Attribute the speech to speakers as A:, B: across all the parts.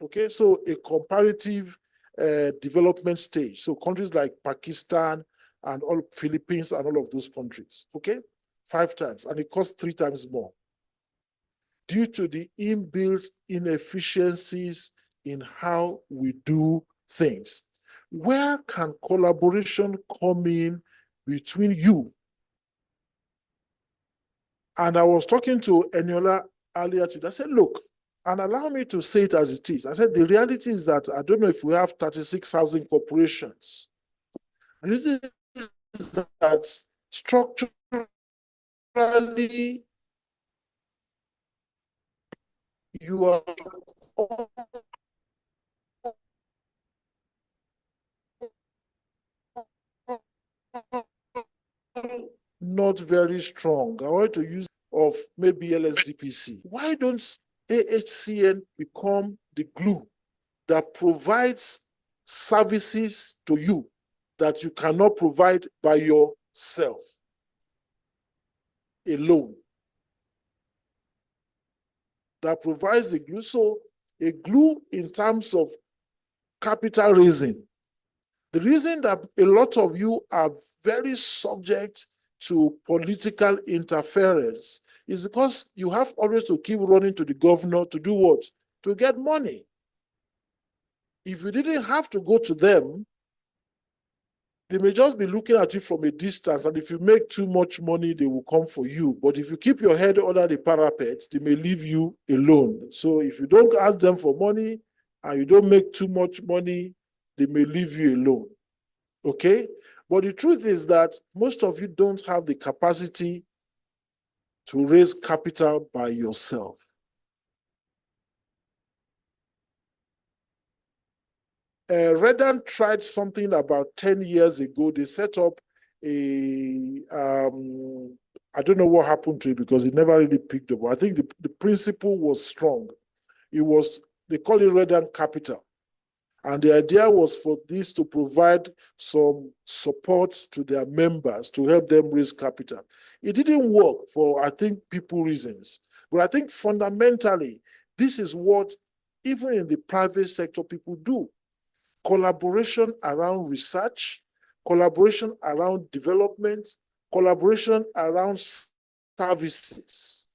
A: Okay, so a comparative development stage. So countries like Pakistan and all Philippines and all of those countries, okay? 5 times, and it costs 3 times more due to the inbuilt inefficiencies in how we do things. Where can collaboration come in between you? And I was talking to Eniola earlier today. I said, look, and allow me to say it as it is. I said, the reality is that I don't know if we have 36,000 corporations. The reason is that structurally, you are not very strong. I want to use of maybe LSDPC. Why don't AHCN become the glue that provides services to you that you cannot provide by yourself alone? That provides the glue. So a glue in terms of capital raising. The reason that a lot of you are very subject to political interference is because you have always to keep running to the governor to do what? To get money. If you didn't have to go to them, they may just be looking at you from a distance, and if you make too much money, they will come for you. But if you keep your head under the parapet, they may leave you alone. So if you don't ask them for money and you don't make too much money, they may leave you alone. Okay? But the truth is that most of you don't have the capacity to raise capital by yourself. Redan tried something about 10 years ago. They set up a, I don't know what happened to it because it never really picked up. I think the principle was strong. It was, they call it Redan Capital. And the idea was for this to provide some support to their members to help them raise capital. It didn't work for, I think, people reasons. But I think fundamentally, this is what even in the private sector people do. Collaboration around research, collaboration around development, collaboration around services.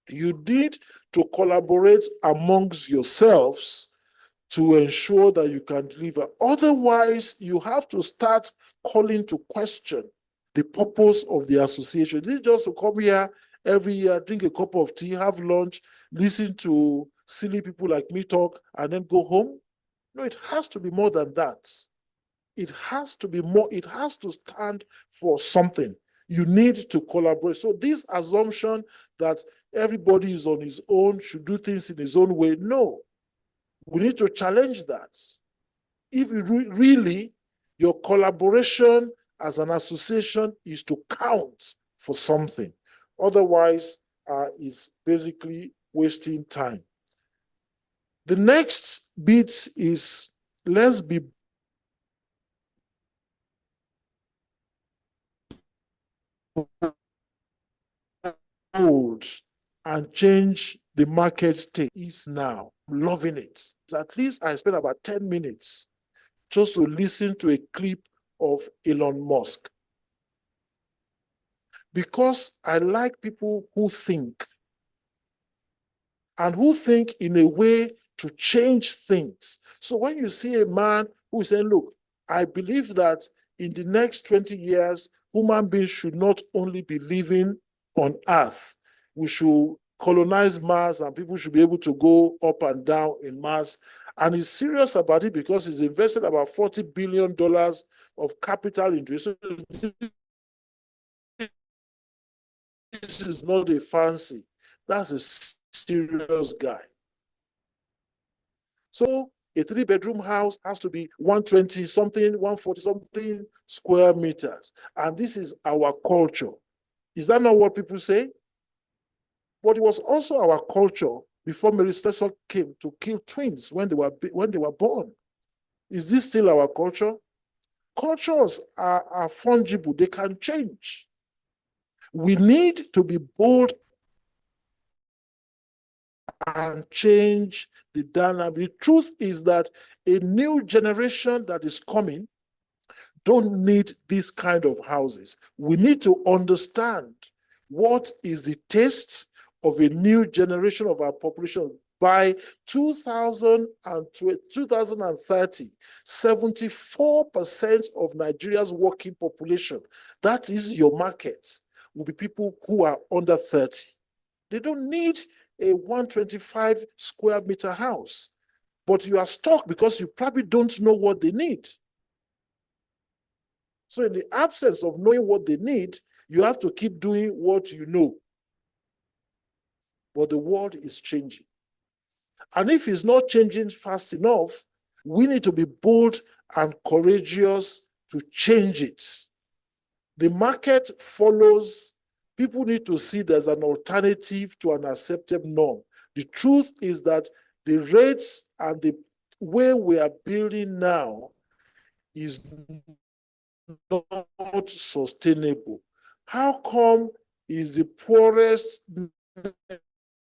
A: You need to collaborate amongst yourselves to ensure that you can deliver. Otherwise, you have to start calling to question the purpose of the association. This is just to come here every year, drink a cup of tea, have lunch, listen to silly people like me talk, and then go home. No, it has to be more than that. It has to be more, it has to stand for something. You need to collaborate. So this assumption that everybody is on his own, should do things in his own way, no. We need to challenge that. If you really, your collaboration as an association is to count for something. Otherwise, it's basically wasting time. The next bit is, let's be bold and change the market state is now. I'm loving it. At least I spent about 10 minutes just to listen to a clip of Elon Musk. Because I like people who think, and who think in a way to change things. So when you see a man who is saying, look, I believe that in the next 20 years, human beings should not only be living on Earth, we should colonize Mars and people should be able to go up and down in Mars. And he's serious about it because he's invested about $40 billion of capital into it. So this is not a fancy, that's a serious guy. So a 3-bedroom house has to be 120 something, 140 something square meters. And this is our culture. Is that not what people say? But it was also our culture before Mary Slessor came to kill twins when they were born. Is this still our culture? Cultures are fungible, they can change. We need to be bold and change the dynamic. The truth is that a new generation that is coming don't need this kind of houses. We need to understand what is the taste of a new generation of our population. By 2030, 74% of Nigeria's working population, that is your market, will be people who are under 30. They don't need a 125 square meter house, but you are stuck because you probably don't know what they need. So in the absence of knowing what they need, you have to keep doing what you know. But the world is changing. And if it's not changing fast enough, we need to be bold and courageous to change it. The market follows. People need to see there's an alternative to an accepted norm. The truth is that the rates and the way we are building now is not sustainable. How come is the poorest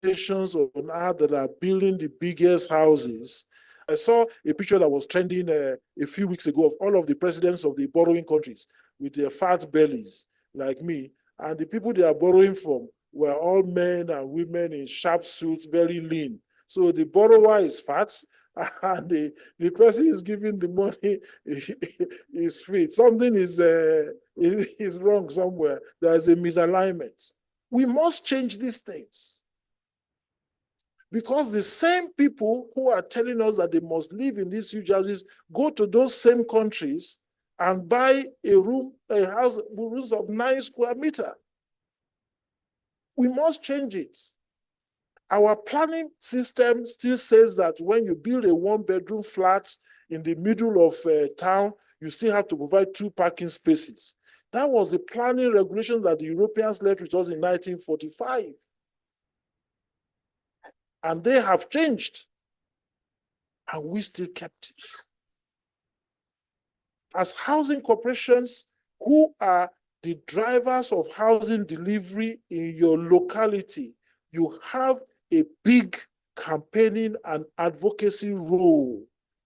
A: nations on earth that are building the biggest houses? I saw a picture that was trending a few weeks ago of all of the presidents of the borrowing countries with their fat bellies, like me, and the people they are borrowing from were all men and women in sharp suits, very lean. So the borrower is fat, and the person is giving the money is fit. Something is wrong somewhere. There's a misalignment. We must change these things. Because the same people who are telling us that they must live in these huge houses go to those same countries and buy a house, rooms of 9 square meters. We must change it. Our planning system still says that when you build a 1-bedroom flat in the middle of town, you still have to provide 2 parking spaces. That was the planning regulation that the Europeans left with us in 1945. And they have changed. And we still kept it. As housing corporations, who are the drivers of housing delivery in your locality, you have a big campaigning and advocacy role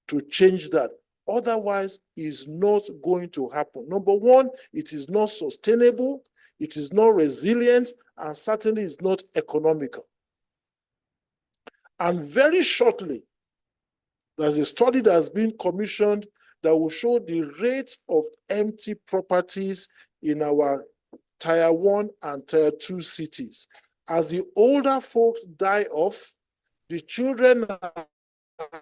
A: to change that. Otherwise, it's not going to happen. Number one, it is not sustainable, it is not resilient, and certainly is not economical. And very shortly, there's a study that has been commissioned that will show the rate of empty properties in our Tier 1 and Tier 2 cities. As the older folks die off, the children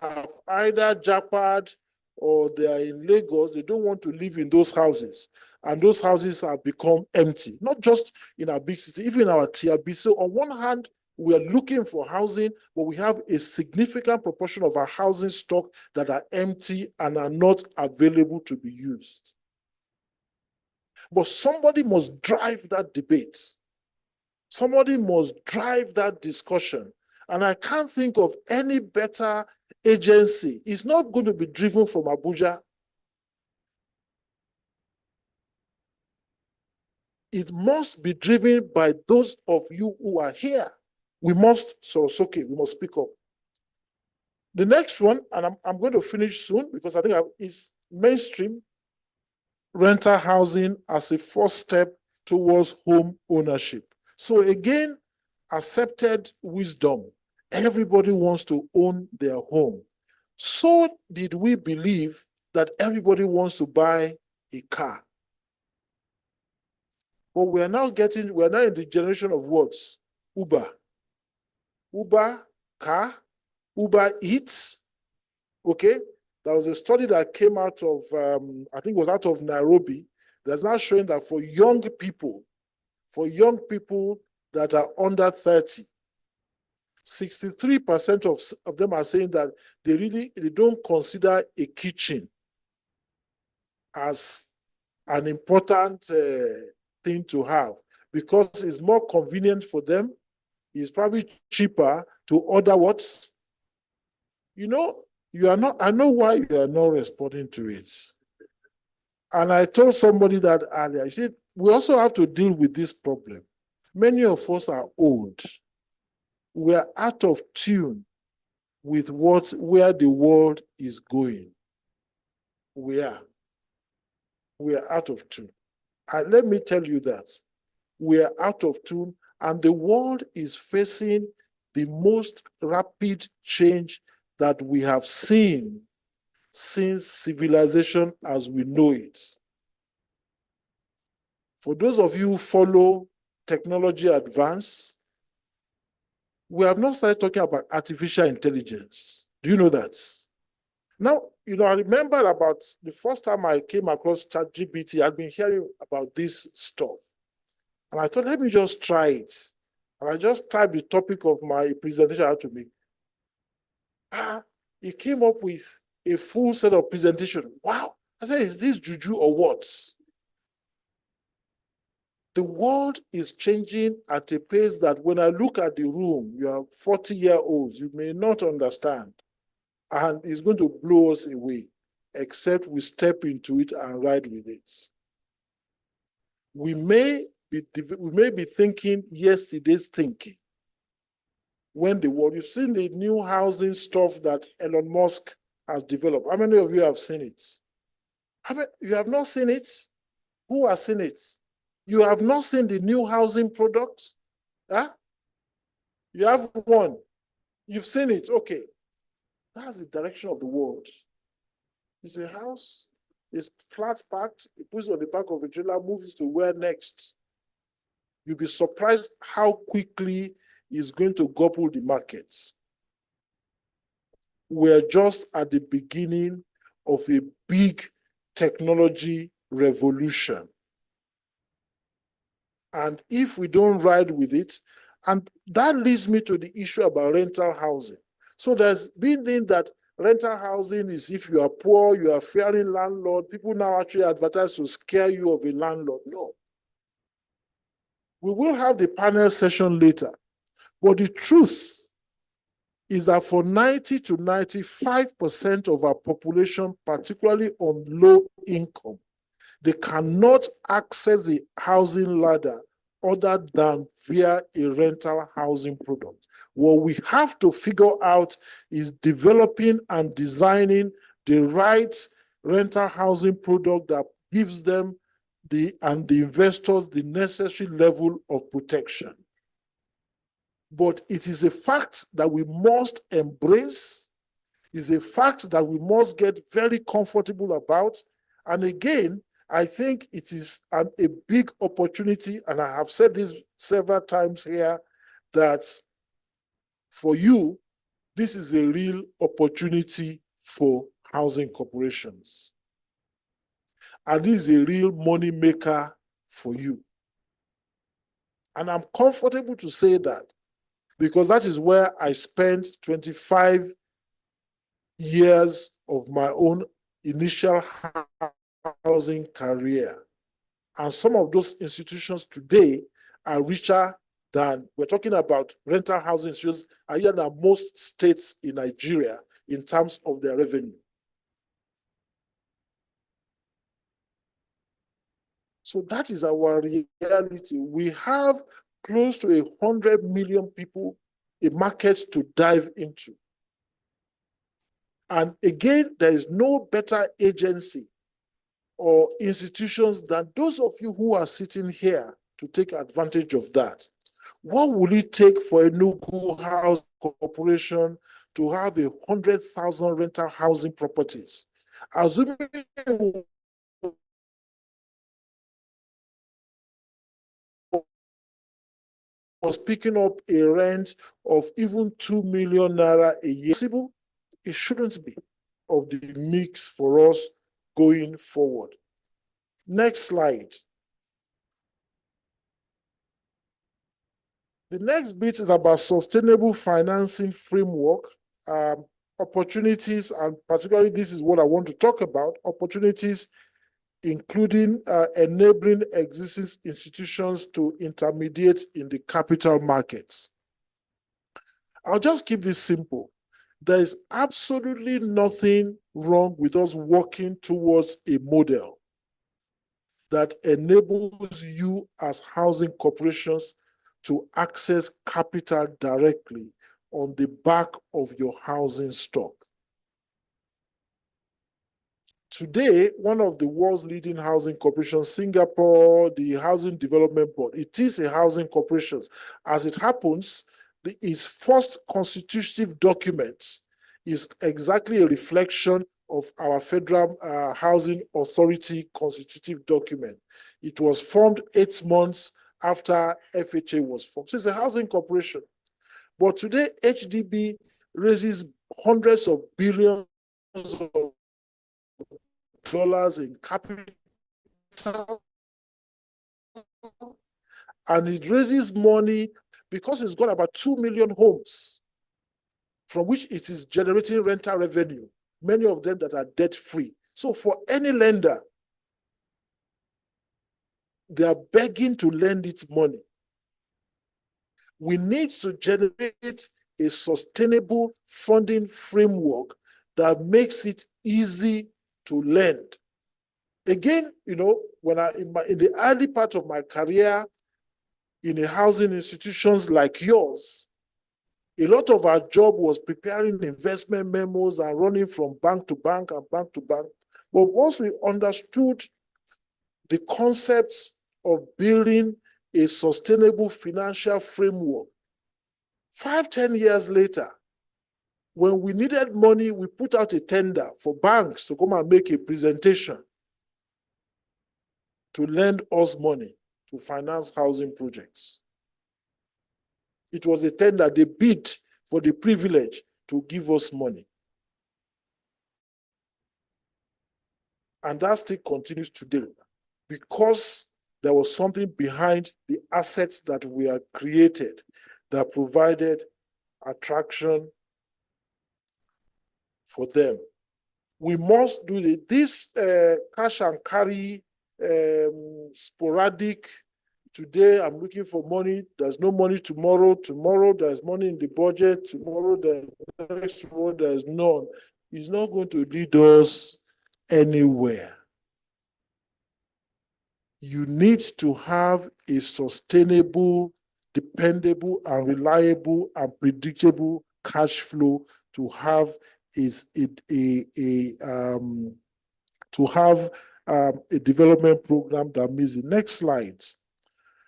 A: have either jackpot or they are in Lagos. They don't want to live in those houses. And those houses have become empty, not just in our big city, even in our Tier B. So on one hand, we are looking for housing, but we have a significant proportion of our housing stock that are empty and are not available to be used. But somebody must drive that debate. Somebody must drive that discussion. And I can't think of any better agency. It's not going to be driven from Abuja. It must be driven by those of you who are here. We must, we must speak up. The next one, and I'm going to finish soon because I think is mainstream rental housing as a first step towards home ownership. So again, accepted wisdom. Everybody wants to own their home. So did we believe that everybody wants to buy a car. But we're now in the generation of words. Uber, car, Uber Eats, okay? There was a study that came out of, I think it was out of Nairobi, that's now showing that for young people that are under 30, 63% of them are saying that they don't consider a kitchen as an important thing to have because it's more convenient for them. It's probably cheaper to order what? You know, you are not, I know why you are not responding to it. And I told somebody that earlier, I said, we also have to deal with this problem. Many of us are old. we are out of tune with where the world is going. We are out of tune. And let me tell you that we are out of tune, and the world is facing the most rapid change that we have seen since civilization as we know it. For those of you who follow technology advance, we have not started talking about artificial intelligence. Do you know that? Now, I remember about the first time I came across ChatGPT, I'd been hearing about this stuff. And I thought, let me just try it. And I just typed the topic of my presentation out to me. He came up with a full set of presentation. Wow. I said, is this juju or what? The world is changing at a pace that when I look at the room, you are 40-year-olds, you may not understand. And it's going to blow us away, except we step into it and ride with it. We may be thinking yesterday's thinking. When the world, you've seen the new housing stuff that Elon Musk has developed. How many of you have seen it? You have not seen it? Who has seen it? You have not seen the new housing product? Huh? You have one. You've seen it. Okay. That's the direction of the world. It's a house, it's flat packed, it puts on the back of a trailer, moves to where next? You'll be surprised how quickly it's going to gobble the markets. We're just at the beginning of a big technology revolution. And if we don't ride with it, and that leads me to the issue about rental housing. So there's been that rental housing is if you are poor, you are fearing landlord. People now actually advertise to scare you of a landlord. No. We will have the panel session later. But the truth is that for 90 to 95% of our population, particularly on low income, they cannot access the housing ladder other than via a rental housing product. What we have to figure out is developing and designing the right rental housing product that gives them and the investors the necessary level of protection. But it is a fact that we must embrace, is a fact that we must get very comfortable about. And again, I think it is a big opportunity, and I have said this several times here, that for you, this is a real opportunity for housing corporations. And this is a real money maker for you. And I'm comfortable to say that because that is where I spent 25 years of my own initial housing career. And some of those institutions today are richer than, we're talking about rental housing institutions, are richer than most states in Nigeria in terms of their revenue. So that is our reality. We have close to 100 million people, a market to dive into. And again, there is no better agency or institutions than those of you who are sitting here to take advantage of that. What will it take for a Enugu House Corporation to have 100,000 rental housing properties? Assuming was picking up a rent of even 2 million naira a year, it shouldn't be of the mix for us going forward. Next slide. The next bit is about sustainable financing framework, opportunities, and particularly this is what I want to talk about, opportunities including enabling existing institutions to intermediate in the capital markets. I'll just keep this simple. There is absolutely nothing wrong with us working towards a model that enables you as housing corporations to access capital directly on the back of your housing stock. Today, one of the world's leading housing corporations, Singapore, the Housing Development Board, it is a housing corporation. As it happens, its first constitutive document is exactly a reflection of our Federal Housing Authority constitutive document. It was formed 8 months after FHA was formed. So it's a housing corporation. But today, HDB raises hundreds of billions of dollars in capital, and it raises money because it's got about 2 million homes from which it is generating rental revenue, many of them that are debt-free. So for any lender, they are begging to lend its money. We need to generate a sustainable funding framework that makes it easy to lend. Again, you know, when in the early part of my career in a housing institutions like yours, a lot of our job was preparing investment memos and running from bank to bank and bank to bank. But once we understood the concepts of building a sustainable financial framework, 5-10 years later, when we needed money, we put out a tender for banks to come and make a presentation to lend us money to finance housing projects. It was a tender. They bid for the privilege to give us money. And that still continues today because there was something behind the assets that we had created that provided attraction for them. We must do this cash and carry, sporadic. Today I'm looking for money. There's no money tomorrow. Tomorrow there's money in the budget. Tomorrow the next tomorrow there's none. It's not going to lead us anywhere. You need to have a sustainable, dependable, and reliable and predictable cash flow to have a development program that meets the next slides.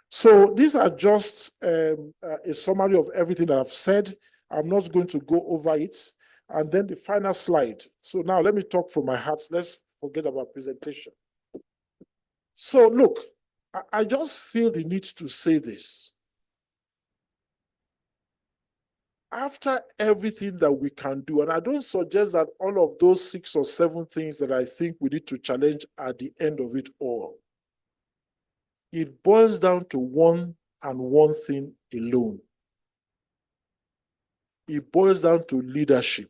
A: So these are just a summary of everything that I've said. I'm not going to go over it. And then the final slide. So now let me talk from my heart. Let's forget about presentation. So look, I just feel the need to say this. After everything that we can do, and I don't suggest that all of those 6 or 7 things that I think we need to challenge at the end of it all, it boils down to one thing alone. It boils down to leadership.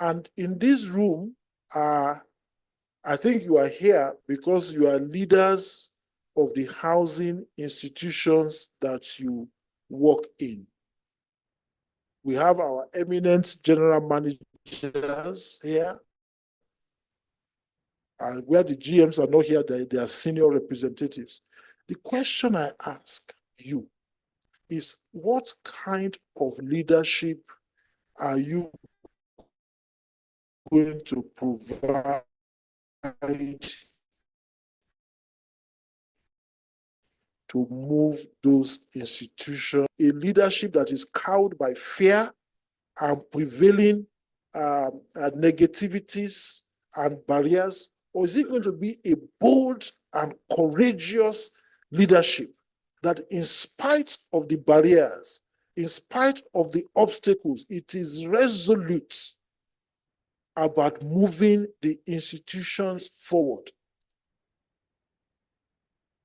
A: And in this room, I think you are here because you are leaders of the housing institutions that you work in. We have our eminent general managers here. And where the GMs are not here, they are senior representatives. The question I ask you is, what kind of leadership are you going to provide to move those institutions? A leadership that is cowed by fear and prevailing negativities and barriers? Or is it going to be a bold and courageous leadership that, in spite of the barriers, in spite of the obstacles, it is resolute about moving the institutions forward,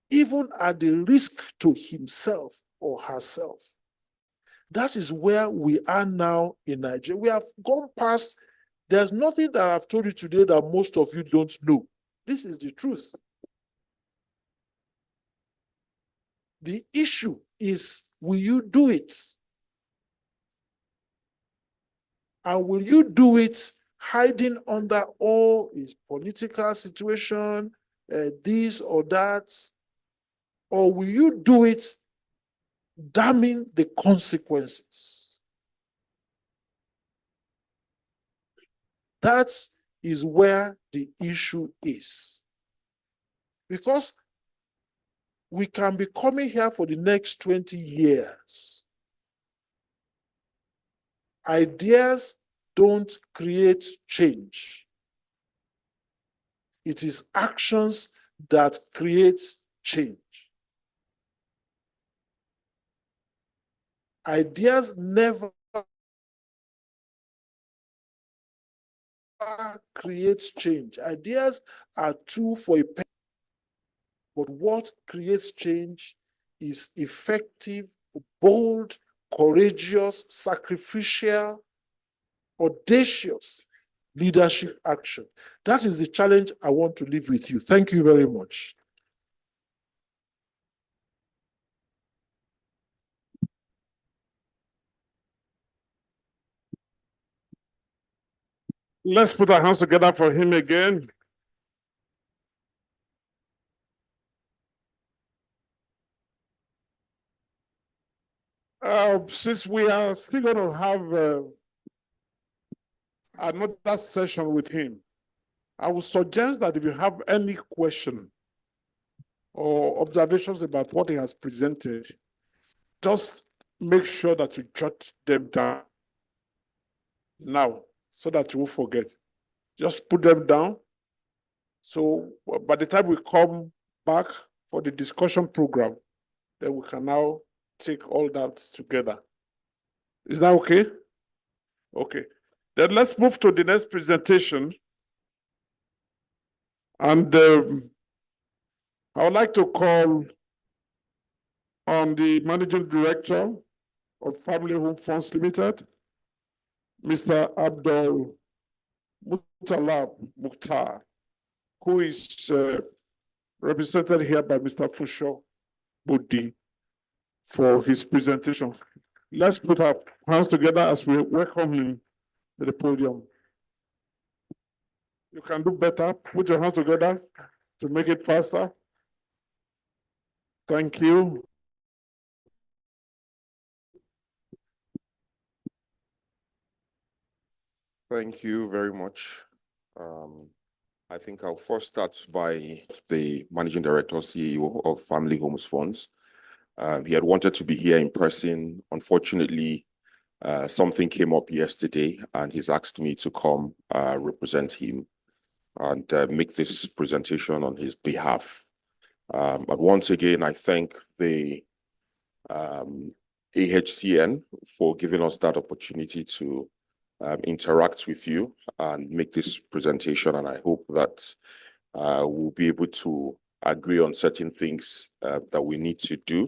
A: even at the risk to himself or herself? That is where we are now in Nigeria. We have gone past. There's nothing that I've told you today that most of you don't know. This is the truth. The issue is, will you do it? And will you do it hiding under all his political situation, this or that? or will you do it damning the consequences? That is where the issue is. Because we can be coming here for the next 20 years. Ideas don't create change. It is actions that create change. Ideas never create change. Ideas are tool for a purpose. But what creates change is effective, bold, courageous, sacrificial, audacious leadership action. That is the challenge I want to leave with you. Thank you very much.
B: Let's put our hands together for him again. Since we are still going to have another session with him, I would suggest that if you have any question or observations about what he has presented, just make sure that you jot them down now so that you won't forget. Just put them down. So by the time we come back for the discussion program, then we can now take all that together. Is that okay? Okay. Then let's move to the next presentation. And I would like to call on the Managing Director of Family Home Funds Limited, Mr. Abdul Muttalab Mukhtar, who is represented here by Mr. Fusho Budi for his presentation. Let's put our hands together as we welcome him to the podium. You can do better. Put your hands together to make it faster. Thank you.
C: Thank you very much. I think I'll first start by the Managing Director, CEO of Family Homes Funds. He had wanted to be here in person. Unfortunately, something came up yesterday and he's asked me to come represent him and make this presentation on his behalf. But once again, I thank the AHCN for giving us that opportunity to interact with you and make this presentation. And I hope that we'll be able to agree on certain things that we need to do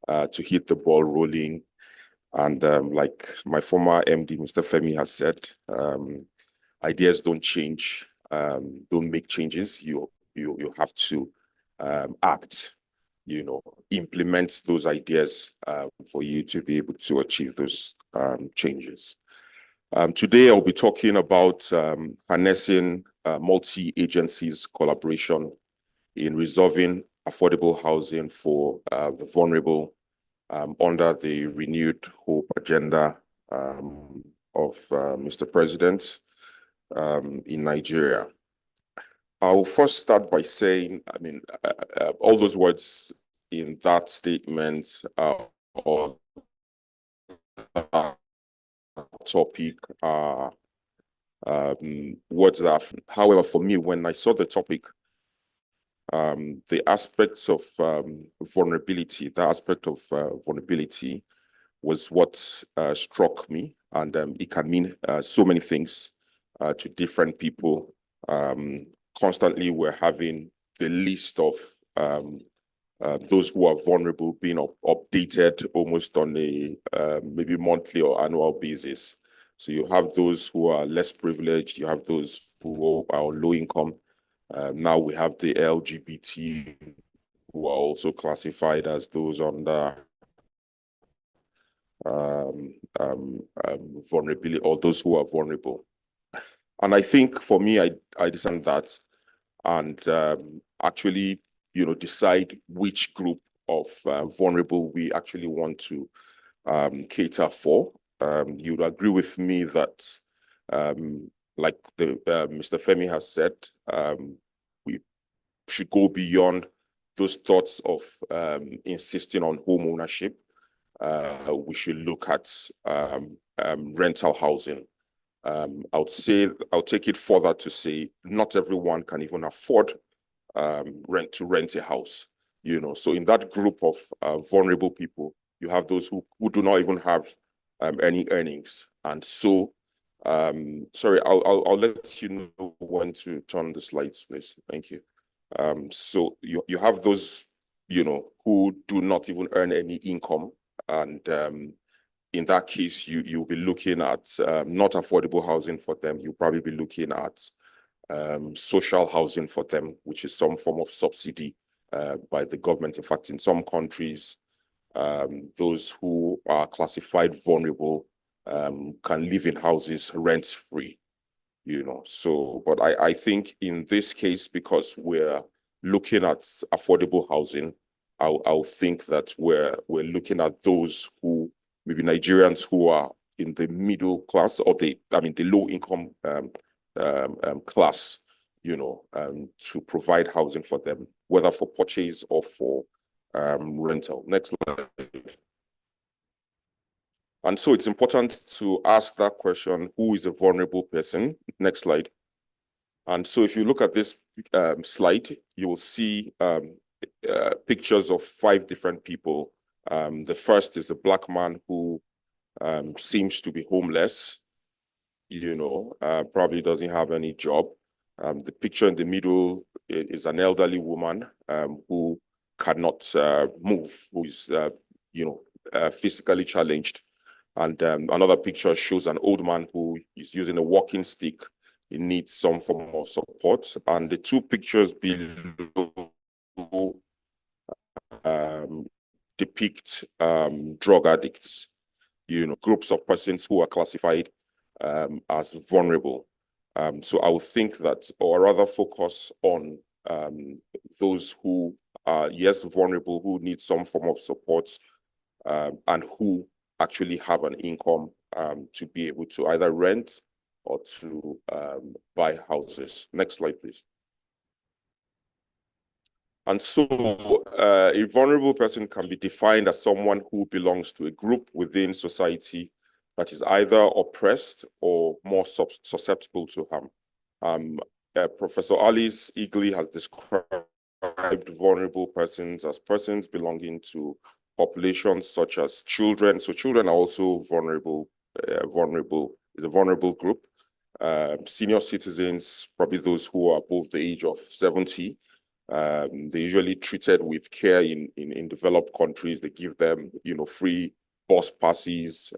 C: to hit the ball rolling. And like my former MD, Mr. Femi, has said, ideas don't change, don't make changes. You have to act, implement those ideas for you to be able to achieve those changes. Today, I'll be talking about harnessing multi-agencies collaboration in resolving affordable housing for the vulnerable under the renewed hope agenda of Mr. President in Nigeria. I'll first start by saying, all those words in that statement or topic are words that, however, for me, when I saw the topic, the aspects of vulnerability, was what struck me, and it can mean so many things to different people. Constantly, we're having the list of those who are vulnerable being updated almost on a maybe monthly or annual basis. So you have those who are less privileged, you have those who are low income. Now we have the LGBT who are also classified as those under vulnerability, or those who are vulnerable. And I think for me, I understand that and actually, decide which group of vulnerable we actually want to cater for. You'd agree with me that, like Mr. Femi has said, we should go beyond those thoughts of insisting on home ownership. We should look at rental housing. I'll take it further to say not everyone can even afford rent a house. So in that group of vulnerable people, you have those who do not even have any earnings, and so sorry, I'll let you know when to turn the slides, please. Thank you. So you have those who do not even earn any income, and in that case, you'll be looking at not affordable housing for them. You'll probably be looking at social housing for them, which is some form of subsidy by the government. In fact, in some countries, those who are classified vulnerable can live in houses rent-free. So, but I think in this case, because we're looking at affordable housing, I'll think that we're looking at those who maybe Nigerians who are in the middle class or the low income class, to provide housing for them, whether for purchase or for rental. Next slide. And so it's important to ask that question, who is a vulnerable person? Next slide. And so if you look at this slide, you will see pictures of 5 different people. The first is a Black man who seems to be homeless, probably doesn't have any job. The picture in the middle is an elderly woman who cannot move, who is, physically challenged. And another picture shows an old man who is using a walking stick. He needs some form of support. And the 2 pictures below depict drug addicts, groups of persons who are classified as vulnerable. So I would think that, or rather focus on those who are, yes, vulnerable, who need some form of support, and who actually have an income to be able to either rent or to buy houses. Next slide, please. And so a vulnerable person can be defined as someone who belongs to a group within society that is either oppressed or more susceptible to harm. Professor Alice Eagly has described vulnerable persons as persons belonging to populations such as children. So children are also vulnerable. Is a vulnerable group. Senior citizens, probably those who are above the age of 70. They're usually treated with care in developed countries. They give them, free bus passes.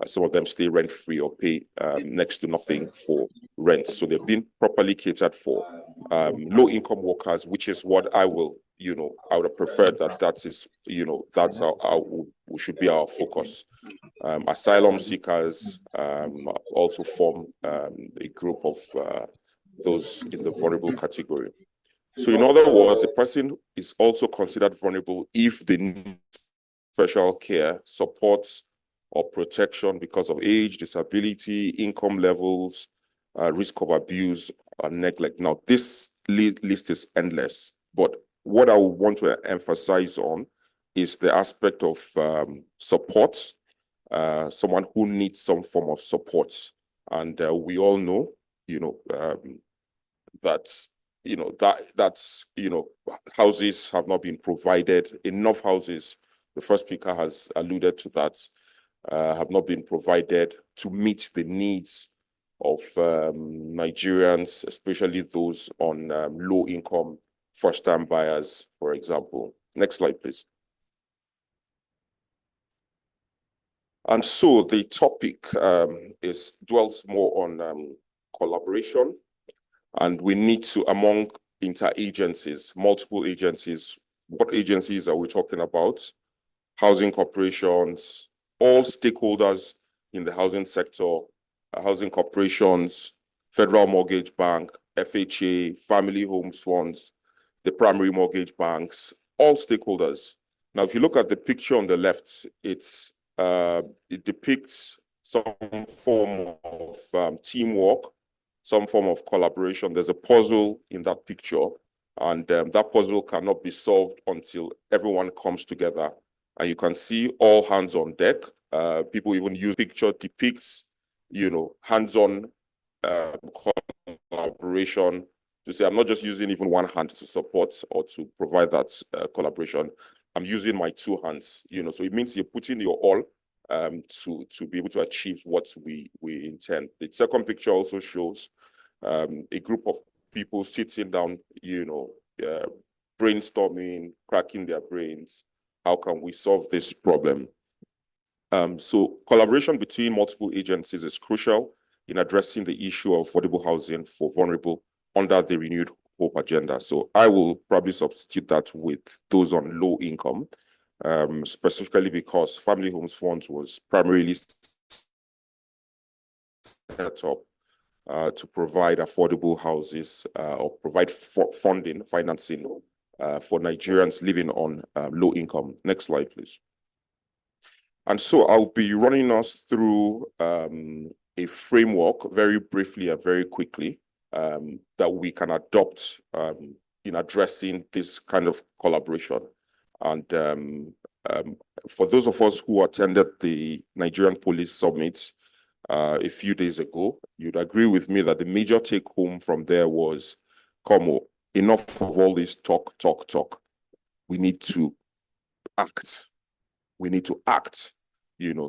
C: Some of them stay rent-free or pay next to nothing for rent. So they're being properly catered for. Low-income workers, which is what I would have preferred that is, that's how we should be our focus. Asylum seekers also form a group of those in the vulnerable category. So in other words, a person is also considered vulnerable if they need special care, support, or protection because of age, disability, income levels, risk of abuse, or neglect. Now, this list is endless, but what I want to emphasize on is the aspect of support, someone who needs some form of support. And we all know, that's houses have not been provided. Enough houses, the first speaker has alluded to that, have not been provided to meet the needs of Nigerians, especially those on low income, first-time buyers, for example. Next slide, please. And so the topic dwells more on collaboration, and we need to, among interagencies, multiple agencies. What agencies are we talking about? Housing corporations, all stakeholders in the housing sector, housing corporations, Federal Mortgage Bank, FHA, family homes funds, the primary mortgage banks, all stakeholders. Now, if you look at the picture on the left, it depicts some form of teamwork, some form of collaboration. There's a puzzle in that picture, and that puzzle cannot be solved until everyone comes together. And you can see all hands on deck. People even use picture depicts, hands-on collaboration to say, I'm not just using even one hand to support or to provide that collaboration. I'm using my two hands, so it means you're putting your all to be able to achieve what we intend. The second picture also shows a group of people sitting down, brainstorming, cracking their brains. How can we solve this problem? So collaboration between multiple agencies is crucial in addressing the issue of affordable housing for vulnerable under the Renewed Hope agenda. So I will probably substitute that with those on low income, specifically because Family Homes Funds was primarily set up to provide affordable houses or provide financing for Nigerians living on low income. Next slide, please. And so I'll be running us through a framework very briefly and very quickly that we can adopt in addressing this kind of collaboration. And for those of us who attended the Nigerian Police Summit a few days ago, you'd agree with me that the major take home from there was, enough of all this talk. We need to act. We need to act.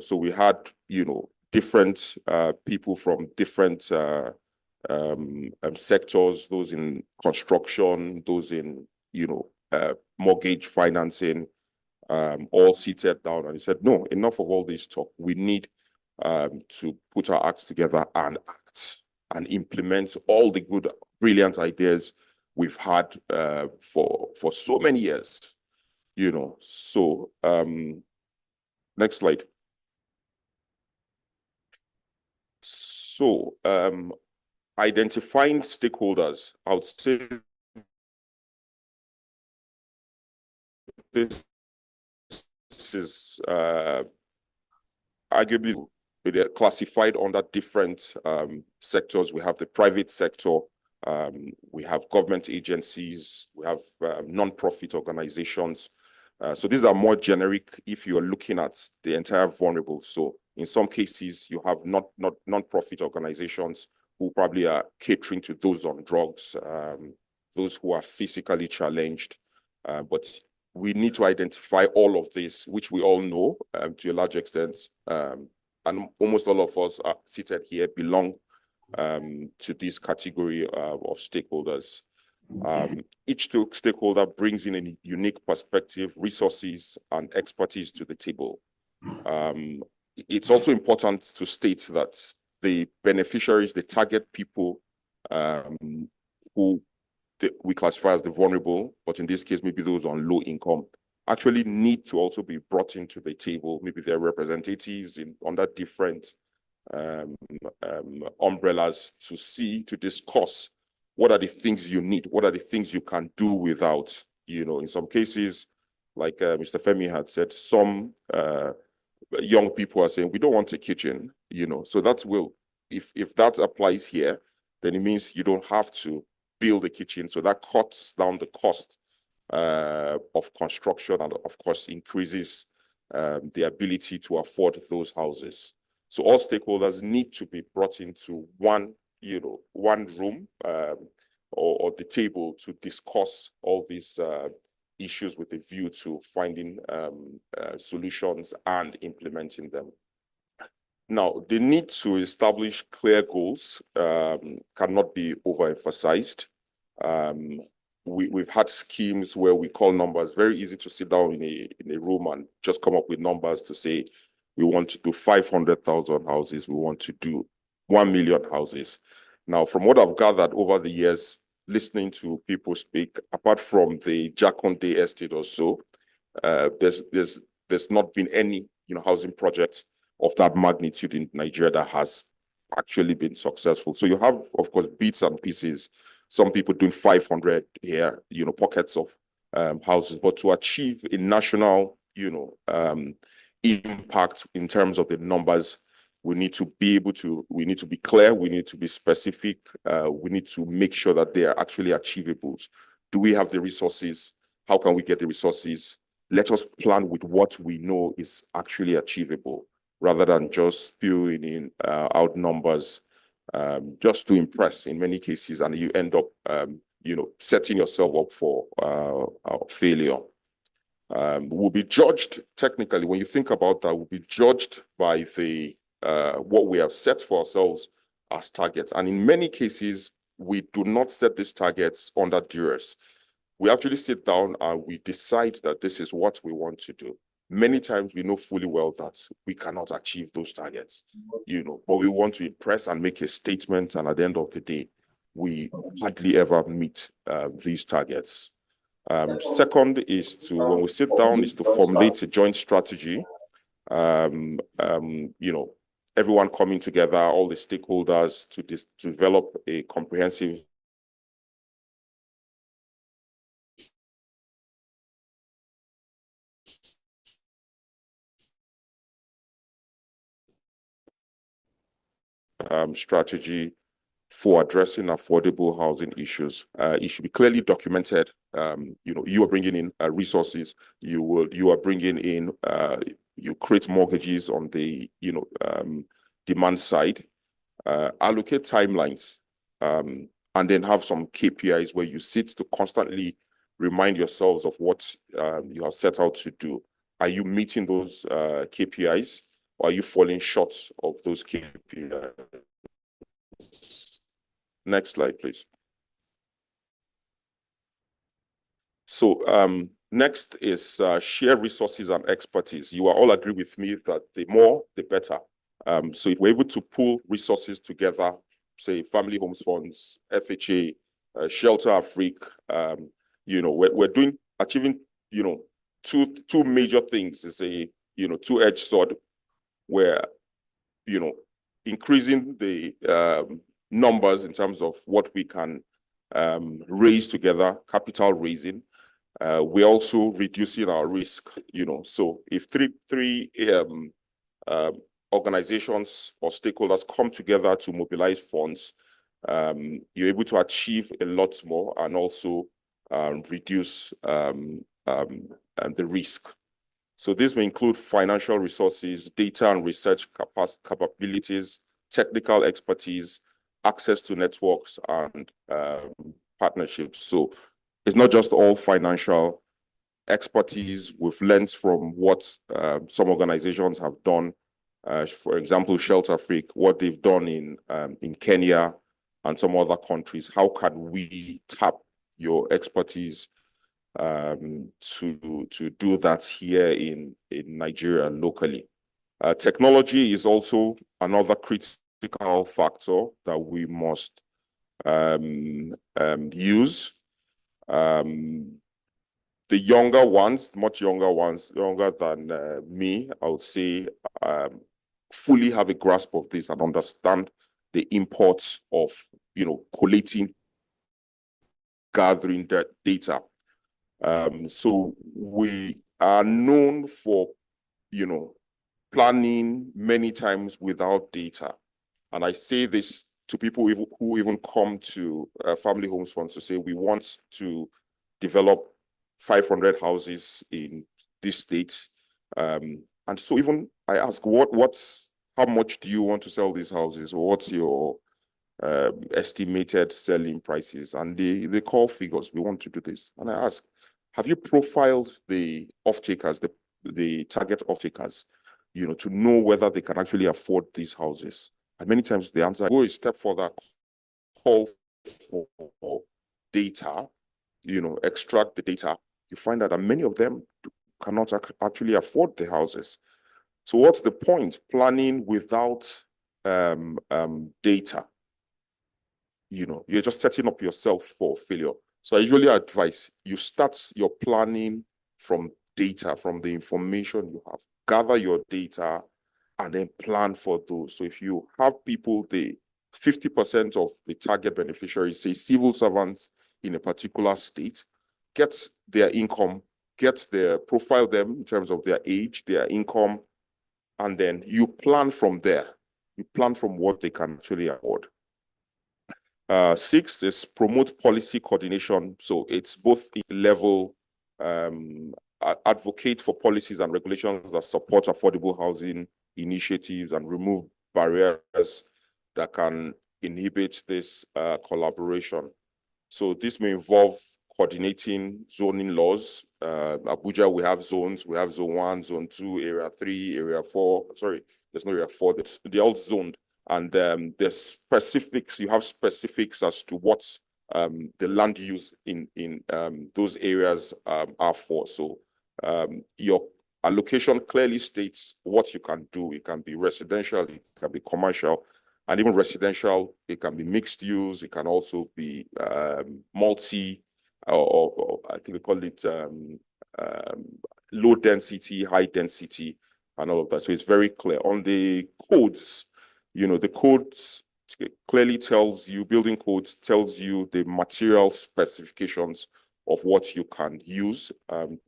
C: So we had, different people from different sectors, those in construction, those in, mortgage financing, all seated down, and he said, no, enough of all this talk. We need to put our acts together and act and implement all the good, brilliant ideas we've had for so many years, So next slide. So identifying stakeholders, I would say this is arguably classified under different sectors. We have the private sector, we have government agencies, we have non-profit organizations. So these are more generic if you're looking at the entire vulnerable. So in some cases, you have non-profit organizations who probably are catering to those on drugs, those who are physically challenged. But we need to identify all of this, which we all know to a large extent. And almost all of us are seated here belong to this category of stakeholders. Each stakeholder brings in a unique perspective, resources, and expertise to the table. It's also important to state that the beneficiaries, the target people who we classify as the vulnerable, but in this case, maybe those on low income, actually need to also be brought into the table. Maybe they're representatives under different umbrellas to discuss what are the things you need, what are the things you can do without. In some cases, like Mr. Femi had said, some young people are saying, we don't want a kitchen, so that will, if that applies here, then it means you don't have to build a kitchen. So that cuts down the cost of construction and of course increases the ability to afford those houses. So all stakeholders need to be brought into one room or the table to discuss all these issues with a view to finding solutions and implementing them. Now, the need to establish clear goals cannot be overemphasized. We've had schemes where we call numbers. Very easy to sit down in a room and just come up with numbers to say, we want to do 500,000 houses, we want to do 1 million houses. Now, from what I've gathered over the years, listening to people speak, apart from the Jakonde estate or so, there's not been any housing project of that magnitude in Nigeria that has actually been successful. So you have, of course, bits and pieces. Some people doing 500 here, pockets of houses, but to achieve a national, impact in terms of the numbers, we need to be clear, we need to be specific, we need to make sure that they are actually achievable. Do we have the resources? How can we get the resources? Let us plan with what we know is actually achievable, rather than just spewing in out numbers just to impress in many cases, and you end up setting yourself up for failure. We'll be judged technically, when you think about that, we'll be judged by the what we have set for ourselves as targets. And in many cases, we do not set these targets under duress. We actually sit down and we decide that this is what we want to do. Many times we know fully well that we cannot achieve those targets, but we want to impress and make a statement. And at the end of the day, we hardly ever meet these targets. Second is to, when we sit down, is to formulate a joint strategy. Everyone coming together, all the stakeholders, to develop a comprehensive strategy for addressing affordable housing issues. It should be clearly documented. You are bringing in resources. You are bringing in. You create mortgages on the demand side. Allocate timelines, and then have some KPIs where you sit to constantly remind yourselves of what you have set out to do. Are you meeting those KPIs, or are you falling short of those KPIs? Next slide, please. So next is share resources and expertise. You all agree with me that the more, the better. So if we're able to pool resources together, say Family Homes Funds, FHA, Shelter Afrique, we're achieving, two major things. Is a, two-edged sword, where, increasing the numbers in terms of what we can raise together, capital raising. We're also reducing our risk, So if three organizations or stakeholders come together to mobilize funds, you're able to achieve a lot more, and also reduce the risk. So this may include financial resources, data and research capabilities, technical expertise, access to networks, and partnerships. So it's not just all financial expertise. We've learned from what some organizations have done. For example, Shelter Afrique, what they've done in Kenya and some other countries. How can we tap your expertise to do that here in Nigeria locally? Technology is also another critical factor that we must use. The younger ones, much younger ones, younger than me, I would say, fully have a grasp of this and understand the import of, collating, gathering that data. So we are known for, planning many times without data. And I say this to people who even come to Family Homes Funds to say, we want to develop 500 houses in this state. And so even I ask, how much do you want to sell these houses? Or what's your estimated selling prices? And they call figures. We want to do this. And I ask, have you profiled the off-takers, the target off-takers, to know whether they can actually afford these houses? And many times the answer, go a step further, call for data, extract the data. You find that many of them cannot actually afford the houses. So what's the point? Planning without data. You're just setting up yourself for failure. So I usually advise you start your planning from data, from the information you have. Gather your data and then plan for those. So if you have people, the 50% of the target beneficiaries, say civil servants in a particular state, get their income, profile them in terms of their age, their income, and then you plan from there. You plan from what they can actually afford. 6 is promote policy coordination. So it's both level, advocate for policies and regulations that support affordable housing initiatives and remove barriers that can inhibit this collaboration. So this may involve coordinating zoning laws. Abuja, we have zones. We have zone 1, zone 2, area 3, area 4. Sorry, there's no area 4. They're all zoned. And there's specifics. You have specifics as to what the land use in those areas are for. So your allocation clearly states what you can do. It can be residential, it can be commercial, and even residential, it can be mixed use. It can also be multi, or I think they call it low density, high density, and all of that. So it's very clear. On the codes, the codes clearly tells you, building codes tells you the material specifications of what you can use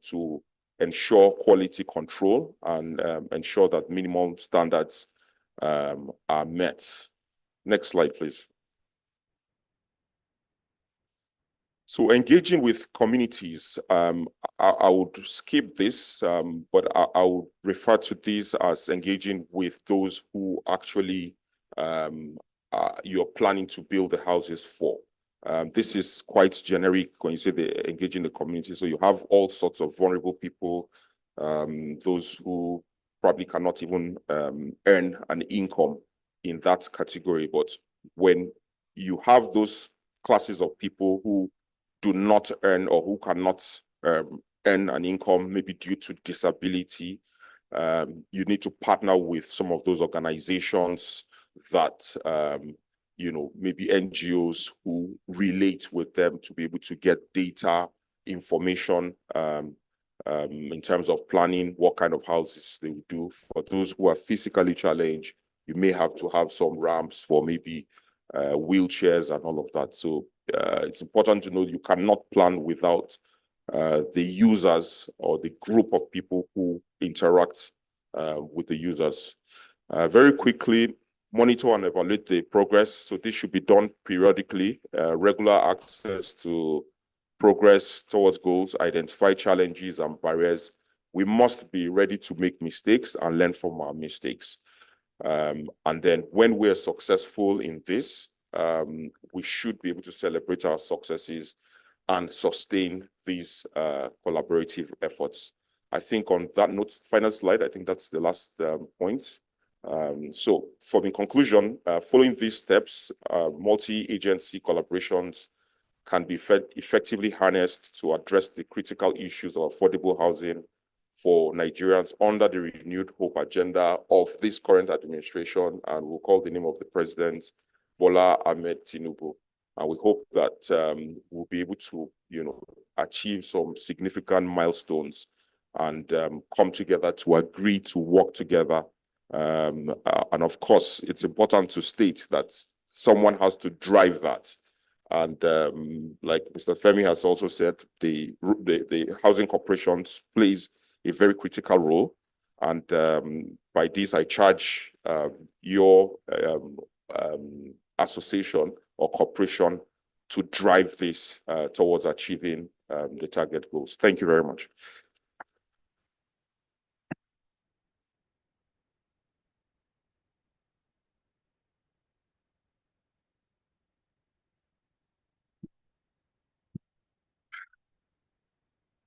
C: to ensure quality control and ensure that minimum standards are met. Next slide, please. So engaging with communities, I would skip this, but I would refer to this as engaging with those who actually you're planning to build the houses for. This is quite generic when you say they engage in the community. So you have all sorts of vulnerable people, those who probably cannot even earn an income in that category. But when you have those classes of people who do not earn or who cannot earn an income, maybe due to disability, you need to partner with some of those organizations that, maybe NGOs who relate with them to be able to get data, information, in terms of planning what kind of houses they would do. For those who are physically challenged, you may have to have some ramps for maybe wheelchairs and all of that. So it's important to know you cannot plan without the users or the group of people who interact with the users. Very quickly, monitor and evaluate the progress. So this should be done periodically, regular access to progress towards goals, identify challenges and barriers. We must be ready to make mistakes and learn from our mistakes. And then when we're successful in this, we should be able to celebrate our successes and sustain these collaborative efforts. I think on that note, final slide, I think that's the last point. So in conclusion, following these steps, multi-agency collaborations can be effectively harnessed to address the critical issues of affordable housing for Nigerians under the renewed hope agenda of this current administration, and we'll call the name of the president, Bola Ahmed Tinubu. And we hope that we'll be able to, achieve some significant milestones and come together to agree to work together. And of course, it's important to state that someone has to drive that. And like Mr. Femi has also said, the housing corporations plays a very critical role. And by this, I charge your association or corporation to drive this towards achieving the target goals. Thank you very much.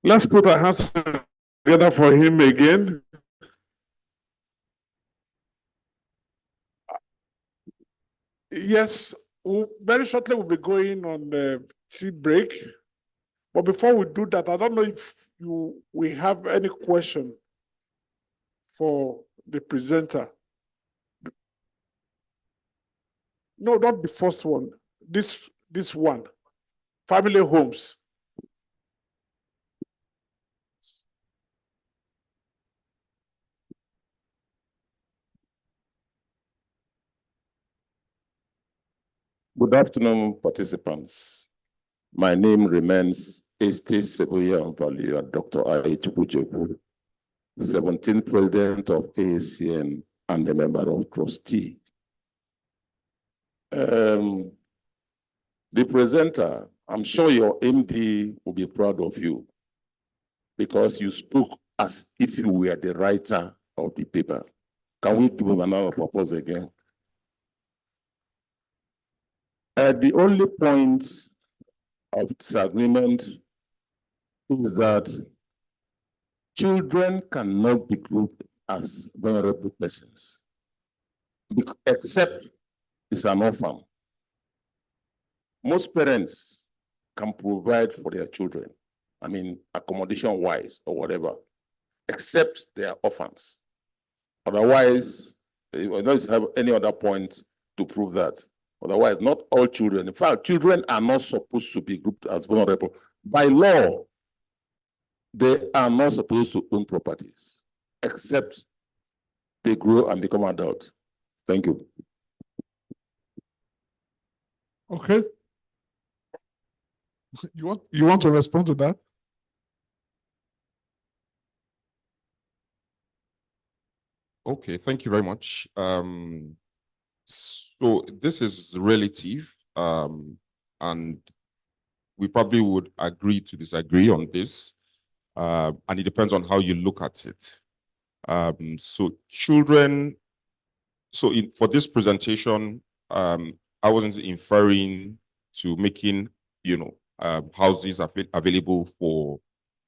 B: Let's put our hands together for him again. Yes, very shortly we'll be going on the tea break. But before we do that, I don't know if we have any question for the presenter. No, not the first one. This one, family homes.
D: Good afternoon, participants. My name remains Estate Sequoia Valley, Dr. I. Chukwuchekwu, 17th President of AACN and a member of trustee. The presenter, I'm sure your MD will be proud of you because you spoke as if you were the writer of the paper. Can we give him another purpose again? The only point of disagreement is that children cannot be grouped as vulnerable persons, except it's an orphan. Most parents can provide for their children, I mean, accommodation-wise or whatever, except they are orphans. Otherwise, you don't have any other point to prove that. Otherwise, not all children. In fact, children are not supposed to be grouped as vulnerable. By law, they are not supposed to own properties, except they grow and become adults. Thank you.
B: Okay. You want to respond to that?
C: Okay, thank you very much. So this is relative, and we probably would agree to disagree on this, and it depends on how you look at it. So children, for this presentation, I wasn't inferring to making, houses available for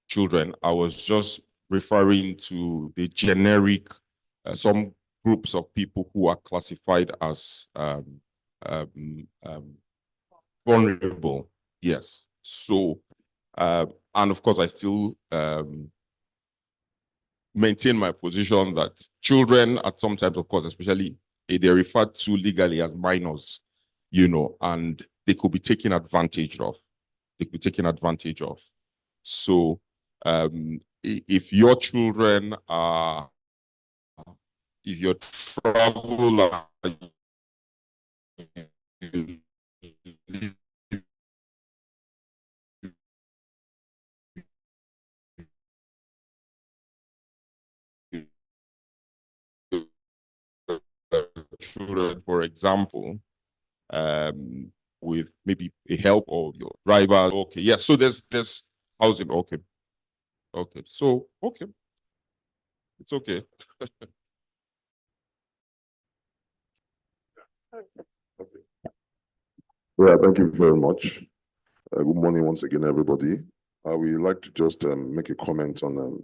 C: children. I was just referring to the generic, some groups of people who are classified as vulnerable. Yes. So, and of course, I still maintain my position that children at some times, of course, especially they're referred to legally as minors, and they could be taken advantage of. So if your children are, if your travel children, for example, with maybe a help of your driver. Okay, yeah. So there's housing. Okay, so okay, it's okay.
E: Yeah, thank you very much. Good morning once again, everybody. I would like to just make a comment on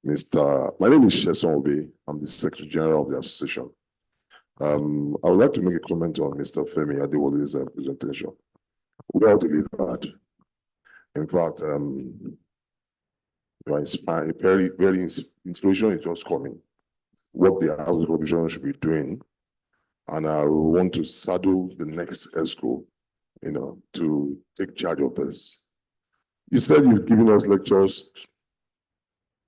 E: my name is Sheson Obe. I'm the Secretary General of the association. I would like to make a comment on Mr. Femi Adewole's presentation. Well delivered. In fact, you are inspired, very inspiration is just coming. What the House of Revolution should be doing. And I want to saddle the next ESCO, to take charge of this. You said you've given us lectures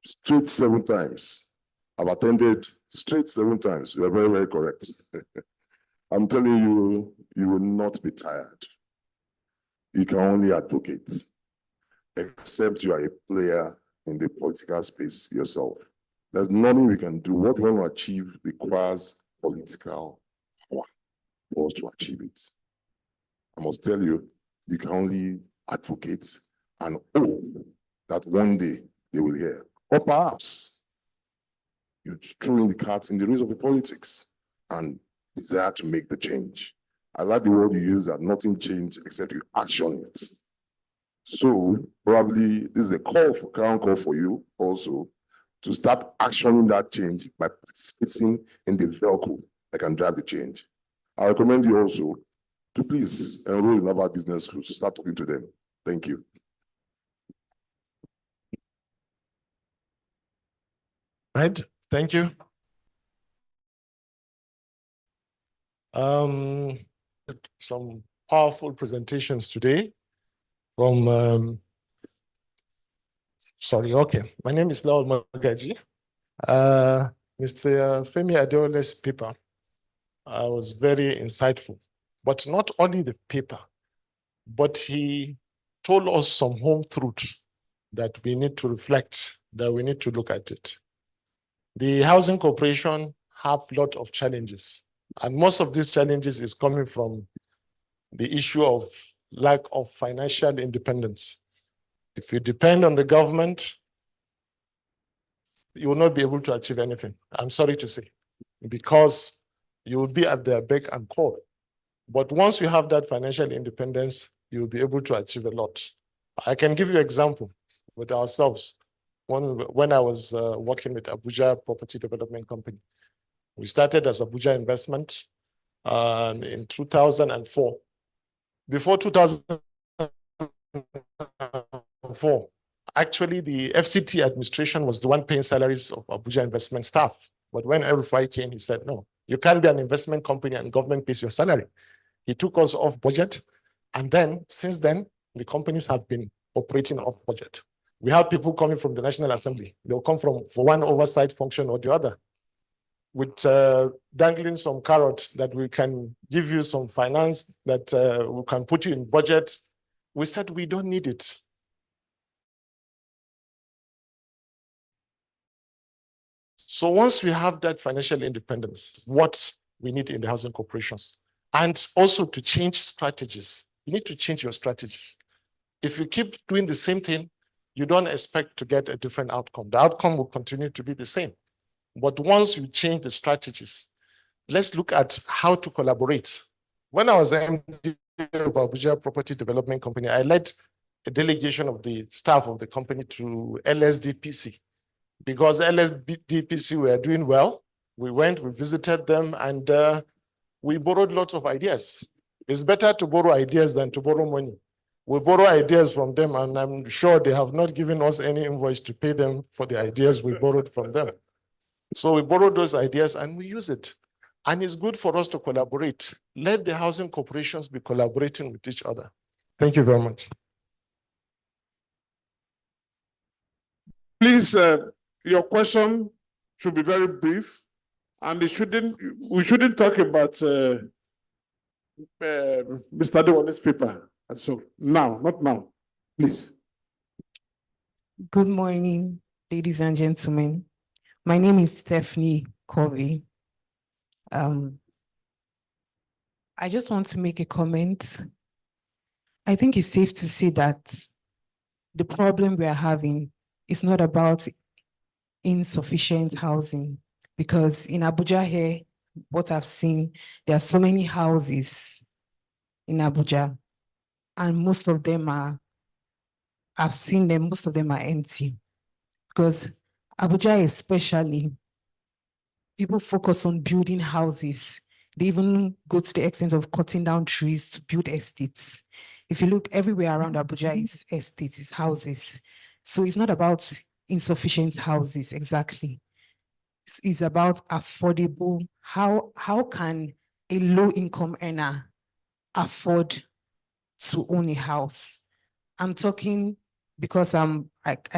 E: straight 7 times. I've attended straight 7 times. You are very, very correct. I'm telling you, you will not be tired. You can only advocate, except you are a player in the political space yourself. There's nothing we can do. What we want to achieve requires political power for us to achieve it. I must tell you, you can only advocate and hope that one day they will hear. Or perhaps you're throwing the cards in the race of the politics and desire to make the change. I like the word you use that nothing changed except you action it. So probably this is a call for you also to start actioning that change by participating in the vehicle that can drive the change. I recommend you also to please enroll in our business schools, start talking to them. Thank you.
F: Right, thank you. Some powerful presentations today from, my name is Lawal Magaji. Mr. Femi Adewole's paper was very insightful, but not only the paper, but he told us some home truth that we need to reflect, that we need to look at it. The housing corporation have a lot of challenges, and most of these challenges is coming from the issue of lack of financial independence. If you depend on the government, you will not be able to achieve anything. I'm sorry to say, because you will be at their beck and call. But once you have that financial independence, you will be able to achieve a lot. I can give you an example with ourselves. When I was working with Abuja Property Development Company, we started as Abuja Investment in 2004. Before 2004, actually the FCT administration was the one paying salaries of Abuja Investment staff. But when El-Rufai came, he said, no, you can't be an investment company and government pays your salary. He took us off budget. And then, since then, the companies have been operating off budget. We have people coming from the National Assembly. They'll come for one oversight function or the other, with dangling some carrots that we can give you some finance, that we can put you in budget. We said we don't need it. So once we have that financial independence, what we need in the housing corporations, and also to change strategies. You need to change your strategies. If you keep doing the same thing, you don't expect to get a different outcome. The outcome will continue to be the same. But once you change the strategies, let's look at how to collaborate. When I was MD of Abuja Property Development Company, I led a delegation of the staff of the company to LSDPC, because LSDPC were doing well. We went, we visited them, and we borrowed lots of ideas. It's better to borrow ideas than to borrow money. We borrow ideas from them, and I'm sure they have not given us any invoice to pay them for the ideas we borrowed from them. So we borrowed those ideas and we use it. And it's good for us to collaborate. Let the housing corporations be collaborating with each other. Thank you very much.
B: Please, your question should be very brief, and we shouldn't talk about Mr. Adewale's paper. And so now, not now, please.
G: Good morning, ladies and gentlemen. My name is Stephanie Covey. I just want to make a comment. I think it's safe to say that the problem we are having is not about insufficient housing, because in Abuja here, what I've seen, there are so many houses in Abuja, and most of them are, I've seen them, most of them are empty. Because Abuja especially, people focus on building houses. They even go to the extent of cutting down trees to build estates. If you look everywhere around Abuja, is estates, is houses. So it's not about insufficient houses exactly. It's about affordable. How can a low-income earner afford to own a house? I'm talking because I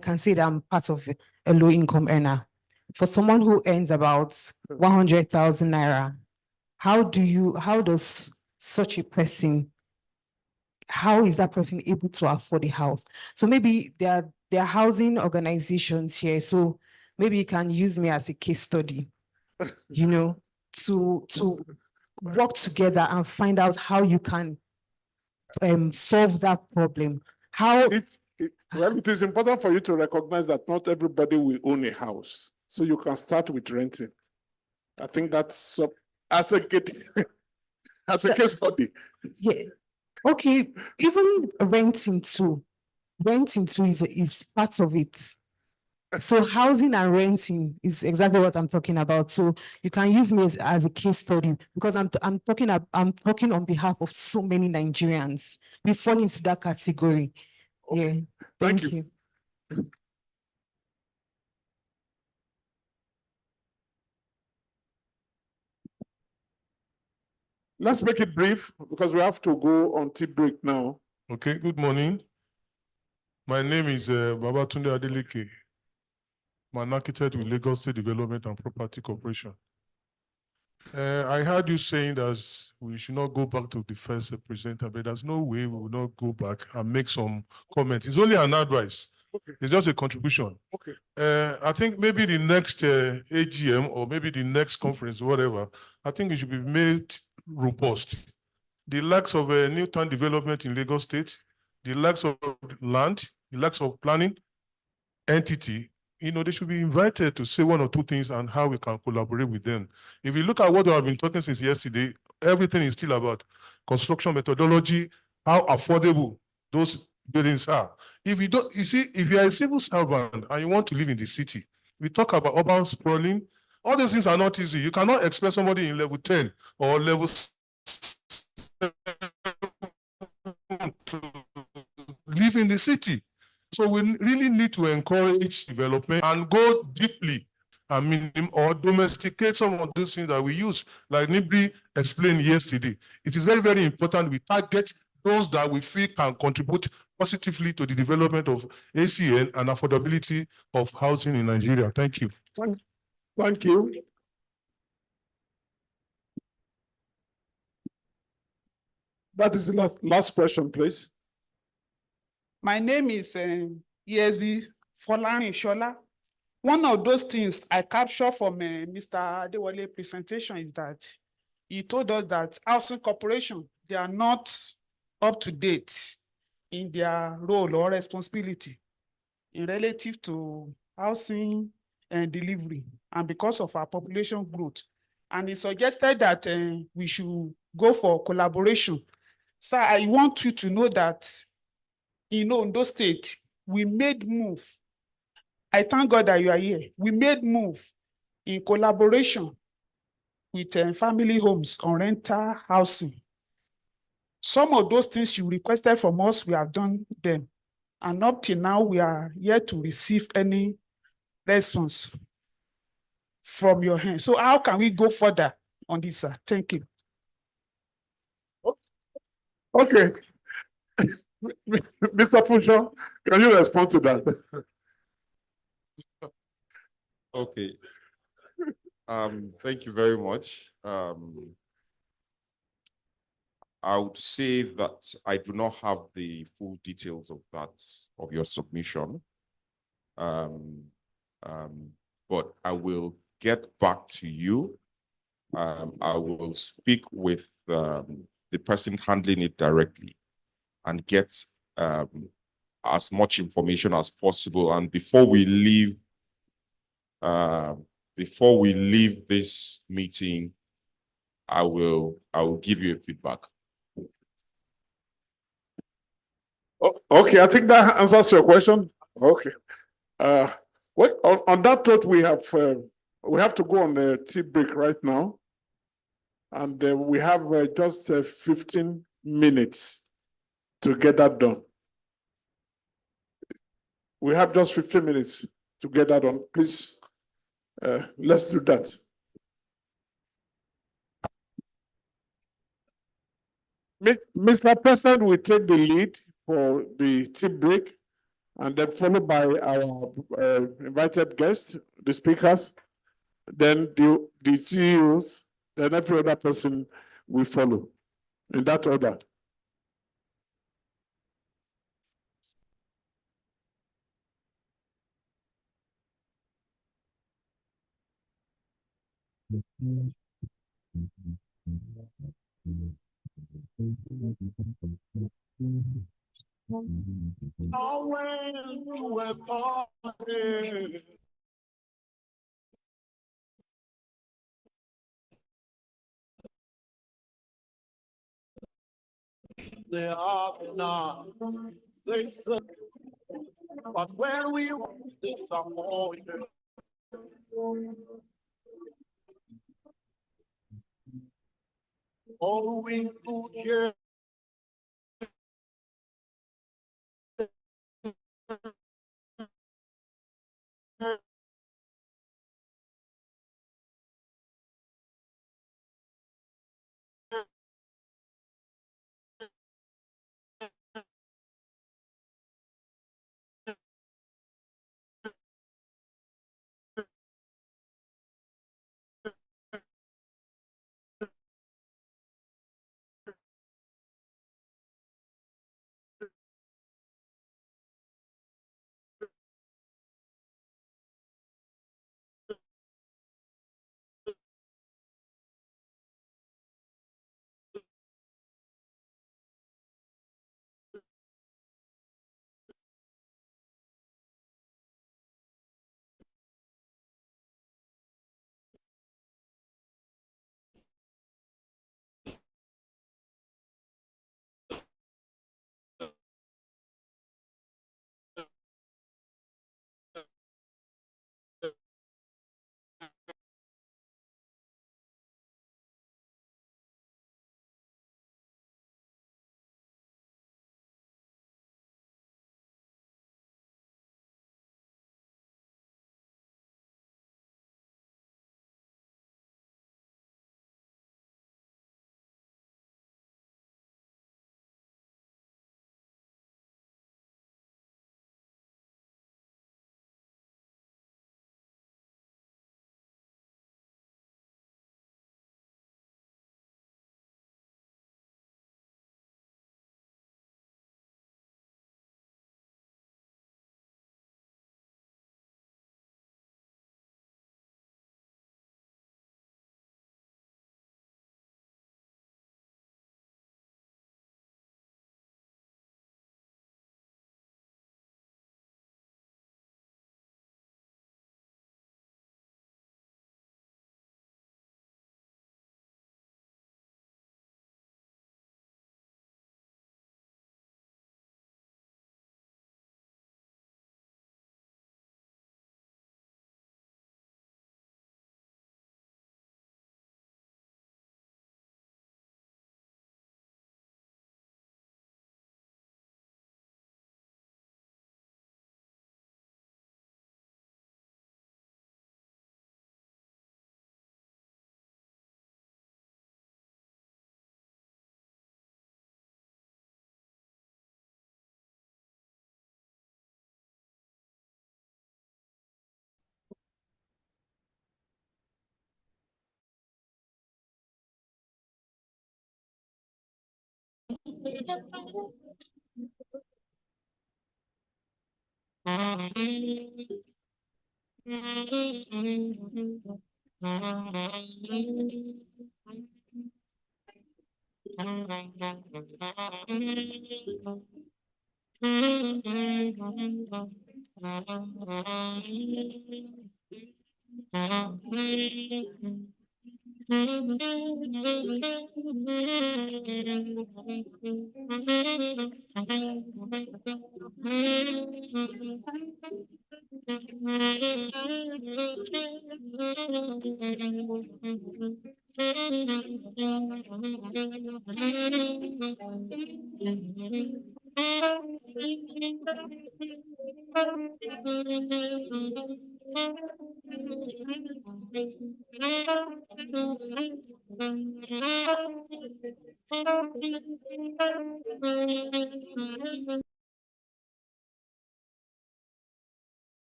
G: can say that I'm part of a low-income earner. For someone who earns about 100,000 naira, how does such a person, how is that person able to afford a house? So maybe there are housing organizations here. So maybe you can use me as a case study, you know, to work together and find out how you can solve that problem.
B: Well, it is important for you to recognize that not everybody will own a house. So you can start with renting. I think that's as a case study.
G: Yeah. Okay. Even renting too is part of it. So housing and renting is exactly what I'm talking about. So you can use me as a case study, because I'm talking on behalf of so many Nigerians. We fall into that category. Yeah. Thank you.
B: Let's make it brief because we have to go on tea break now.
H: Okay, good morning. My name is Babatunde Adeleke. I'm an architect with Lagos State Development and Property Corporation. I heard you saying that we should not go back to the first presenter, but there's no way we will not go back and make some comments. It's only an advice.
B: Okay.
H: It's just a contribution.
B: Okay.
H: I think maybe the next AGM or maybe the next conference, whatever, I think it should be made robust. The lacks of a new town development in Lagos State, the lacks of land, the lacks of planning entity, they should be invited to say one or two things and how we can collaborate with them. If you look at what I've been talking since yesterday, everything is still about construction methodology, how affordable those buildings are. If you don't, you see, if you're a civil servant and you want to live in the city, we talk about urban sprawling, all those things are not easy. You cannot expect somebody in level 10 or level 7 to live in the city. So we really need to encourage development and go deeply, or domesticate some of those things that we use, like Nibri explained yesterday. It is very, very important we target those that we feel can contribute positively to the development of ACN and affordability of housing in Nigeria. Thank you.
B: Thank you. That is the last question, please.
I: My name is ESV Folarin Shola. One of those things I captured from Mr. Adewale presentation is that he told us that housing corporation, they are not up to date in their role or responsibility in relative to housing and delivery, and because of our population growth. And he suggested that we should go for collaboration. So I want you to know that in Ondo State, we made move. I thank God that you are here. We made move in collaboration with family homes on rental housing. Some of those things you requested from us, we have done them. And up till now, we are yet to receive any response from your hand. So how can we go further on this, sir? Thank you.
B: Okay. Mr. Pusho, can you respond to that?
J: Okay. Thank you very much. I would say that I do not have the full details of your submission. But I will get back to you. I will speak with the person handling it directly and get as much information as possible. And before we leave this meeting, I will give you a feedback.
B: Okay, I think that answers your question. Okay. Well, on that note, we have to go on a tea break right now, and we have just 15 minutes to get that done. We have just 15 minutes to get that done. Please, let's do that. Mr. President will take the lead for the tea break, and then followed by our invited guests, the speakers, then the CEOs, then every other person will follow in that order.
K: They are not. But when we disappointed, all we could hear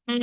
L: Come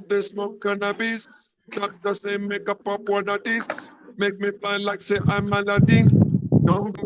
L: they smoke cannabis. Doctor say make a pop one of this. Make me fly like say I'm Aladdin. Don't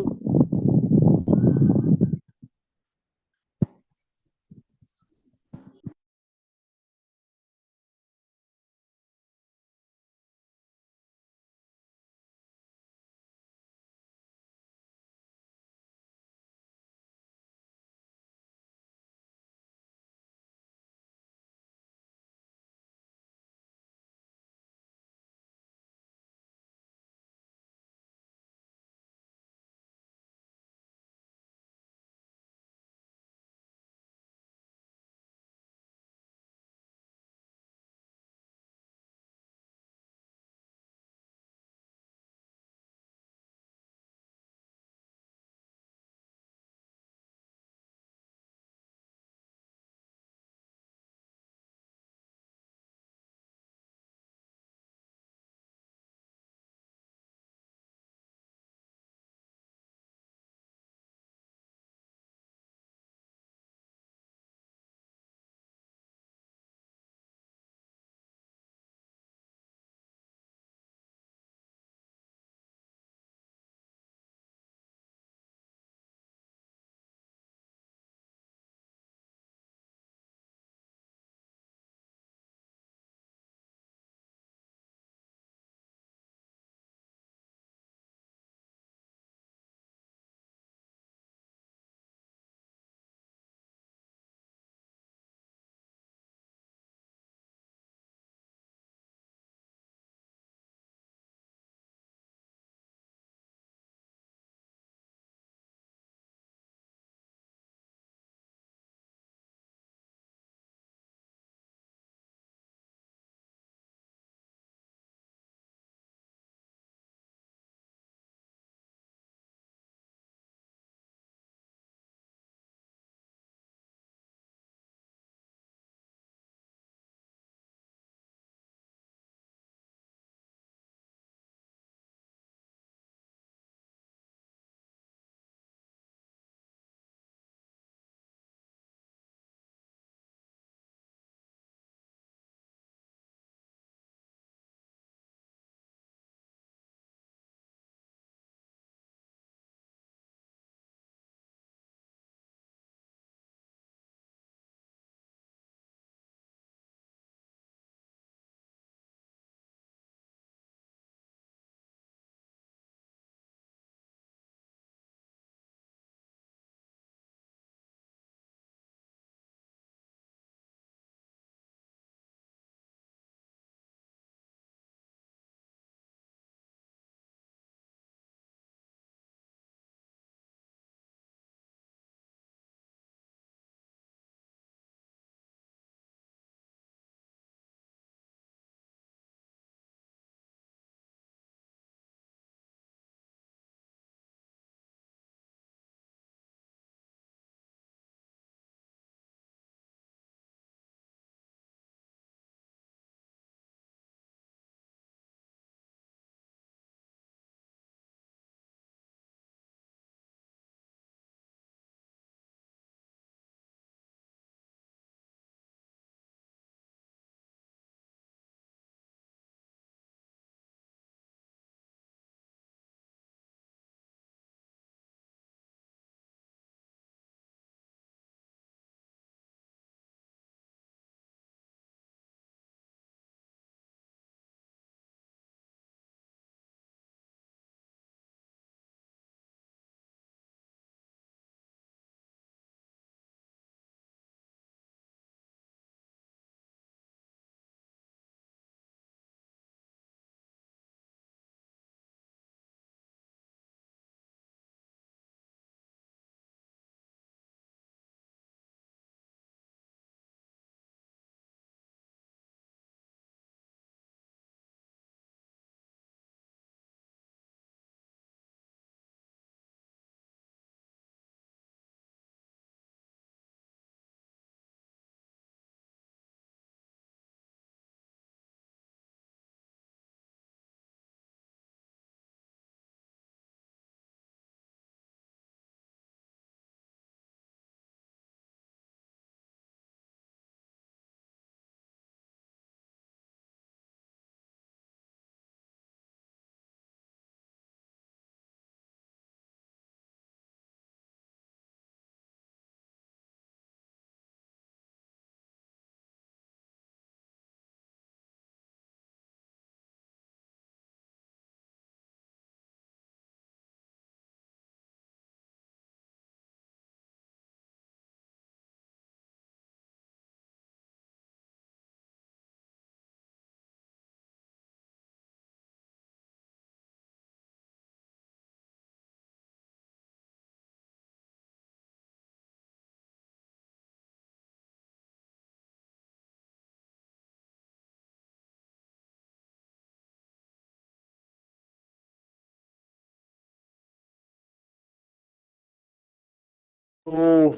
B: So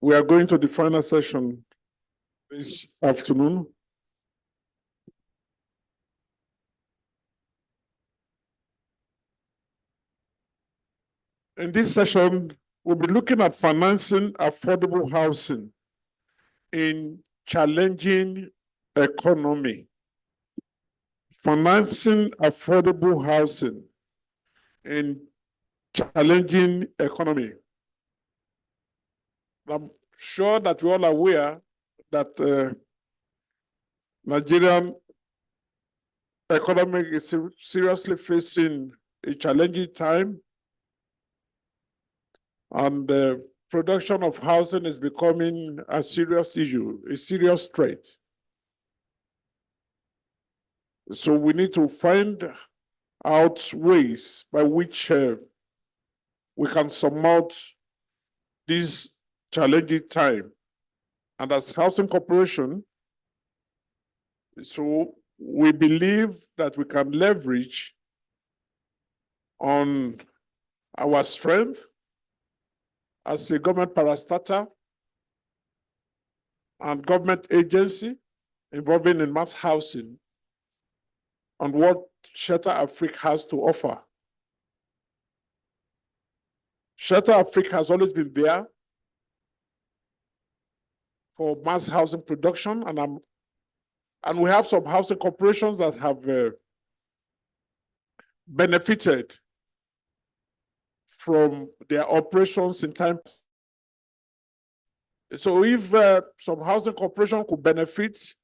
B: we are going to the final session this afternoon. In this session, we'll be looking at financing affordable housing in challenging economy. Financing affordable housing in challenging economy. I'm sure that we're all aware that Nigerian economy is seriously facing a challenging time, and the production of housing is becoming a serious issue, a serious threat. So we need to find out ways by which we can surmount this challenging time. And as Housing Corporation, so we believe that we can leverage on our strength as a government parastatal and government agency involving in mass housing on what Shelter Africa has to offer. Shelter Africa has always been there for mass housing production, and we have some housing corporations that have benefited from their operations in times. So if some housing corporation could benefit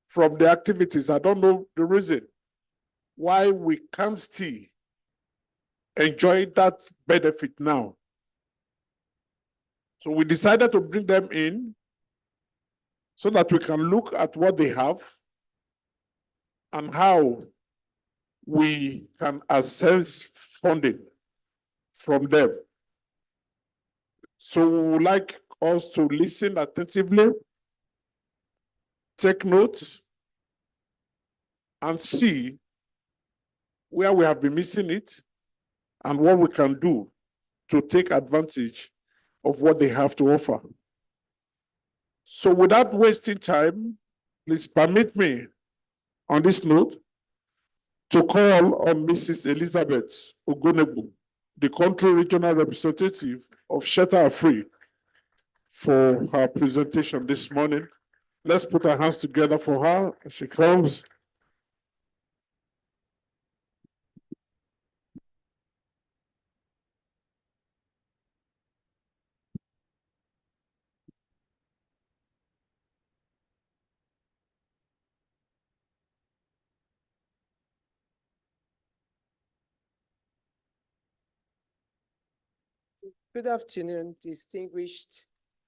B: from the activities, I don't know the reason why we can't still enjoy that benefit now. So we decided to bring them in so that we can look at what they have and how we can access funding from them. So we would like us to listen attentively, take notes, and see where we have been missing it and what we can do to take advantage of what they have to offer. So without wasting time, please permit me on this note to call on Mrs. Elizabeth Ogonebu, the country regional representative of Shelter Africa, for her presentation this morning. Let's put our hands together for her as she comes.
M: Good afternoon, distinguished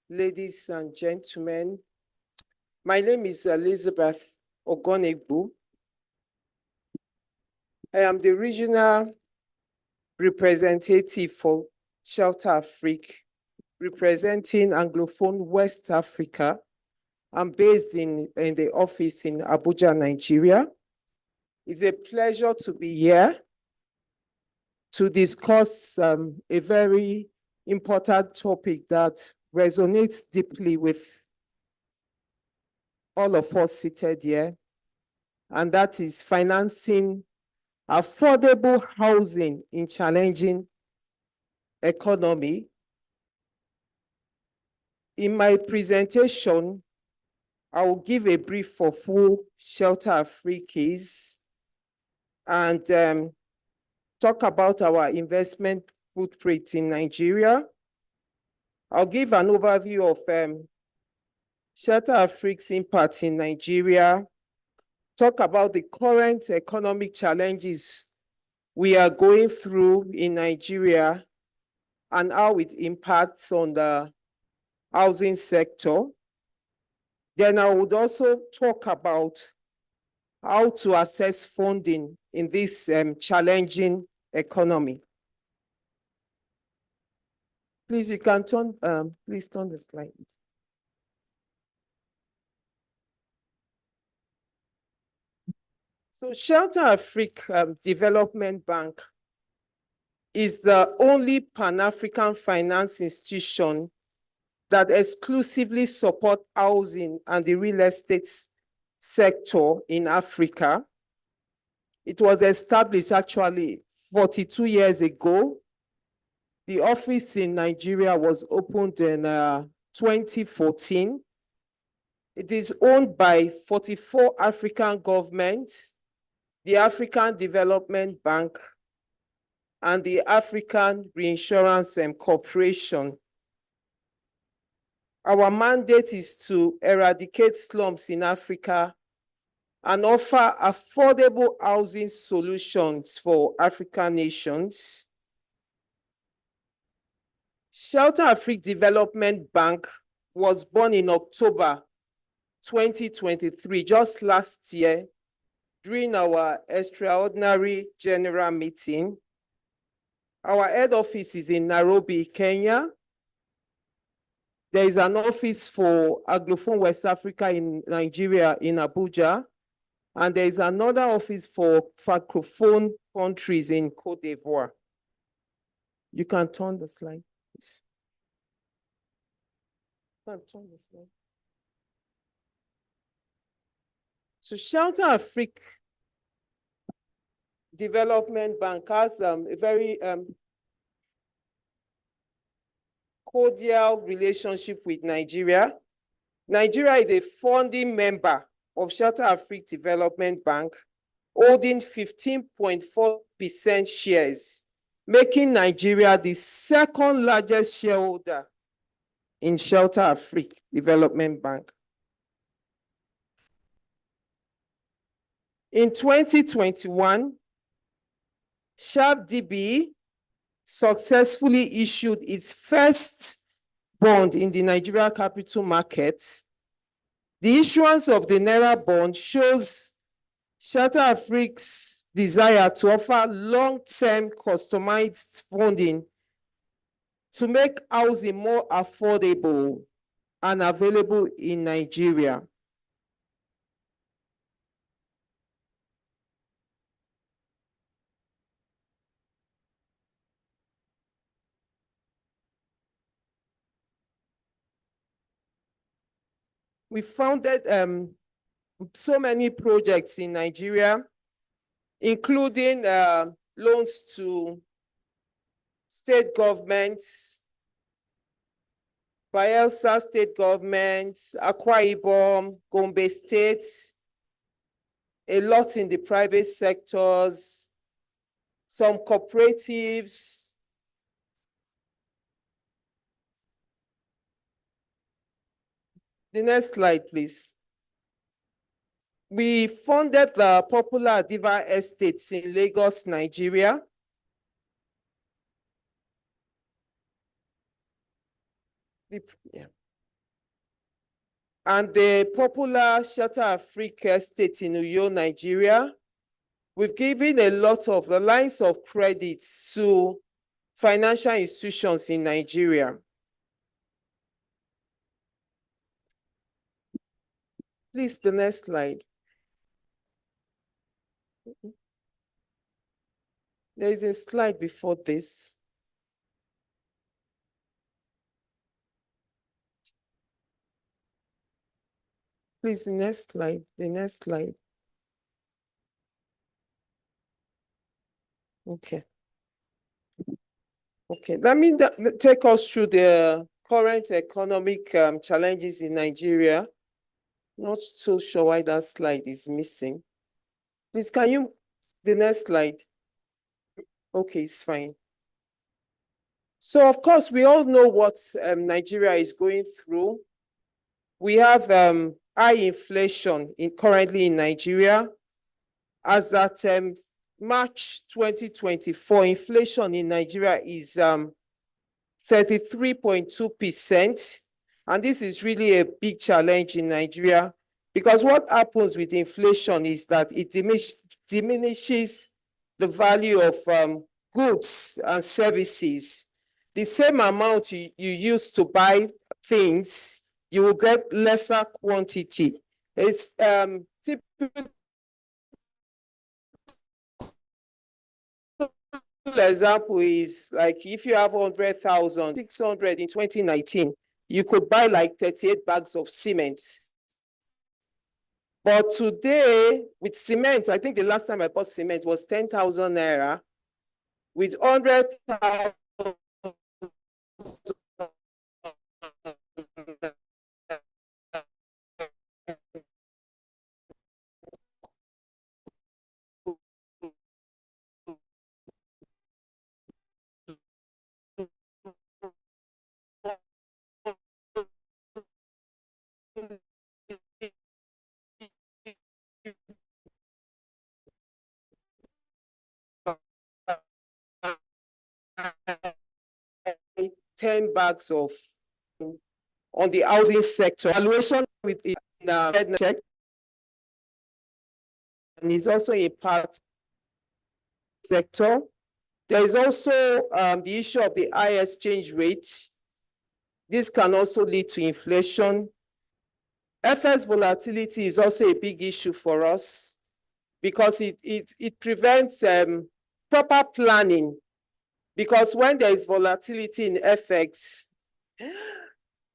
M: ladies and gentlemen. My name is Elizabeth Ogonegbu. I am the regional representative for Shelter Africa, representing Anglophone West Africa. I'm based in the office in Abuja, Nigeria. It's a pleasure to be here to discuss a very important topic that resonates deeply with all of us seated here, and that is financing affordable housing in challenging economy. In my presentation, I will give a brief of who Shelter Africa is and talk about our investment footprint in Nigeria. I'll give an overview of Shelter Africa's impact in Nigeria, talk about the current economic challenges we are going through in Nigeria and how it impacts on the housing sector. Then I would also talk about how to assess funding in this challenging economy. Please, you can turn, please turn the slide. So Shelter Africa Development Bank is the only Pan-African finance institution that exclusively support housing and the real estate sector in Africa. It was established actually 42 years ago. The office in Nigeria was opened in 2014. It is owned by 44 African governments, the African Development Bank, and the African Reinsurance Corporation. Our mandate is to eradicate slums in Africa and offer affordable housing solutions for African nations. Shelter Afrique Development Bank was born in October 2023, just last year, during our extraordinary general meeting. Our head office is in Nairobi, Kenya. There is an office for Anglophone West Africa in Nigeria, in Abuja. And there is another office for Francophone countries in Cote d'Ivoire. You can turn the slide, please. You can turn the slide. So Shelter Afrique Development Bank has a very cordial relationship with Nigeria. Nigeria is a founding member of Shelter Afrique Development Bank, holding 15.4% shares, making Nigeria the second largest shareholder in Shelter Afrique Development Bank. In 2021, SHAFDB successfully issued its first bond in the Nigeria capital market. The issuance of the Naira bond shows Shelter Afrique's desire to offer long-term customized funding to make housing more affordable and available in Nigeria. We founded so many projects in Nigeria, including loans to state governments, Bayelsa state government, Akwa Ibom, Gombe State, a lot in the private sectors, some cooperatives. The next slide, please. We funded the popular Adiva Estates in Lagos, Nigeria. And the popular Shelter Afrique Estate in Uyo, Nigeria. We've given a lot of the lines of credit to financial institutions in Nigeria. Please, the next slide. There is a slide before this. Please, the next slide, the next slide. Okay. Okay, let me take us through the current economic challenges in Nigeria. Not so sure why that slide is missing. Please, can you, the next slide? Okay, it's fine. So, of course, we all know what Nigeria is going through. We have high inflation currently in Nigeria. As at March 2024, inflation in Nigeria is 33.2%. And this is really a big challenge in Nigeria, because what happens with inflation is that it diminishes the value of goods and services. The same amount you use to buy things, you will get lesser quantity. It's typically example is like if you have 100,000, 600 in 2019, you could buy like 38 bags of cement. But today with cement, I think the last time I bought cement was 10,000 naira. With 100,000 10 bags of on the housing sector. Valuation with check. And it's also a part sector. There is also the issue of the high exchange rate. This can also lead to inflation. FX volatility is also a big issue for us because it prevents proper planning. Because when there is volatility in FX,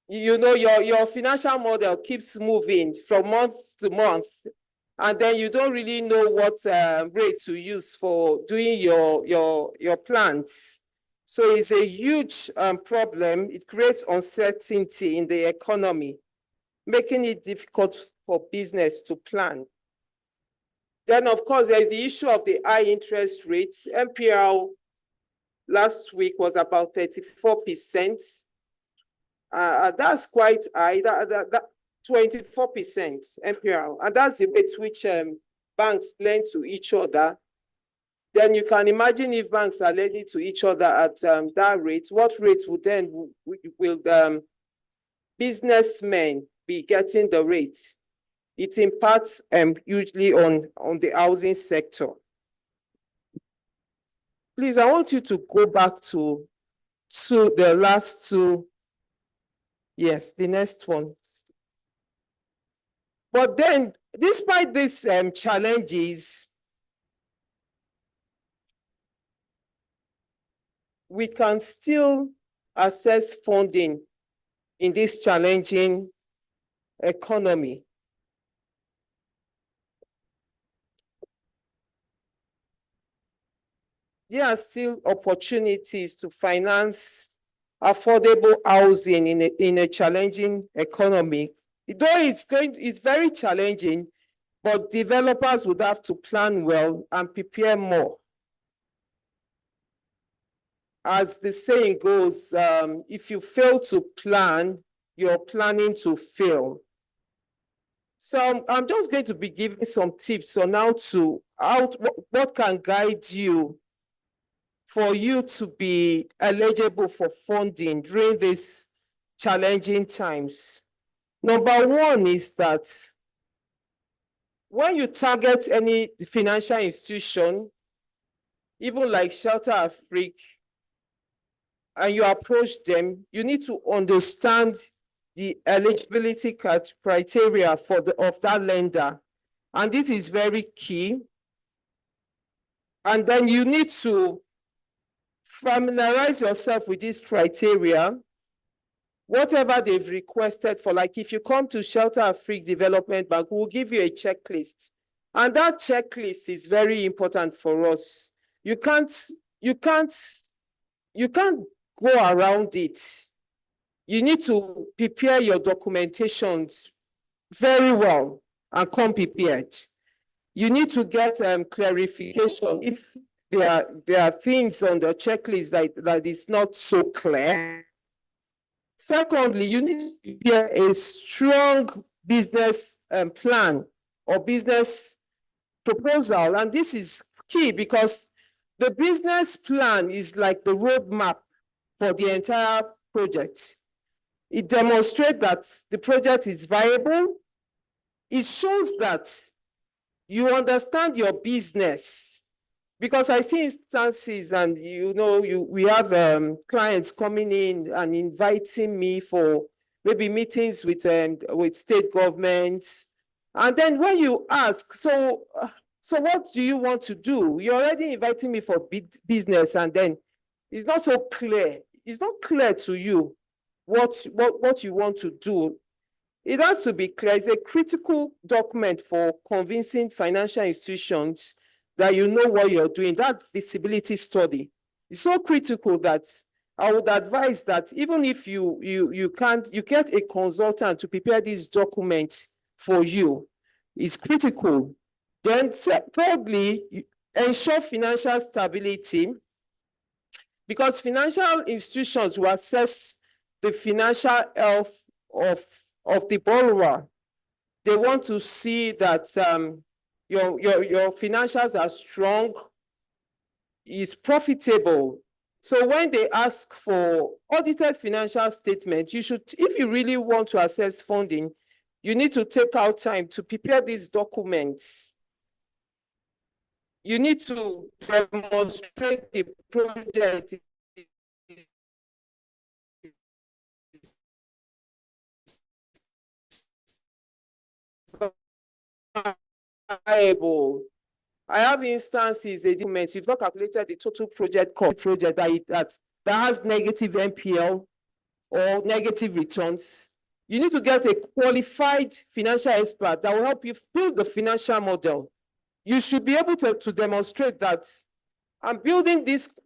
M: you know, your financial model keeps moving from month to month, and then you don't really know what rate to use for doing your plans. So it's a huge problem. It creates uncertainty in the economy, making it difficult for business to plan. Then, of course, there's the issue of the high interest rates. MPR last week was about 34%. That's quite high, that 24% MPR. And that's the rate which banks lend to each other. Then you can imagine if banks are lending to each other at that rate, what rate would then will businessmen be getting the rate? It impacts hugely on the housing sector. Please, I want you to go back to the last two. Yes, the next one. But then, despite these challenges, we can still access funding in this challenging economy. There are still opportunities to finance affordable housing in a challenging economy. Though it's very challenging, but developers would have to plan well and prepare more. As the saying goes, if you fail to plan, you're planning to fail. So I'm just going to be giving some tips on what can guide you for you to be eligible for funding during these challenging times. Number one is that when you target any financial institution, even like Shelter Afrique, and you approach them, you need to understand the eligibility criteria of that lender. And this is very key. And then you need to familiarize yourself with this criteria. Whatever they've requested for, like if you come to Shelter Afrique Development Bank, we'll give you a checklist. And that checklist is very important for us. You can't go around it. You need to prepare your documentations very well and come prepared. You need to get clarification if there are things on the checklist that is not so clear. Secondly, you need to prepare a strong business plan or business proposal. And this is key because the business plan is like the roadmap for the entire project. It demonstrates that the project is viable. It shows that you understand your business. Because I see instances, and we have clients coming in and inviting me for maybe meetings with state governments. And then when you ask, so So what do you want to do? You're already inviting me for big business, and then it's not so clear. It's not clear to you what you want to do. It has to be clear. It's a critical document for convincing financial institutions that you know what you're doing. That feasibility study is so critical that I would advise that even if you get a consultant to prepare this document for you. It's critical. Then thirdly, ensure financial stability, because financial institutions will assess the financial health of the borrower. They want to see that your financials are strong, is profitable. So when they ask for audited financial statement, you should, if you really want to assess funding, you need to take out time to prepare these documents. You need to demonstrate the project viable. I have instances, the documents, you've not calculated the total project cost, that has negative NPL or negative returns. You need to get a qualified financial expert that will help you build the financial model. You should be able to demonstrate that I'm building this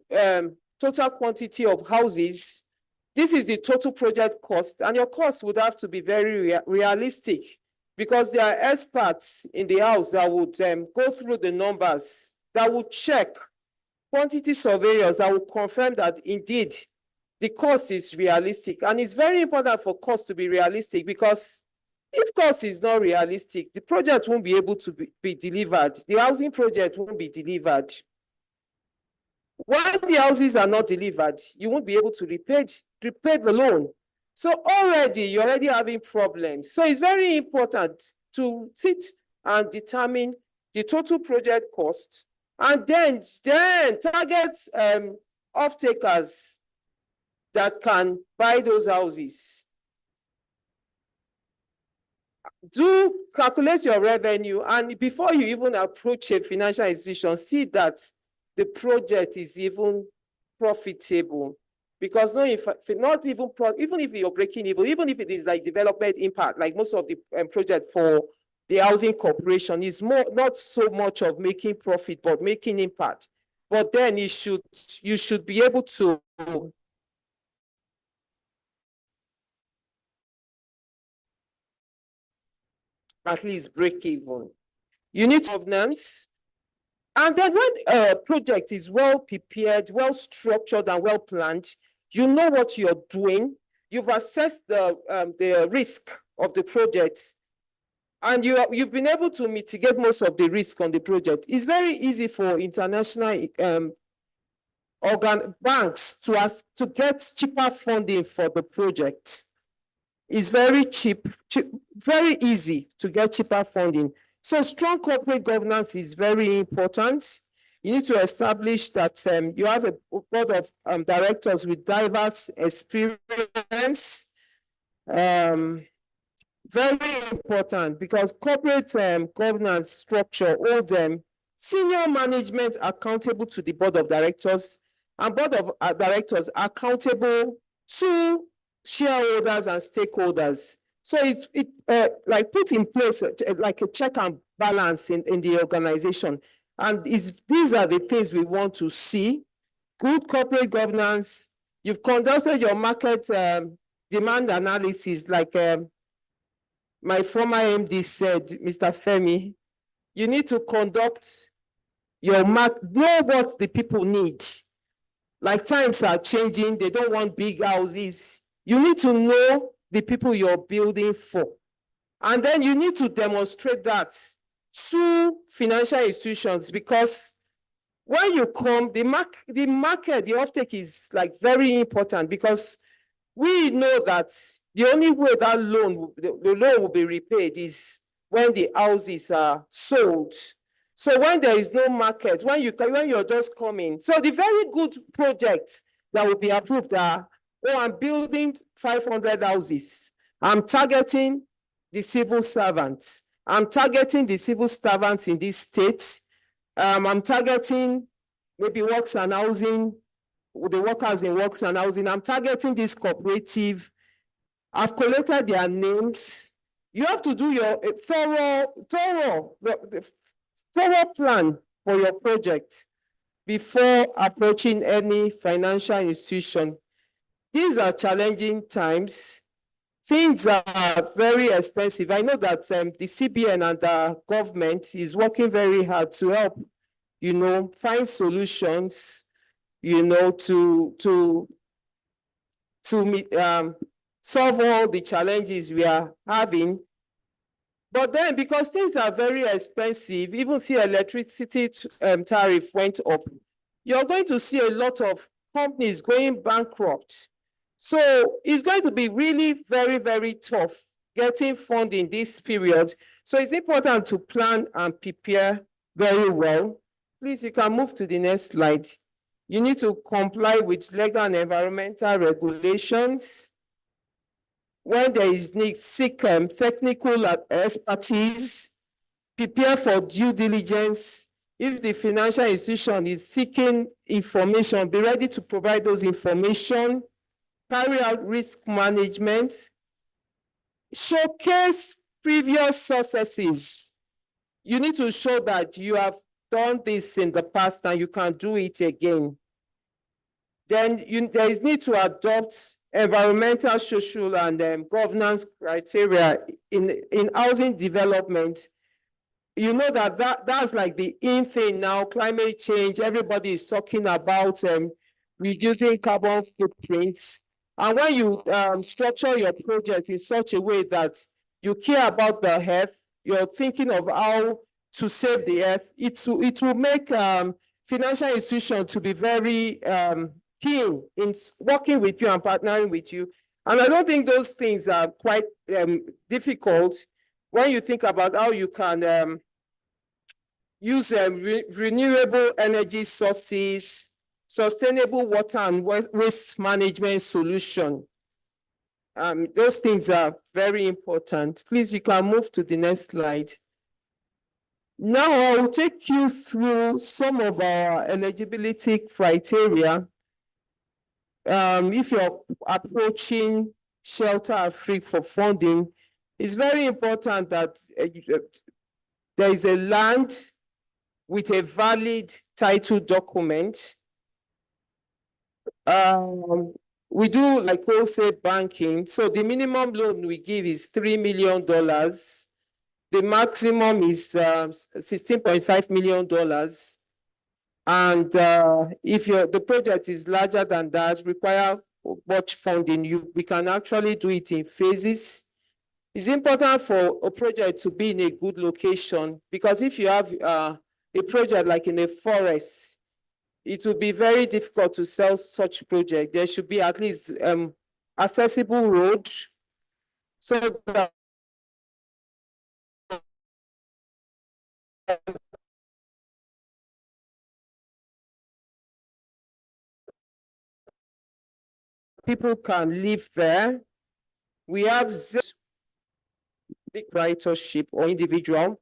M: total quantity of houses. This is the total project cost, and your cost would have to be very realistic, because there are experts in the house that would go through the numbers, that would check, quantity surveyors that will confirm that indeed the cost is realistic. And it's very important for cost to be realistic, because if cost is not realistic, the project won't be able to be delivered. The housing project won't be delivered. When the houses are not delivered, you won't be able to repay the loan. So you're already having problems. So it's very important to sit and determine the total project cost, and then target off-takers that can buy those houses. Do calculate your revenue, and before you even approach a financial institution, see that the project is even profitable. Because even if you're breaking even if it is like development impact, like most of the project for the housing corporation is not so much of making profit, but making impact. But then you should be able to at least break even. You need governance. And then when a project is well prepared, well structured, and well planned, you know what you're doing. You've assessed the risk of the project, and you've been able to mitigate most of the risk on the project. It's very easy for international banks to get cheaper funding for the project. It's very cheap, very easy to get cheaper funding. So strong corporate governance is very important. You need to establish that you have a board of directors with diverse experience. Very important, because corporate governance structure hold them senior management accountable to the board of directors, and board of directors accountable to shareholders and stakeholders. So it's like put in place like a check and balance in the organization. And these are the things we want to see. Good corporate governance. You've conducted your market demand analysis, like my former MD said, Mr. Femi. You need to conduct your know what the people need. Like times are changing, they don't want big houses. You need to know the people you're building for. And then you need to demonstrate that to financial institutions, because when you come, the offtake is like very important, because we know that the only way that the loan will be repaid is when the houses are sold. So when there is no market, when you're just coming, so the very good projects that will be approved are, I'm building 500 houses. I'm targeting the civil servants. I'm targeting the civil servants in this state. I'm targeting maybe works and housing, the workers in works and housing. I'm targeting this cooperative. I've collected their names. You have to do your thorough plan for your project before approaching any financial institution. These are challenging times. Things are very expensive. I know that the CBN and the government is working very hard to help, find solutions, to solve all the challenges we are having. But then, because things are very expensive, even see electricity tariff went up, you're going to see a lot of companies going bankrupt. So it's going to be really very, very tough getting funding this period. So it's important to plan and prepare very well. Please, you can move to the next slide. You need to comply with legal and environmental regulations. When there is need, seek technical expertise, prepare for due diligence. If the financial institution is seeking information, be ready to provide those information. Carry out risk management, showcase previous successes. You need to show that you have done this in the past and you can do it again. Then there is need to adopt environmental, social, and governance criteria in housing development. You know that's like the in thing now, climate change. Everybody is talking about reducing carbon footprints. And when you structure your project in such a way that you care about the earth, you're thinking of how to save the earth, it will make financial institutions to be very keen in working with you and partnering with you. And I don't think those things are quite difficult when you think about how you can use renewable energy sources, sustainable water and waste management solution. Those things are very important. Please, you can move to the next slide. Now I'll take you through some of our eligibility criteria. If you're approaching Shelter Afrique for funding, it's very important that there is a land with a valid title document. We do like wholesale banking. So the minimum loan we give is $3 million. The maximum is $16.5 million. And if the project is larger than that, require much funding, we can actually do it in phases. It's important for a project to be in a good location, because if you have a project like in a forest, it will be very difficult to sell such project. There should be at least accessible road so that people can live there. We have big writership or individual.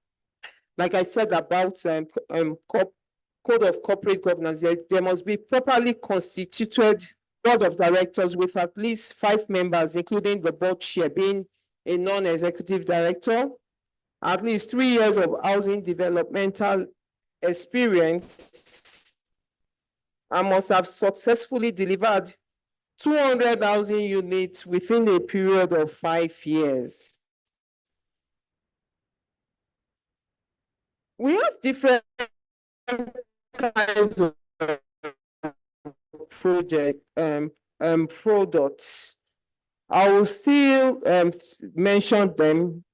M: Like I said about Code of Corporate Governance, there must be properly constituted board of directors with at least 5 members, including the board chair being a non-executive director, at least 3 years of housing developmental experience, and must have successfully delivered 200,000 units within a period of 5 years. We have different kinds of project products. I will still mention them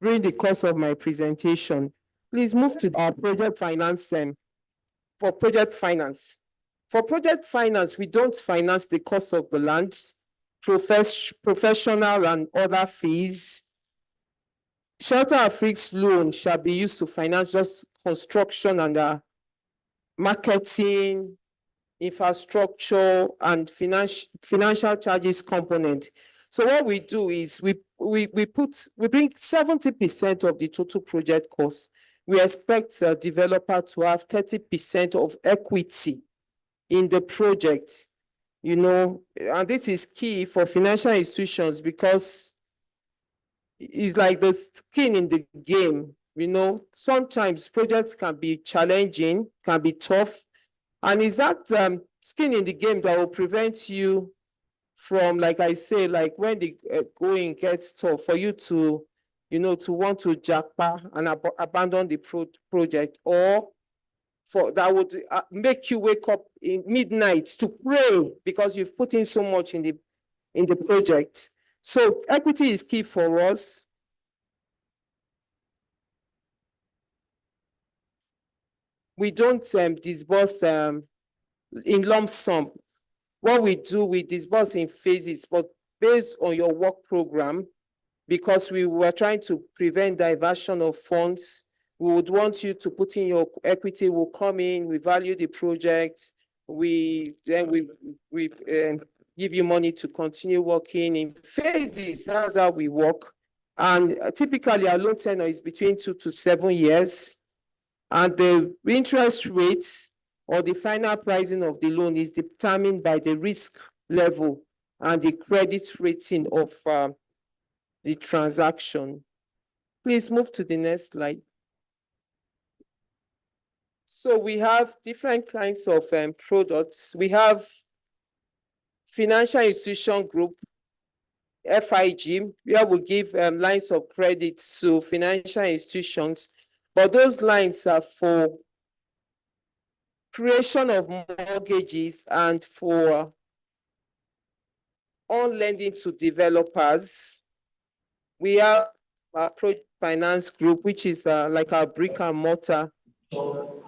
M: during the course of my presentation. Please move to our project finance. For project finance. For project finance, we don't finance the cost of the land, professional and other fees. Shelter Afrique's loan shall be used to finance just construction and marketing, infrastructure, and financial charges component. So what we do is we bring 70% of the total project cost. we expect a developer to have 30% of equity in the project, you know, and this is key for financial institutions because it's like the skin in the game, you know. Sometimes projects can be challenging, can be tough, and it's that skin in the game that will prevent you from, like I say, like when the going gets tough, for you to, you know, to want to jackpot and abandon the project, or for that would make you wake up in midnight to pray because you've put in so much in the project. So equity is key for us. We don't disburse in lump sum. What we do, we disburse in phases, but based on your work program, because we were trying to prevent diversion of funds, we would want you to put in your equity, will come in, we value the project, we give you money to continue working in phases. That's how we work. And typically our loan tenure is between 2 to 7 years. And the interest rate or the final pricing of the loan is determined by the risk level and the credit rating of the transaction. Please move to the next slide. So we have different kinds of products. We have financial institution group, FIG, where we give lines of credit to financial institutions, but those lines are for creation of mortgages and for on lending to developers. We have our project finance group, which is like our brick and mortar,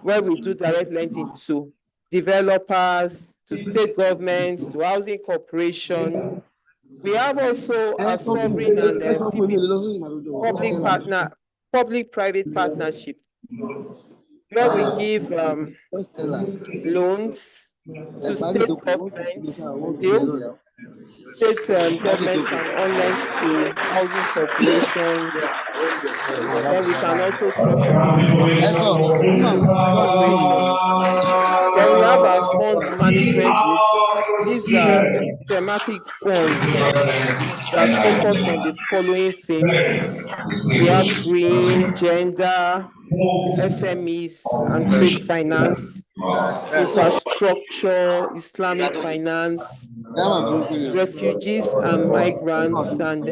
M: where we do direct lending to developers, to state governments, to housing corporation. We have also a sovereign and public-private partnership, where we give loans to state governments. State government can lend to housing corporations. Then we can also structure corporations. Then we have our fund management group. These are thematic funds that focus on the following themes. We have green, gender, SMEs and trade finance, infrastructure, Islamic finance, refugees and migrants, and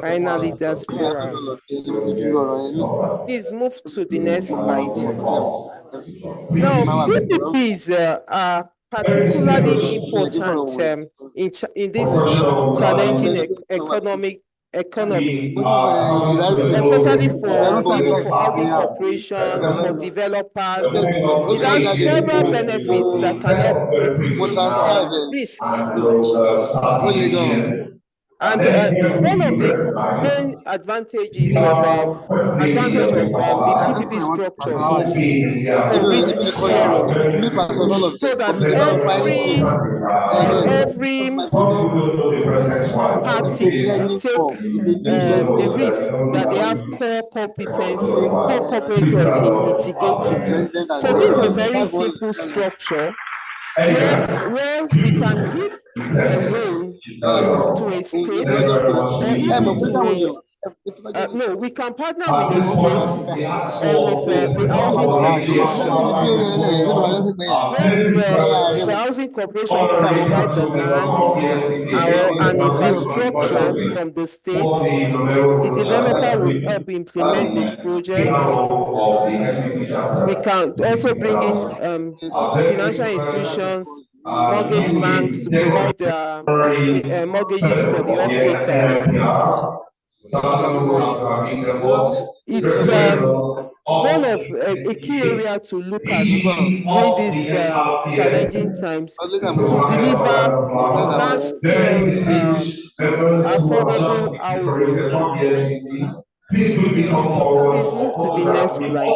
M: finally diaspora. Please move to the next slide. Now, PPPs are particularly important in this challenging economy, especially for housing corporations, for developers. It has several benefits that can help mitigate risk. And one of the main advantages of the PPP structure is for risk sharing, so that every party will take the risk that they have core competence in mitigating. So this is a very simple structure where we can give a loan to a state, or even to we can partner with the states or with the housing corporation. The housing corporation can provide the land and infrastructure from the states. The developer would help implement the project. We can also bring in financial institutions, mortgage banks to provide mortgages for the off-takers. It's one of a key area to look at during these challenging times, to deliver large-scale affordable housing. Please move to the next slide.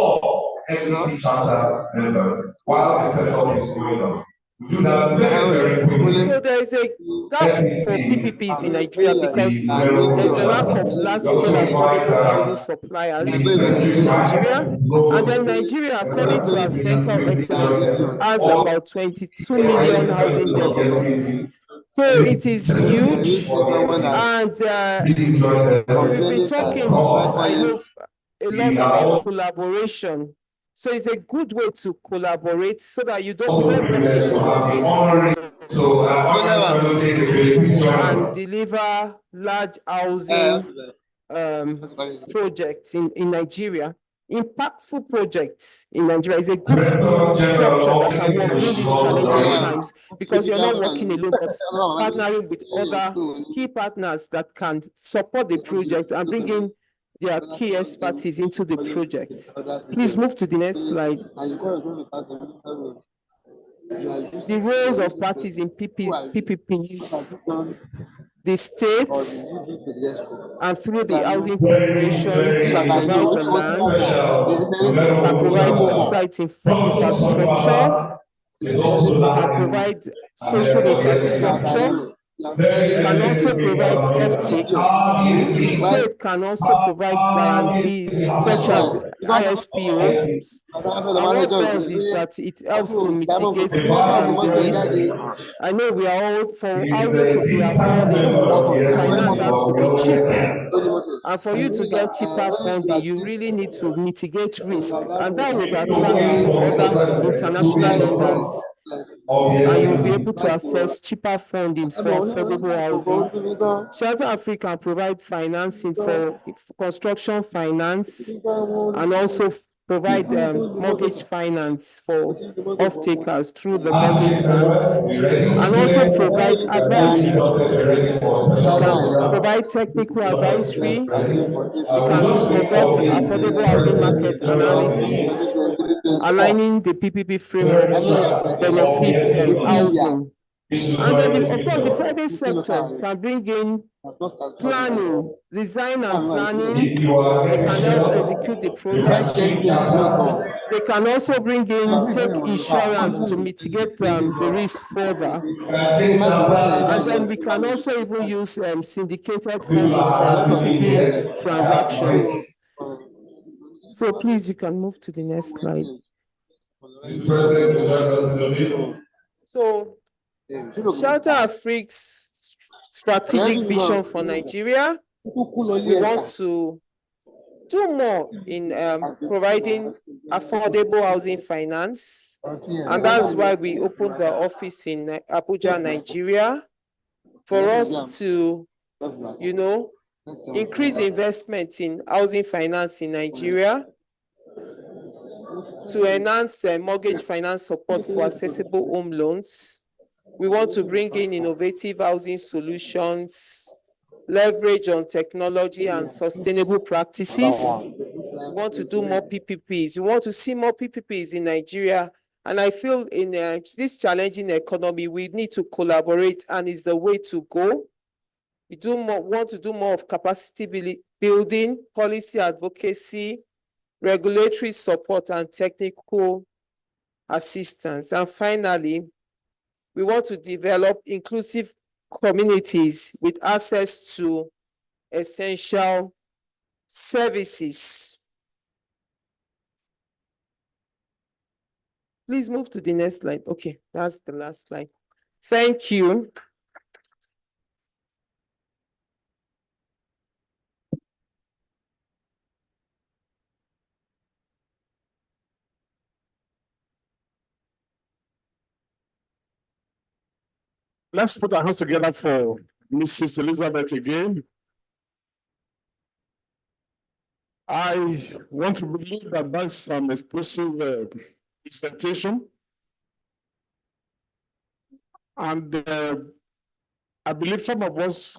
M: So there is a gap for PPPs in Nigeria because there's a lack of large-scale affordable housing suppliers in Nigeria. And then Nigeria, according to our Center of Excellence, has about 22 million housing deficits. So it is huge, and we've been talking, I know, a lot about collaboration. So it's a good way to collaborate so that we don't work alone and deliver large housing projects in Nigeria. Impactful projects in Nigeria is a good structure that can work during these challenging times because you're not working alone, but partnering with other key partners that can support the project and bring in their key expertise into the project. Please move to the next slide. The roles of parties in PPPs, the states, and through the housing corporation can provide the land, can provide website infrastructure, can provide social infrastructure, can also provide offtake. The state can also provide guarantees such as ISPO. And what does is that it helps to mitigate the risk. I know we are all for housing to be affordable, finance has to be cheap. And for you to get cheaper funding, you really need to mitigate risk. And that would attract other international lenders. And you'll be able to access cheaper funding for affordable housing. Shelter Africa can provide financing for construction finance and also provide mortgage finance for off-takers through the mortgage banks, and also provide advisory. We can provide technical advisory. We can conduct affordable housing market analysis, aligning the PPP framework to benefit housing. And then, of course, the private sector can bring in planning, design and planning. They can help execute the project. They can also bring in, take insurance to mitigate the risk further. And then we can also even use syndicated funding for PPP transactions. So please, you can move to the next slide. So, Shelter Africa's strategic vision for Nigeria, we want to do more in providing affordable housing finance. And that's why we opened the office in Abuja, Nigeria, for us to, increase investment in housing finance in Nigeria, to enhance mortgage finance support for accessible home loans. We want to bring in innovative housing solutions, leverage on technology and sustainable practices. We want to do more PPPs. We want to see more PPPs in Nigeria. And I feel in this challenging economy, we need to collaborate, and it's the way to go. We want to do more of capacity building, policy advocacy, regulatory support, and technical assistance. And finally, we want to develop inclusive communities with access to essential services. Please move to the next slide. Okay, that's the last slide. Thank you.
B: Let's put our hands together for Mrs. Elizabeth again. I want to believe that that's some explosive presentation. And I believe some of us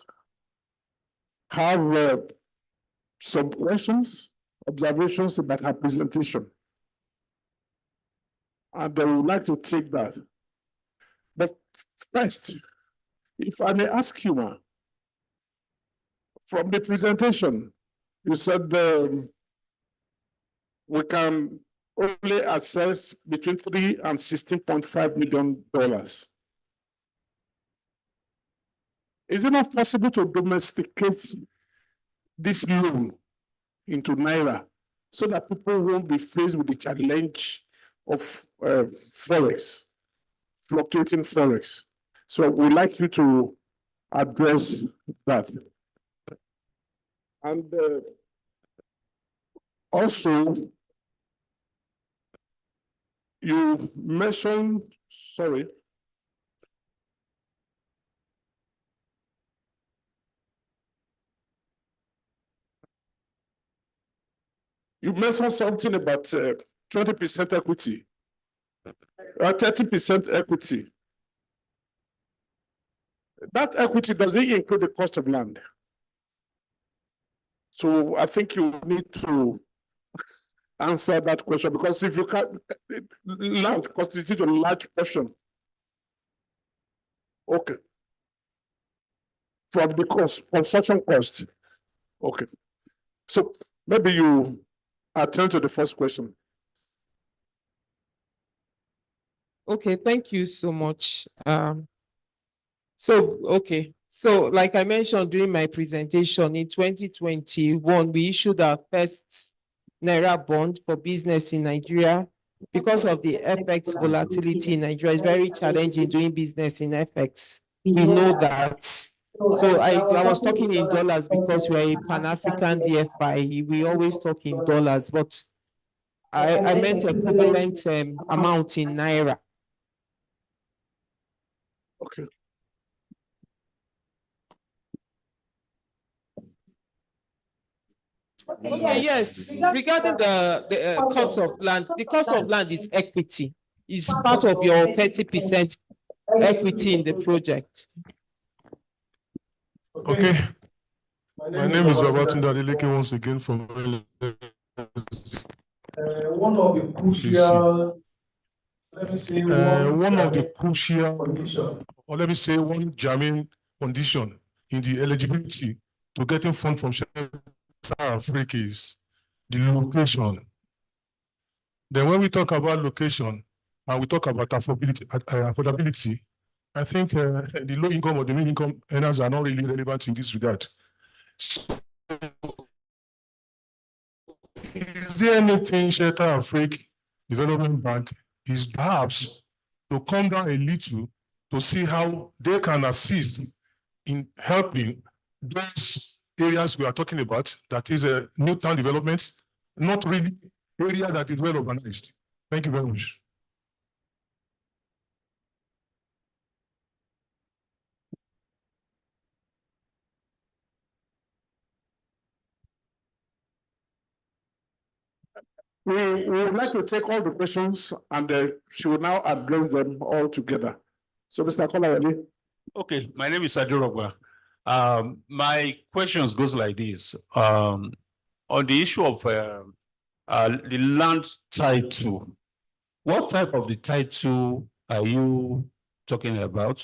B: have some questions, observations about her presentation. And I would like to take that. But first, if I may ask you, from the presentation, you said we can only assessed between $3 and $16.5 million. Is it not possible to domesticate this loan into Naira so that people won't be faced with the challenge of Forex, fluctuating Forex? So we'd like you to address that. And also, you mentioned, sorry. You mentioned something about 20% equity, 30% equity. That equity, does it include the cost of land? So I think you need to answer that question, because if you can't, land constitutes a large portion. Okay. From the cost, construction cost. Okay. So maybe you attend to the first question.
M: Okay, thank you so much. So like I mentioned during my presentation, in 2021, we issued our first Naira bond for business in Nigeria. Because of the FX volatility in Nigeria, it's very challenging doing business in FX. We know that. So I was talking in dollars because we're a Pan-African DFI. We always talk in dollars, but I meant equivalent amount in Naira.
B: Okay.
M: Okay, yes. Regarding the cost of land, the cost of land is equity. It's part of your 30% equity in the project.
H: Okay. My name is Babatunde Adeleke once again from
K: one of the crucial, let me say,
H: one of the crucial condition, or let me say one germane condition in the eligibility to getting funds from Africa is the location. Then when we talk about location and we talk about affordability, I think the low income or the middle income earners are not really relevant in this regard. So, is there anything Shelter Africa Development Bank is perhaps to come down a little to see how they can assist in helping those areas we are talking about, that is a new town development, not really area that is well organized? Thank you very much.
B: We would like to take all the questions and she will now address them all together. So Mr. Kolawole.
N: Okay, my name is Adirogba. My questions goes like this. On the issue of the land title, what type of the title are you talking about?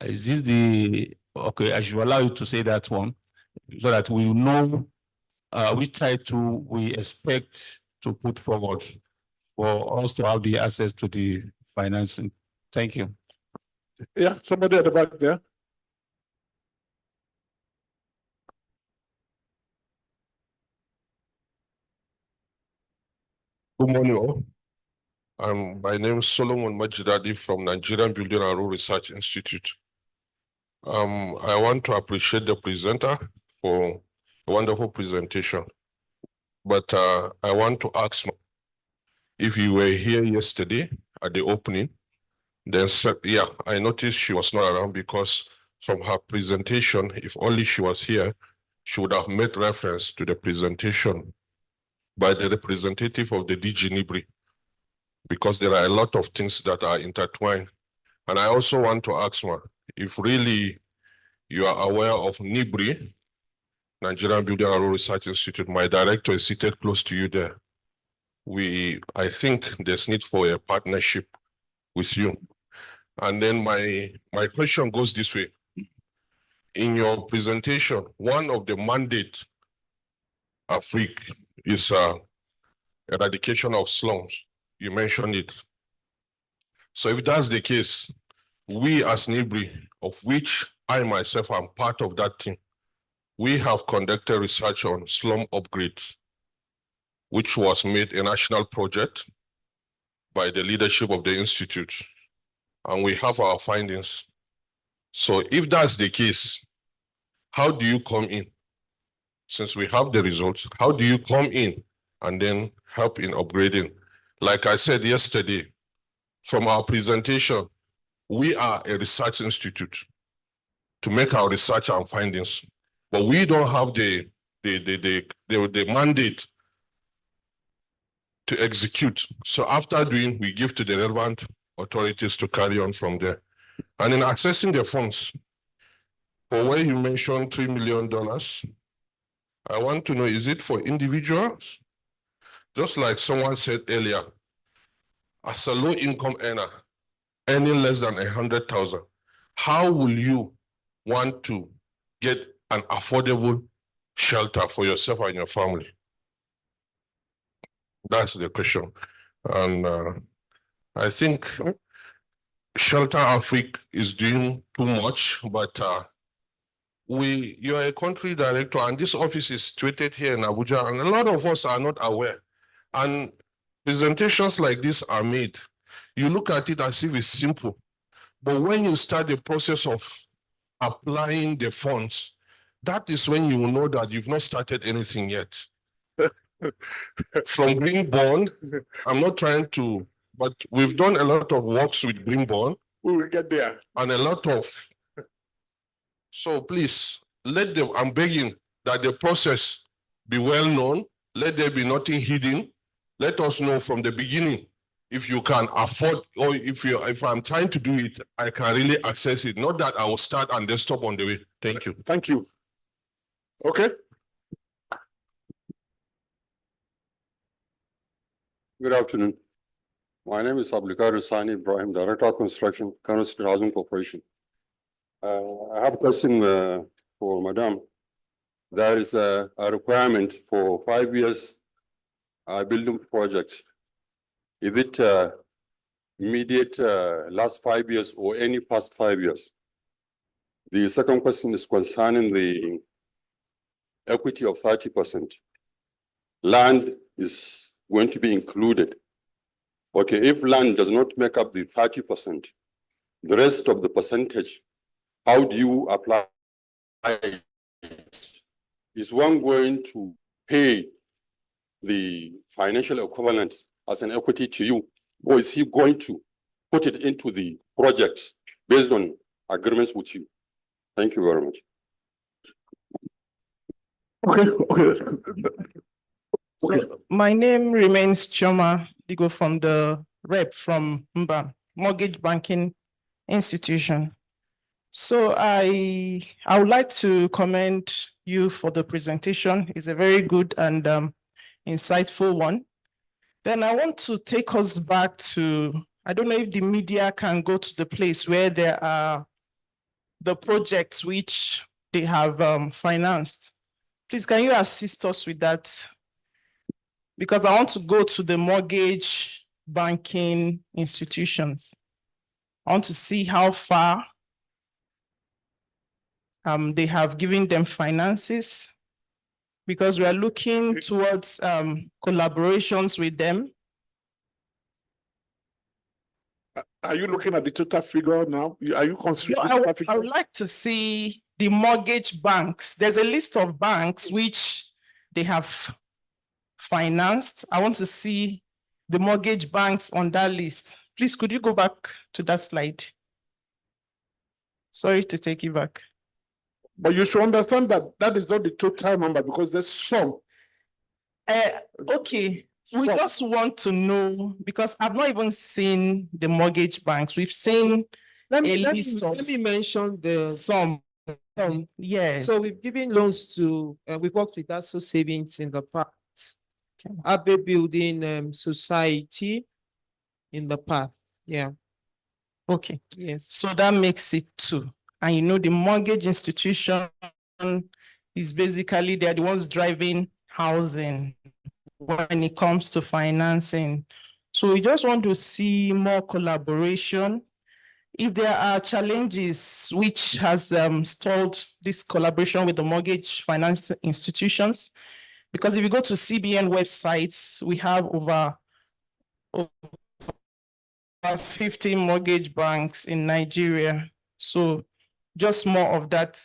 N: Is this the, okay, I should allow you to say that one so that we know which title we expect to put forward for us to have the access to the financing. Thank you.
B: Yeah, somebody at the back there.
E: Good morning, all. My name is Solomon Majidadi from Nigerian Building and Road Research Institute. I want to appreciate the presenter for a wonderful presentation. But I want to ask, if you were here yesterday at the opening, then yeah, I noticed she was not around because from her presentation, if only she was here, she would have made reference to the presentation by the representative of the DG NIBRI, because there are a lot of things that are intertwined. And I also want to ask, if really you are aware of NIBRI, Nigerian Building and Road Research Institute, my director is seated close to you there. I think there's need for a partnership with you. And then my question goes this way. In your presentation, one of the mandate Africa is
H: eradication of slums. You mentioned it. So if that's the case, we as NIBRI, of which I myself am part of that team, we have conducted research on slum upgrades, which was made a national project by the leadership of the Institute. And we have our findings. So if that's the case, how do you come in? Since we have the results, how do you come in and then help in upgrading? Like I said yesterday, from our presentation, we are a research institute to make our research and findings, but we don't have the mandate to execute. So after doing, we give to the relevant authorities to carry on from there. And in accessing the funds, for where you mentioned $3 million, I want to know, is it for individuals? Just like someone said earlier, as a low-income earner, earning less than 100,000, how will you want to get an affordable shelter for yourself and your family? That's the question. And I think Shelter Africa is doing too much, but you're a country director and this office is situated here in Abuja, and a lot of us are not aware. And presentations like this are made. You look at it as if it's simple, but when you start the process of applying the funds, that is when you will know that you've not started anything yet. From Green Bond, I'm not trying to, but we've done a lot of works with Green Bond.
B: We will get there.
H: And a lot of, so please, I'm begging that the process be well known. Let there be nothing hidden. Let us know from the beginning if you can afford, or if I'm trying to do it, I can really access it. Not that I will start and then stop on the way. Thank you.
B: Thank you. Okay.
O: Good afternoon. My name is Abdulkader Sani Ibrahim, Director of Construction, Kano State Housing Corporation. I have a question for Madam. There is a requirement for 5 years building project. Is it immediate last 5 years or any past 5 years? The second question is concerning the equity of 30%. Land is going to be included. Okay, if land does not make up the 30%, the rest of the percentage, how do you apply it? Is one going to pay the financial equivalent as an equity to you, or is he going to put it into the project based on agreements with you? Thank you very much.
B: Okay.
P: So my name remains Choma Digo from the rep from MBA, Mortgage Banking Institution. So I would like to commend you for the presentation. It's a very good and insightful one. Then I want to take us back to, I don't know if the media can go to the place where there are the projects which they have financed. Please, can you assist us with that? Because I want to go to the mortgage banking institutions. I want to see how far they have given them finances, because we are looking towards collaborations with them.
B: Are you looking at the total figure now? Are you considering?
P: No, I would like to see the mortgage banks. There's a list of banks which they have financed. I want to see the mortgage banks on that list. Please, could you go back to that slide? Sorry to take you back.
B: But you should understand that that is not the total number, because there's some.
P: Okay, we just want to know, because I've not even seen the mortgage banks. We've seen
M: Let me mention the
P: some. Yes.
M: So we've given loans to, we've worked with ASO Savings in the past. Abe Building Society in the past. Yeah.
P: Okay.
M: Yes.
P: So that makes it 2. And you know, the mortgage institution is basically, they're the ones driving housing. when it comes to financing. So we just want to see more collaboration. If there are challenges which has stalled this collaboration with the mortgage finance institutions, because if you go to CBN websites, we have over 50 mortgage banks in Nigeria. So just more of that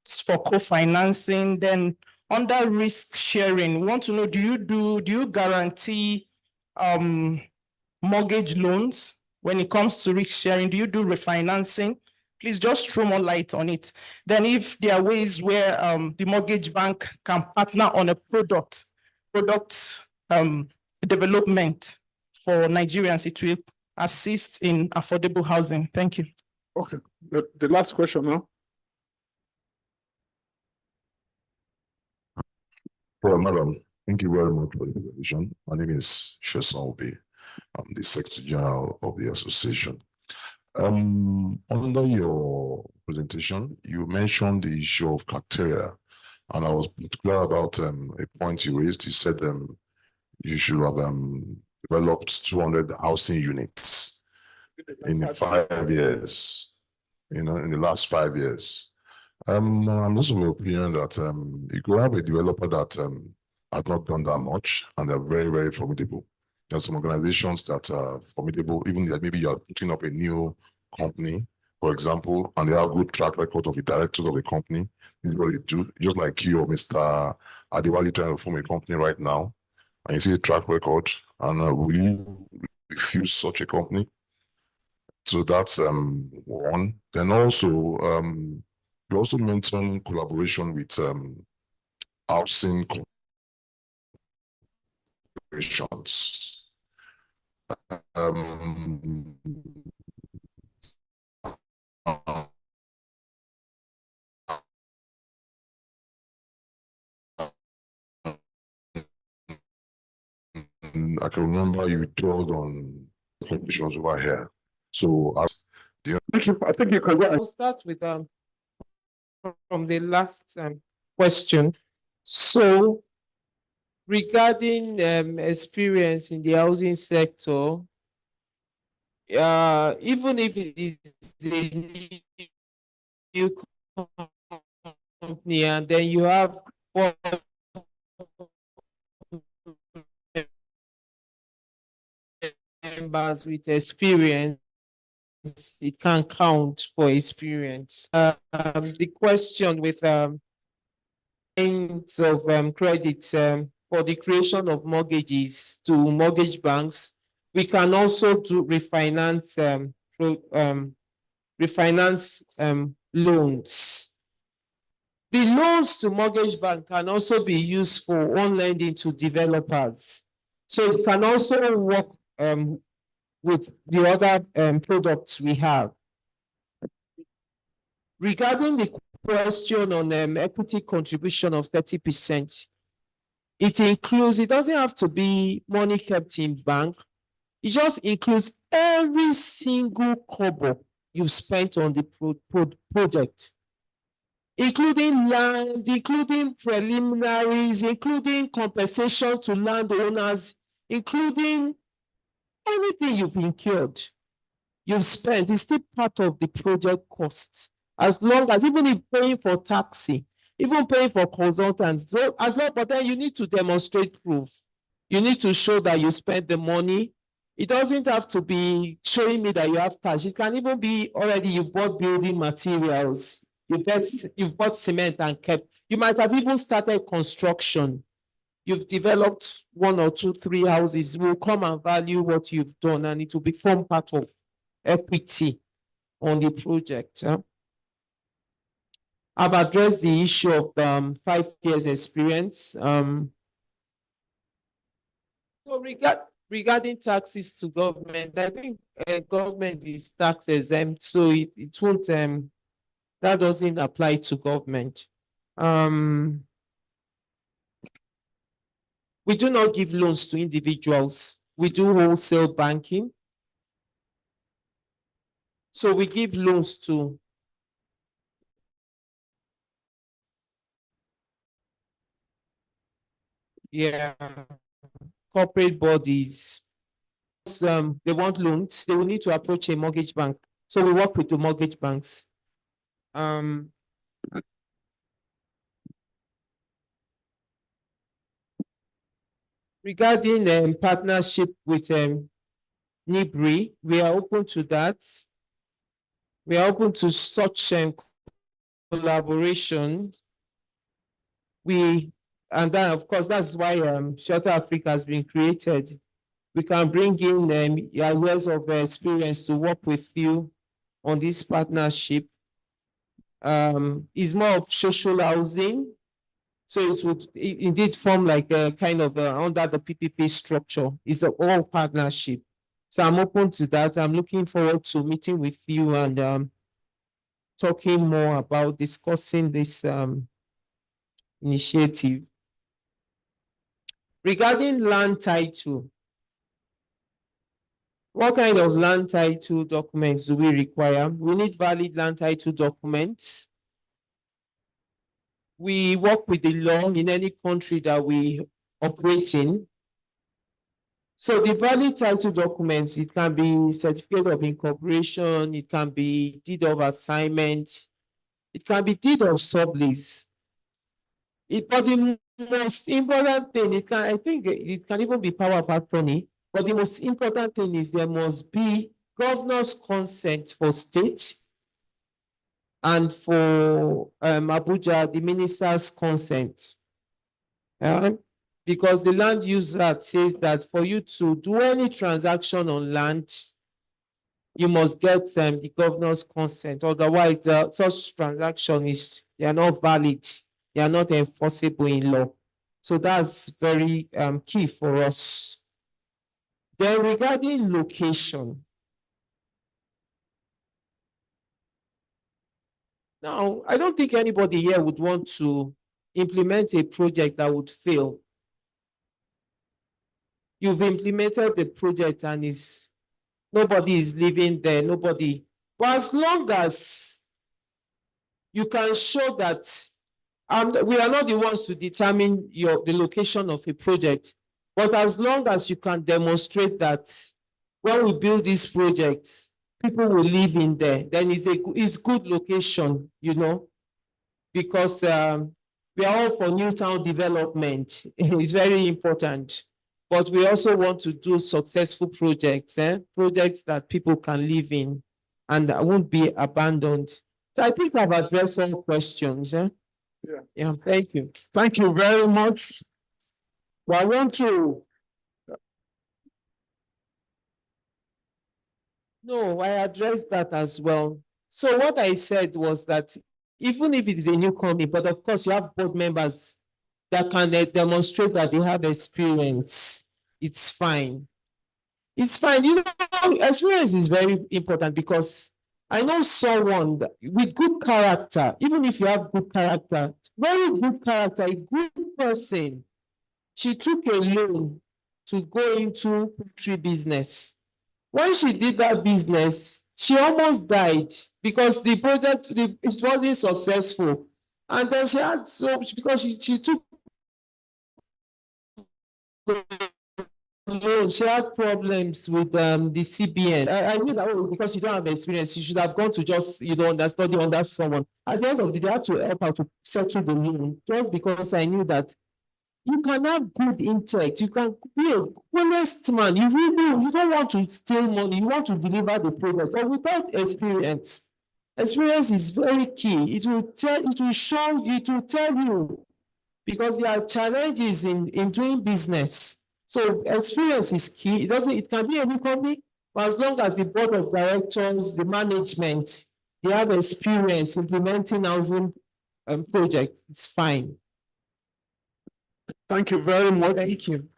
P: for co-financing. Then under risk sharing, we want to know, do you guarantee mortgage loans when it comes to risk sharing? Do you do refinancing? Please just throw more light on it. Then if there are ways where the mortgage bank can partner on a product development for Nigerians, it will assist in affordable housing. Thank you.
B: Okay, the last question now.
E: Well, madam, thank you very much for the presentation. My name is Sheson Obi. I'm the Secretary General of the association. Under your presentation, you mentioned the issue of criteria, and I was particular about a point you raised. You said you should have developed 200 housing units in 5 years, in the last 5 years. I'm also of the opinion that you could have a developer that has not done that much, and they're very, very formidable. There are some organizations that are formidable, even that maybe you're putting up a new company, for example, and they have a good track record of the directors of the company. This is what they do, just like you or Mr. Adewale trying to form a company right now, and you see the track record, and will you refuse such a company? So that's one. Then also, you also mentioned collaboration with housing corporations. I can remember you told on corporations over here. So
B: thank you. I think you can go ahead.
M: We'll start with from the last question. So regarding experience in the housing sector, even if it is a new company and then you have members with experience, it can count for experience. The question with kinds of credits for the creation of mortgages to mortgage banks, we can also do refinance loans. The loans to mortgage bank can also be used for on lending to developers. So it can also work with the other products we have. Regarding the question on equity contribution of 30%, it doesn't have to be money kept in bank. It just includes every single kobo you spent on the project, including land, including preliminaries, including compensation to landowners, including anything you've incurred, you've spent, is still part of the project costs. As long as, even if paying for taxi, even paying for consultants, so as long, but then you need to demonstrate proof. You need to show that you spent the money. It doesn't have to be showing me that you have cash. It can even be already you bought building materials, you've bought cement and kept. You might have even started construction. You've developed 1 or 2, 3 houses. We'll come and value what you've done, and it will become part of equity on the project. I've addressed the issue of 5 years experience. So regarding taxes to government, I think government is tax exempt, so it won't, that doesn't apply to government. We do not give loans to individuals. We do wholesale banking. So we give loans to corporate bodies, they want loans, they will need to approach a mortgage bank. So we work with the mortgage banks. Regarding partnership with NIBRI, we are open to that. We are open to such collaboration. And then of course, that's why Shelter Africa has been created. We can bring in years of experience to work with you on this partnership. It's more of social housing. So it would indeed form like a kind of under the PPP structure. It's the all partnership. So I'm open to that. I'm looking forward to meeting with you and talking more about discussing this initiative. Regarding land title, what kind of land title documents do we require? We need valid land title documents. We work with the law in any country that we operate in. So the valid title documents, it can be certificate of incorporation, it can be deed of assignment, it can be deed of sublease. But the most important thing, I think it can even be power of attorney, but the most important thing is there must be governor's consent for state, and for Abuja, the minister's consent. Because the Land Use Act says that for you to do any transaction on land, you must get the governor's consent. Otherwise, such transaction they are not valid. They are not enforceable in law. So that's very key for us. Then regarding location. Now, I don't think anybody here would want to implement a project that would fail. You've implemented the project and nobody is living there, nobody. But as long as you can show that we are not the ones to determine the location of a project, but as long as you can demonstrate that when we build this project, people will live in there, then it's good location, you know, because we are all for new town development. It's very important. But we also want to do successful projects, projects that people can live in and that won't be abandoned. So I think I've addressed all questions. Yeah, thank you.
B: Thank you very much. Well, I want to.
M: No, I addressed that as well. So what I said was that even if it is a new company, but of course you have board members that can demonstrate that they have experience, it's fine. It's fine. You know, experience is very important because I know someone with good character, even if you have good character, very good character, a good person, she took a loan to go into poultry business. When she did that business, she almost died because the project, it wasn't successful. And then she had because she took she had problems with the CBN. I knew that because you don't have experience, you should have gone to just, study under someone. At the end of the day, I had to help her to settle the loan just because I knew that you can have good intellect. You can be an honest man. You don't want to steal money. You want to deliver the product, but without experience. Experience is very key. It will tell you because there are challenges in doing business. So experience is key. It can be any company, but as long as the board of directors, the management, they have experience implementing housing project, it's fine.
B: Thank you very much.
M: Thank you.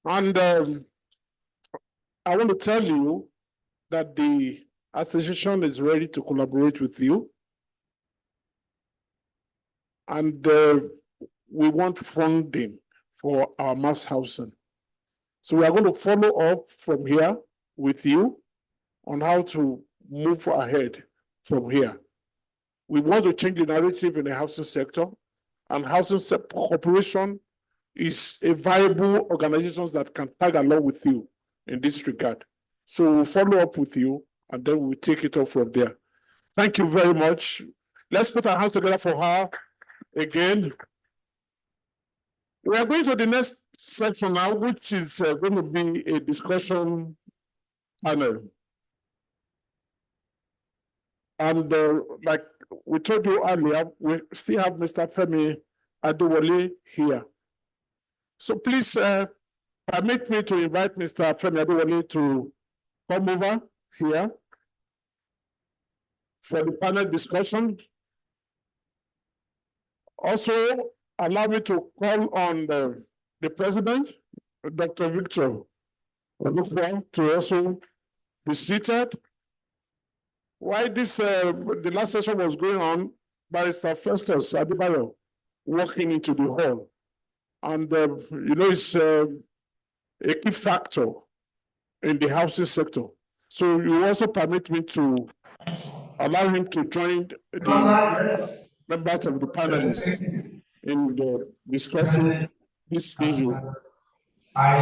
B: And I want to tell you that the association is ready to collaborate with you. And we want funding for our mass housing. So we are going to follow up from here with you on how to move ahead from here. We want to change the narrative in the housing sector, and housing corporation is a viable organization that can tag along with you in this regard. So we'll follow up with you and then we'll take it up from there. Thank you very much. Let's put our hands together for her again. We are going to the next section now, which is going to be a discussion panel. And like we told you earlier, we still have Mr. Femi Adewale here. So please permit me to invite Mr. Femi Adewale to come over here for the panel discussion. Also, allow me to call on the president, Dr. Victor Olukwa, to also be seated. While this the last session was going on, Barrister Festus Adebayo walking into the hall. And you know, it's a key factor in the housing sector. So you also permit me to allow him to join the members of the panelists in the discussing this issue. And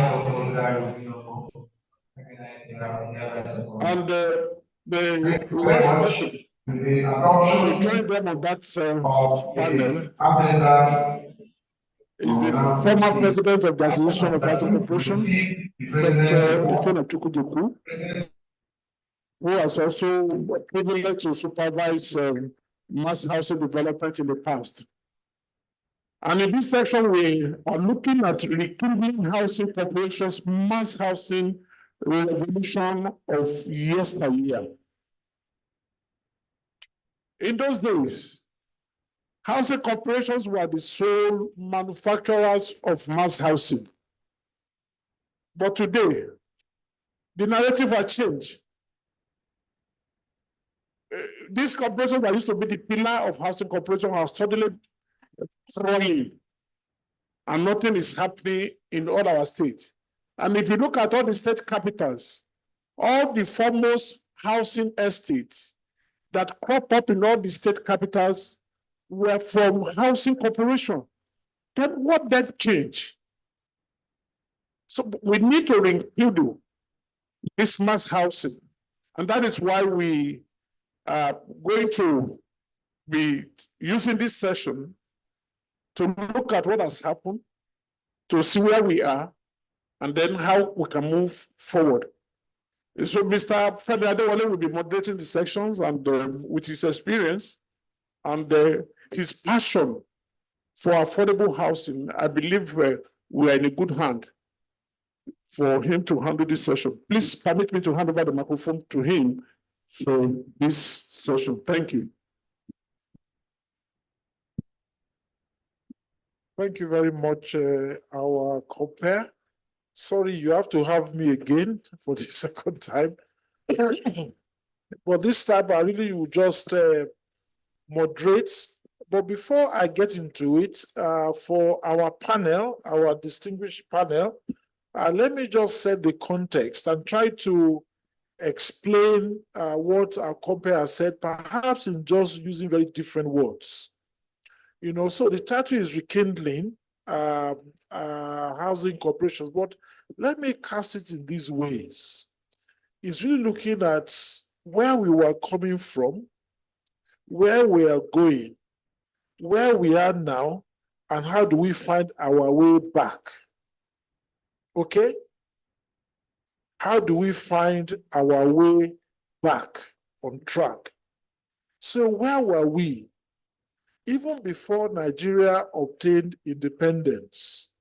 B: the last person to join them on that panel is the former president of the Association of Housing Corporation, Dr. Ifeanyi Chukwudoku, who has also been privileged to supervise mass housing development in the past. And in this section, we are looking at rekindling housing corporations' mass housing revolution of yesteryear. In those days, housing corporations were the sole manufacturers of mass housing. But today, the narrative has changed. These corporations that used to be the pillar of housing corporation are suddenly falling, and nothing is happening in all our states. And if you look at all the state capitals, all the foremost housing estates that crop up in all the state capitals were from housing corporation. Then what that change? So we need to rekindle this mass housing. And that is why we are going to be using this session to look at what has happened, to see where we are, and then how we can move forward. So Mr. Femi Adewale will be moderating the sections, and with his experience and his passion for affordable housing, I believe we are in a good hand for him to handle this session. Please permit me to hand over the microphone to him for this session. Thank you.
A: Thank you very much, our compare. Sorry, you have to have me again for the second time. But this time, I really will just moderate. But before I get into it, for our panel, our distinguished panel, let me just set the context and try to explain what our compare has said, perhaps in just using very different words. You know, so the title is Rekindling Housing Corporations, but let me cast it in these ways. It's really looking at where we were coming from, where we are going, where we are now, and how do we find our way back? Okay? How do we find our way back on track? So where were we? Even before Nigeria obtained independence,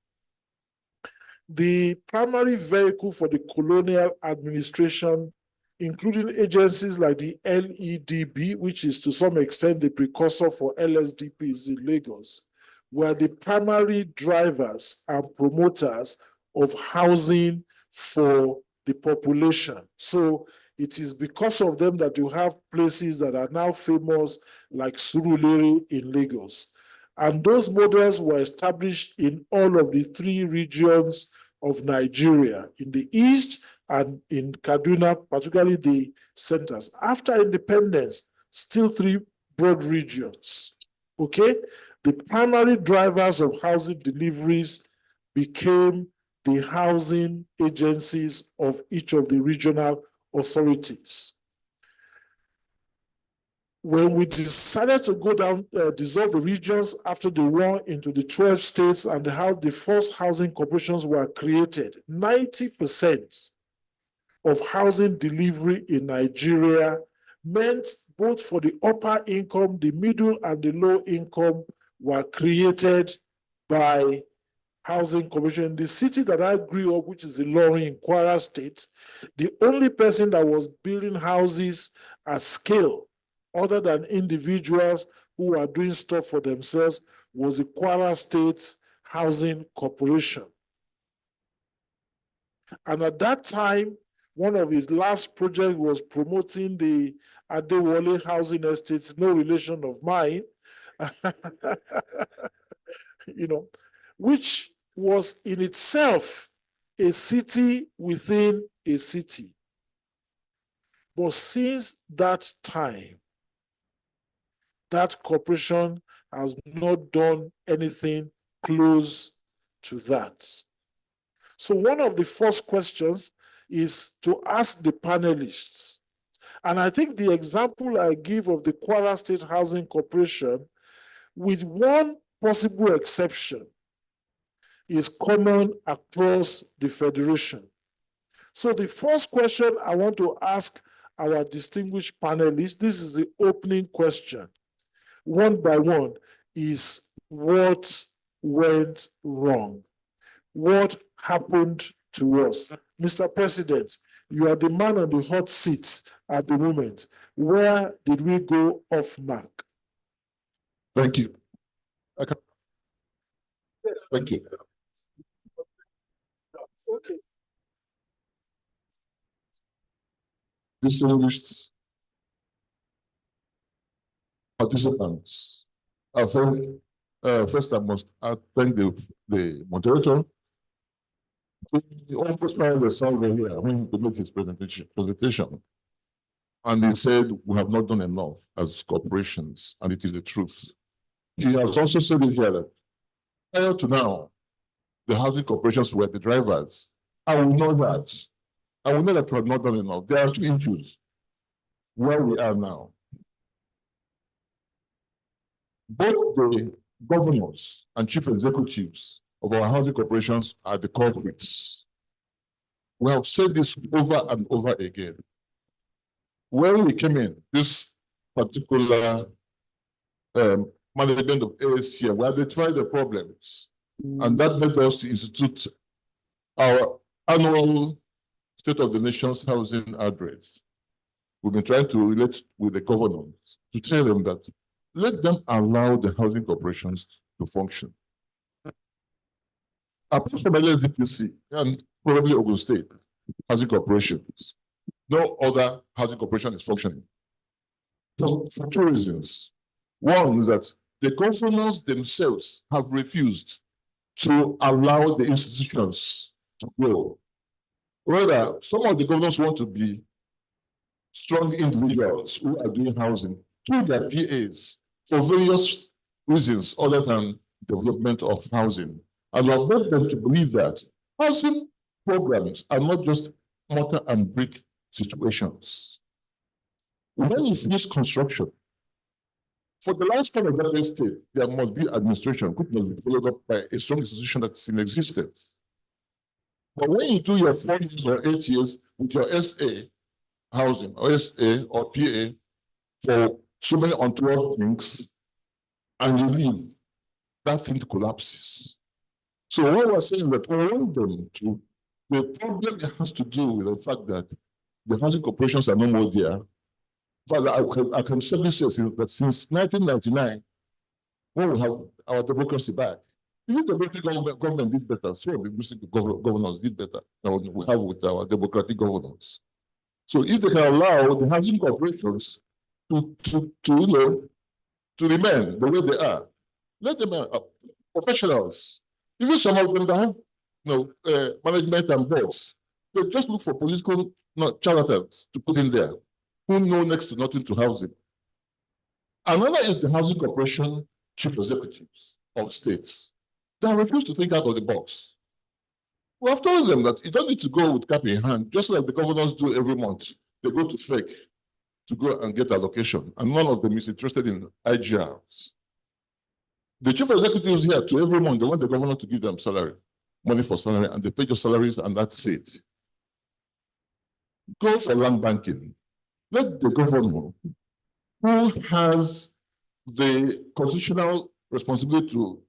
A: the primary vehicle for the colonial administration, including agencies like the LEDB, which is to some extent the precursor for LSDPs in Lagos, were the primary drivers and promoters of housing for the population. So it is because of them that you have places that are now famous like Surulere in Lagos. And those models were established in all of the three regions of Nigeria, in the east and in Kaduna, particularly the centers. After independence, still three broad regions, okay? The primary drivers of housing deliveries became the housing agencies of each of the regional authorities. When we decided to go down, dissolve the regions after the war into the 12 states and how the first housing corporations were created, 90% of housing delivery in Nigeria meant both for the upper income, the middle and the low income were created by housing corporation. The city that I grew up, which is Ilorin in Kwara State, the only person that was building houses at scale other than individuals who are doing stuff for themselves was the Kwara State Housing Corporation. And at that time, one of his last projects was promoting the Adewale housing estates, no relation of mine, you know, which was in itself a city within a city. But since that time, that corporation has not done anything close to that. So one of the first questions is to ask the panelists. And I think the example I give of the Kwara State Housing Corporation, with one possible exception, is common across the Federation. So the first question I want to ask our distinguished panelists, this is the opening question, one by one, is what went wrong? What happened to us? Mr. President, you are the man on the hot seat at the moment. Where did we go off mark?
E: Thank you. Thank you.
A: Okay.
E: Distinguished participants, I think first I must thank the moderator. He almost found the sound here when he made his presentation. And he said, we have not done enough as corporations, and it is the truth. He has also said it here that prior to now, the housing corporations were the drivers. I will know that. I will know that we have not done enough. There are two issues where we are now. Both the governors and chief executives of our housing corporations are the culprits. We have said this over and over again. When we came in, this particular management of ASC, we identified the problems, and that led us to institute our annual State of the Nation's housing address. We've been trying to relate with the governors to tell them that let them allow the housing corporations to function. Apart from LSDPC and probably Ogun State housing corporations, no other housing corporation is functioning. For two reasons. One is that the governors themselves have refused to allow the institutions to grow. Rather, some of the governors want to be strong individuals who are doing housing through their PAs for various reasons other than development of housing. And we have led them to believe that housing programs are not just mortar and brick situations. When you finish construction, for the last part of that estate, there must be administration, which must be followed up by a strong institution that's in existence. But when you do your 4 years or 8 years with your SA housing or SA or PA for so many untoward things, and you leave, that thing collapses. So what we're saying that we want them to, the problem has to do with the fact that the housing corporations are no more there. But I can certainly say that since 1999, when we have our democracy back, even the democratic government did better, so the governors did better than we have with our democratic governors. So if they can allow the housing corporations to remain the way they are, let them professionals, even some of them that have management and boards, they just look for political charlatans to put in there who know next to nothing to housing. Another is the housing corporation chief executives of states that refuse to think out of the box. We have told them that you don't need to go with cap in hand, just like the governors do every month. They go to FEC to go and get allocation, and none of them is interested in IGRs. The chief executives here to every month, they want the governor to give them salary, money for salary, and they pay your salaries, and that's it. Go for land banking. Let the governor, who has the constitutional responsibility to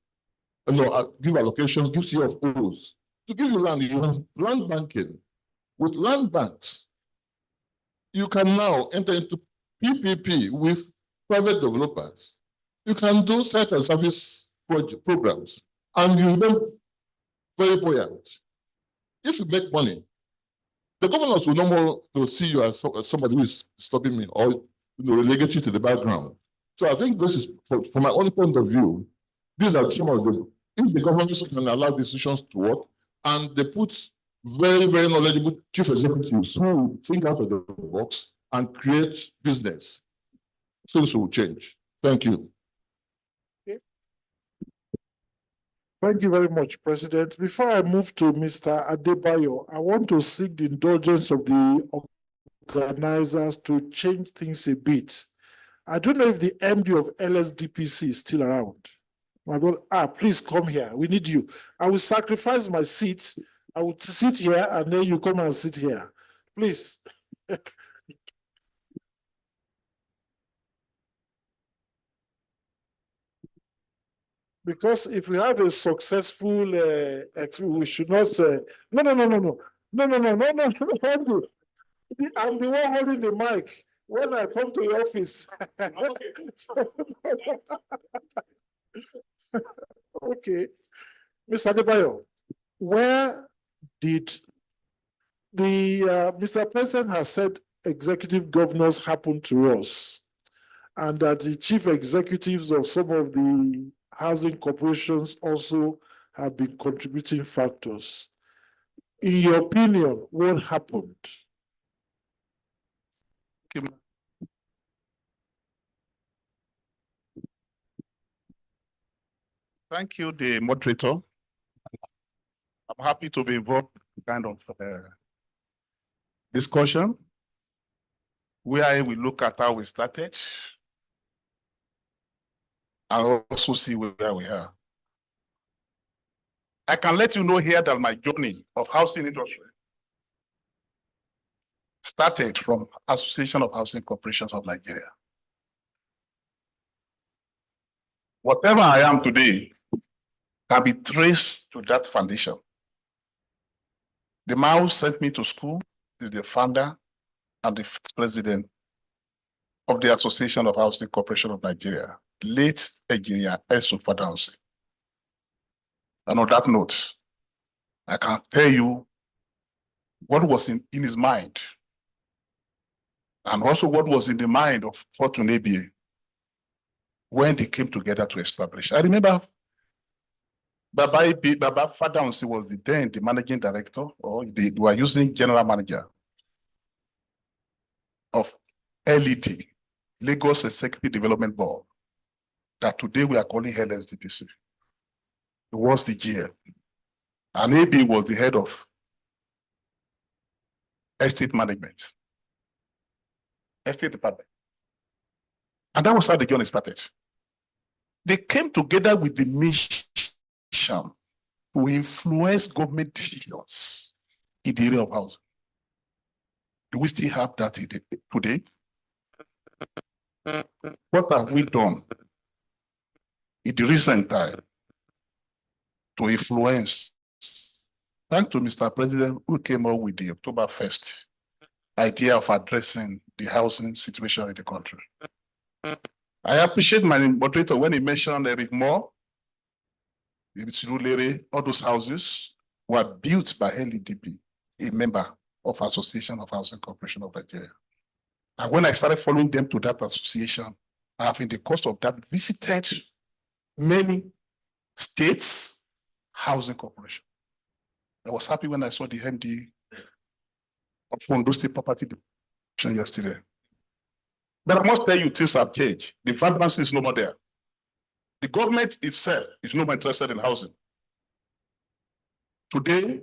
E: give allocations, give CFOs, to give you land, you have land banking. With land banks, you can now enter into PPP with private developers. You can do site and service programs, and you become very buoyant. If you make money, the governors will no more see you as somebody who is stopping me or relegate you to the background. So I think this is, from my own point of view, these are some of the, if the governors can allow decisions to work, and they put very, very knowledgeable chief executives who think out of the box and create business, things will change. Thank you.
A: Thank you very much, President. Before I move to Mr. Adebayo, I want to seek the indulgence of the organizers to change things a bit. I don't know if the MD of LSDPC is still around. My brother, please come here. We need you. I will sacrifice my seat. I will sit here and then you come and sit here. Please. Because if we have a successful, we should not say, no. I'm the one holding the mic when I come to your office. Okay. Mr. Adebayo, where did Mr. President has said executive governors happen to us, and that the chief executives of some of the housing corporations also have been contributing factors. In your opinion, what happened?
Q: Thank you, the moderator. I'm happy to be involved in kind of discussion where we look at how we started and also see where we are. I can let you know here that my journey of housing industry started from Association of Housing Corporations of Nigeria. Whatever I am today can be traced to that foundation. The man who sent me to school is the founder and the president of the Association of Housing Corporations of Nigeria, late engineer Esu Fadansi. And on that note, I can tell you what was in his mind, and also what was in the mind of Fortune ABA when they came together to establish. I remember Baba Fadansi was then the managing director, or they were using general manager of LED, Lagos Executive Development Board, that today we are calling LSDPC. It was the GM. And AB was the head of estate management, estate department. And that was how the journey started. They came together with the mission to influence government decisions in the area of housing. Do we still have that today? What have we done in the recent time to influence? Thanks to Mr. President, who came up with the October 1st idea of addressing the housing situation in the country. I appreciate my moderator when he mentioned Eric Moore, all those houses were built by LEDP, a member of Association of Housing Corporation of Nigeria. And when I started following them to that association, I have in the course of that visited many states housing corporation. I was happy when I saw the MD of Fondo State Property Division yesterday. But I must tell you, things have changed. The vibrancy is no more there. The government itself is no more interested in housing. Today,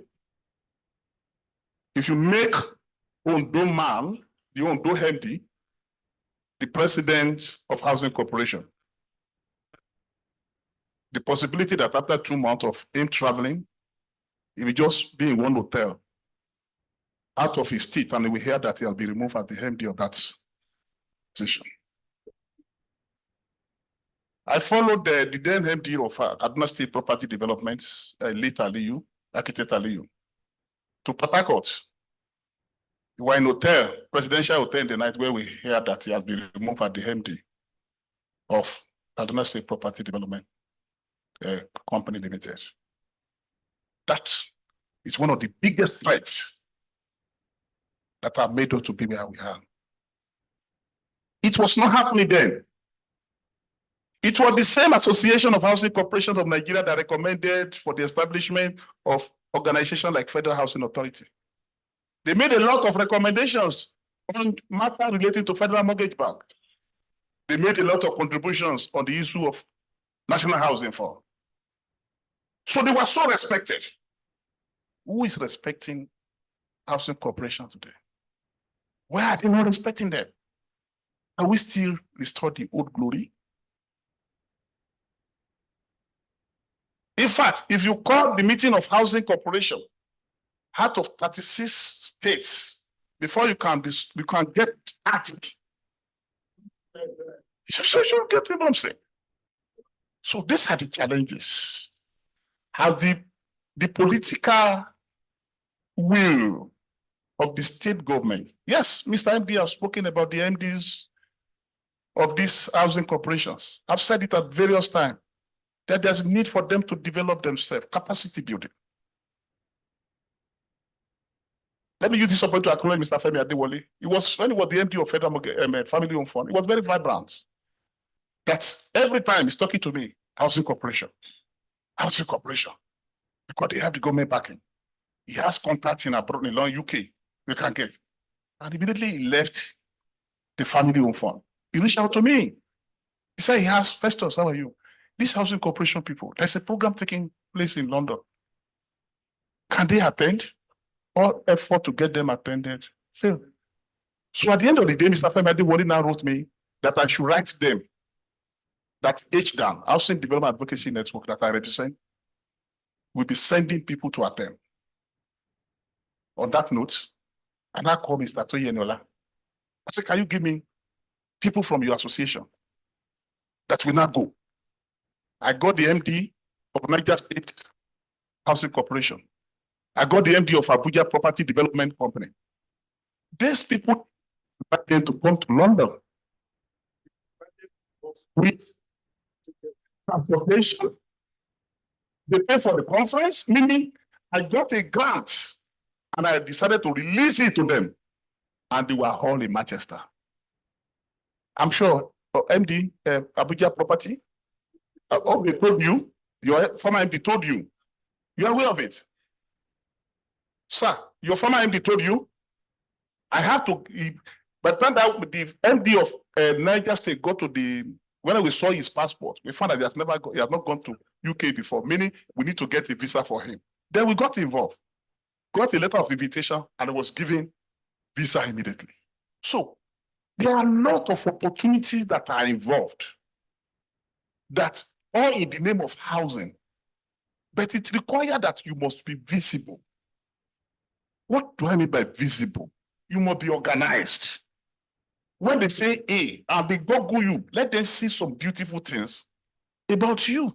Q: If you make Ondo man, the Ondo MD, the president of Housing Corporation, the possibility that after 2 months of him traveling, he will just be in one hotel out of his teeth, and we hear that he'll be removed as the MD of that position. I followed the then MD of Kaduna State Property Development, late Aliyu, Architect Aliyu, to Port Harcourt. We were in hotel, presidential hotel in the night, where we heard that he has been removed as the MD of Kaduna State Property Development Company Limited. That is one of the biggest threats that have made us to be where we are. It was not happening then. It was the same Association of Housing Corporations of Nigeria that recommended for the establishment of organizations like Federal Housing Authority. They made a lot of recommendations on matters relating to Federal Mortgage Bank. They made a lot of contributions on the issue of National Housing Fund. So they were so respected. Who is respecting housing corporation today? Why are they not respecting them? Are we still restore the old glory? In fact, if you call the meeting of housing corporation out of 36 states, before you can get asked, you should get what I'm saying. So these are the challenges. Has the political will of the state government. Yes, Mr. MD, I've spoken about the MDs of these housing corporations. I've said it at various times, that there's a need for them to develop themselves, capacity building. Let me use this opportunity to acknowledge Mr. Femi Adewale. When he was the MD of Federal Family Home Fund, it was very vibrant. That every time he's talking to me, housing corporation, because they have the government backing. He has contacts in abroad, in UK, we can get. And immediately he left the Family Home Fund. He reached out to me. He said he has, Festus, how are you? These housing corporation people, there's a program taking place in London. Can they attend? All effort to get them attended failed. So at the end of the day, Mr. Femi Adewale now wrote me that I should write them that HDAN, Housing Development Advocacy Network, that I represent, will be sending people to attend. On that note, and I called Mr. Toye Eniola. I said, can you give me people from your association that will not go? I got the MD of Niger State Housing Corporation. I got the MD of Abuja Property Development Company. These people invited them to come to London with transportation. They pay for the conference, meaning I got a grant and I decided to release it to them. And they were all in Manchester. I'm sure MD, Abuja Property, they told you, your former MD told you, you're aware of it. Sir, your former MD told you, I have to, but then that the MD of Niger State got to when we saw his passport, we found that he has not gone to UK before, meaning we need to get a visa for him. Then we got involved, got a letter of invitation, and was given visa immediately. So there are a lot of opportunities that are involved that all in the name of housing, but it requires that you must be visible. What do I mean by visible? You must be organized. When they say A and they Google you, let them see some beautiful things about you.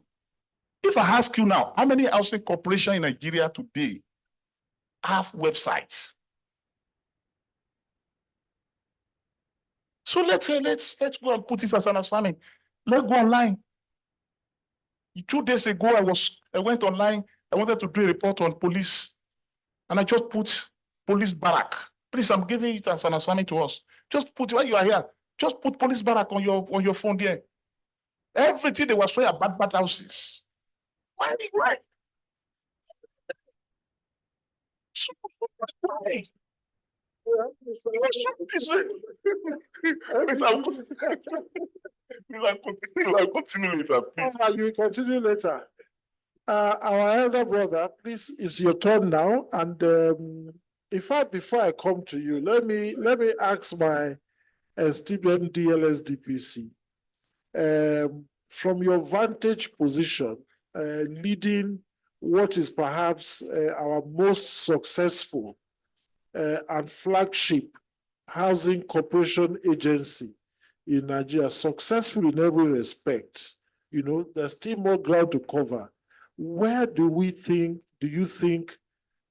Q: If I ask you now, how many housing corporations in Nigeria today have websites? So let's go and put this as an assignment. Let's go online. 2 days ago, I went online. I wanted to do a report on police, and I just put police barrack. Please, I'm giving it as an assignment to us. Just put, while you are here, just put police barrack on your phone there. Everything they were showing about bad houses. Why? Why?
A: Continue later. Our elder brother, please, it's your turn now. And In fact, before I come to you, let me ask my esteemed DLSDPC, from your vantage position, leading what is perhaps our most successful and flagship housing corporation agency in Nigeria, successful in every respect. You know, there's still more ground to cover. Where do you think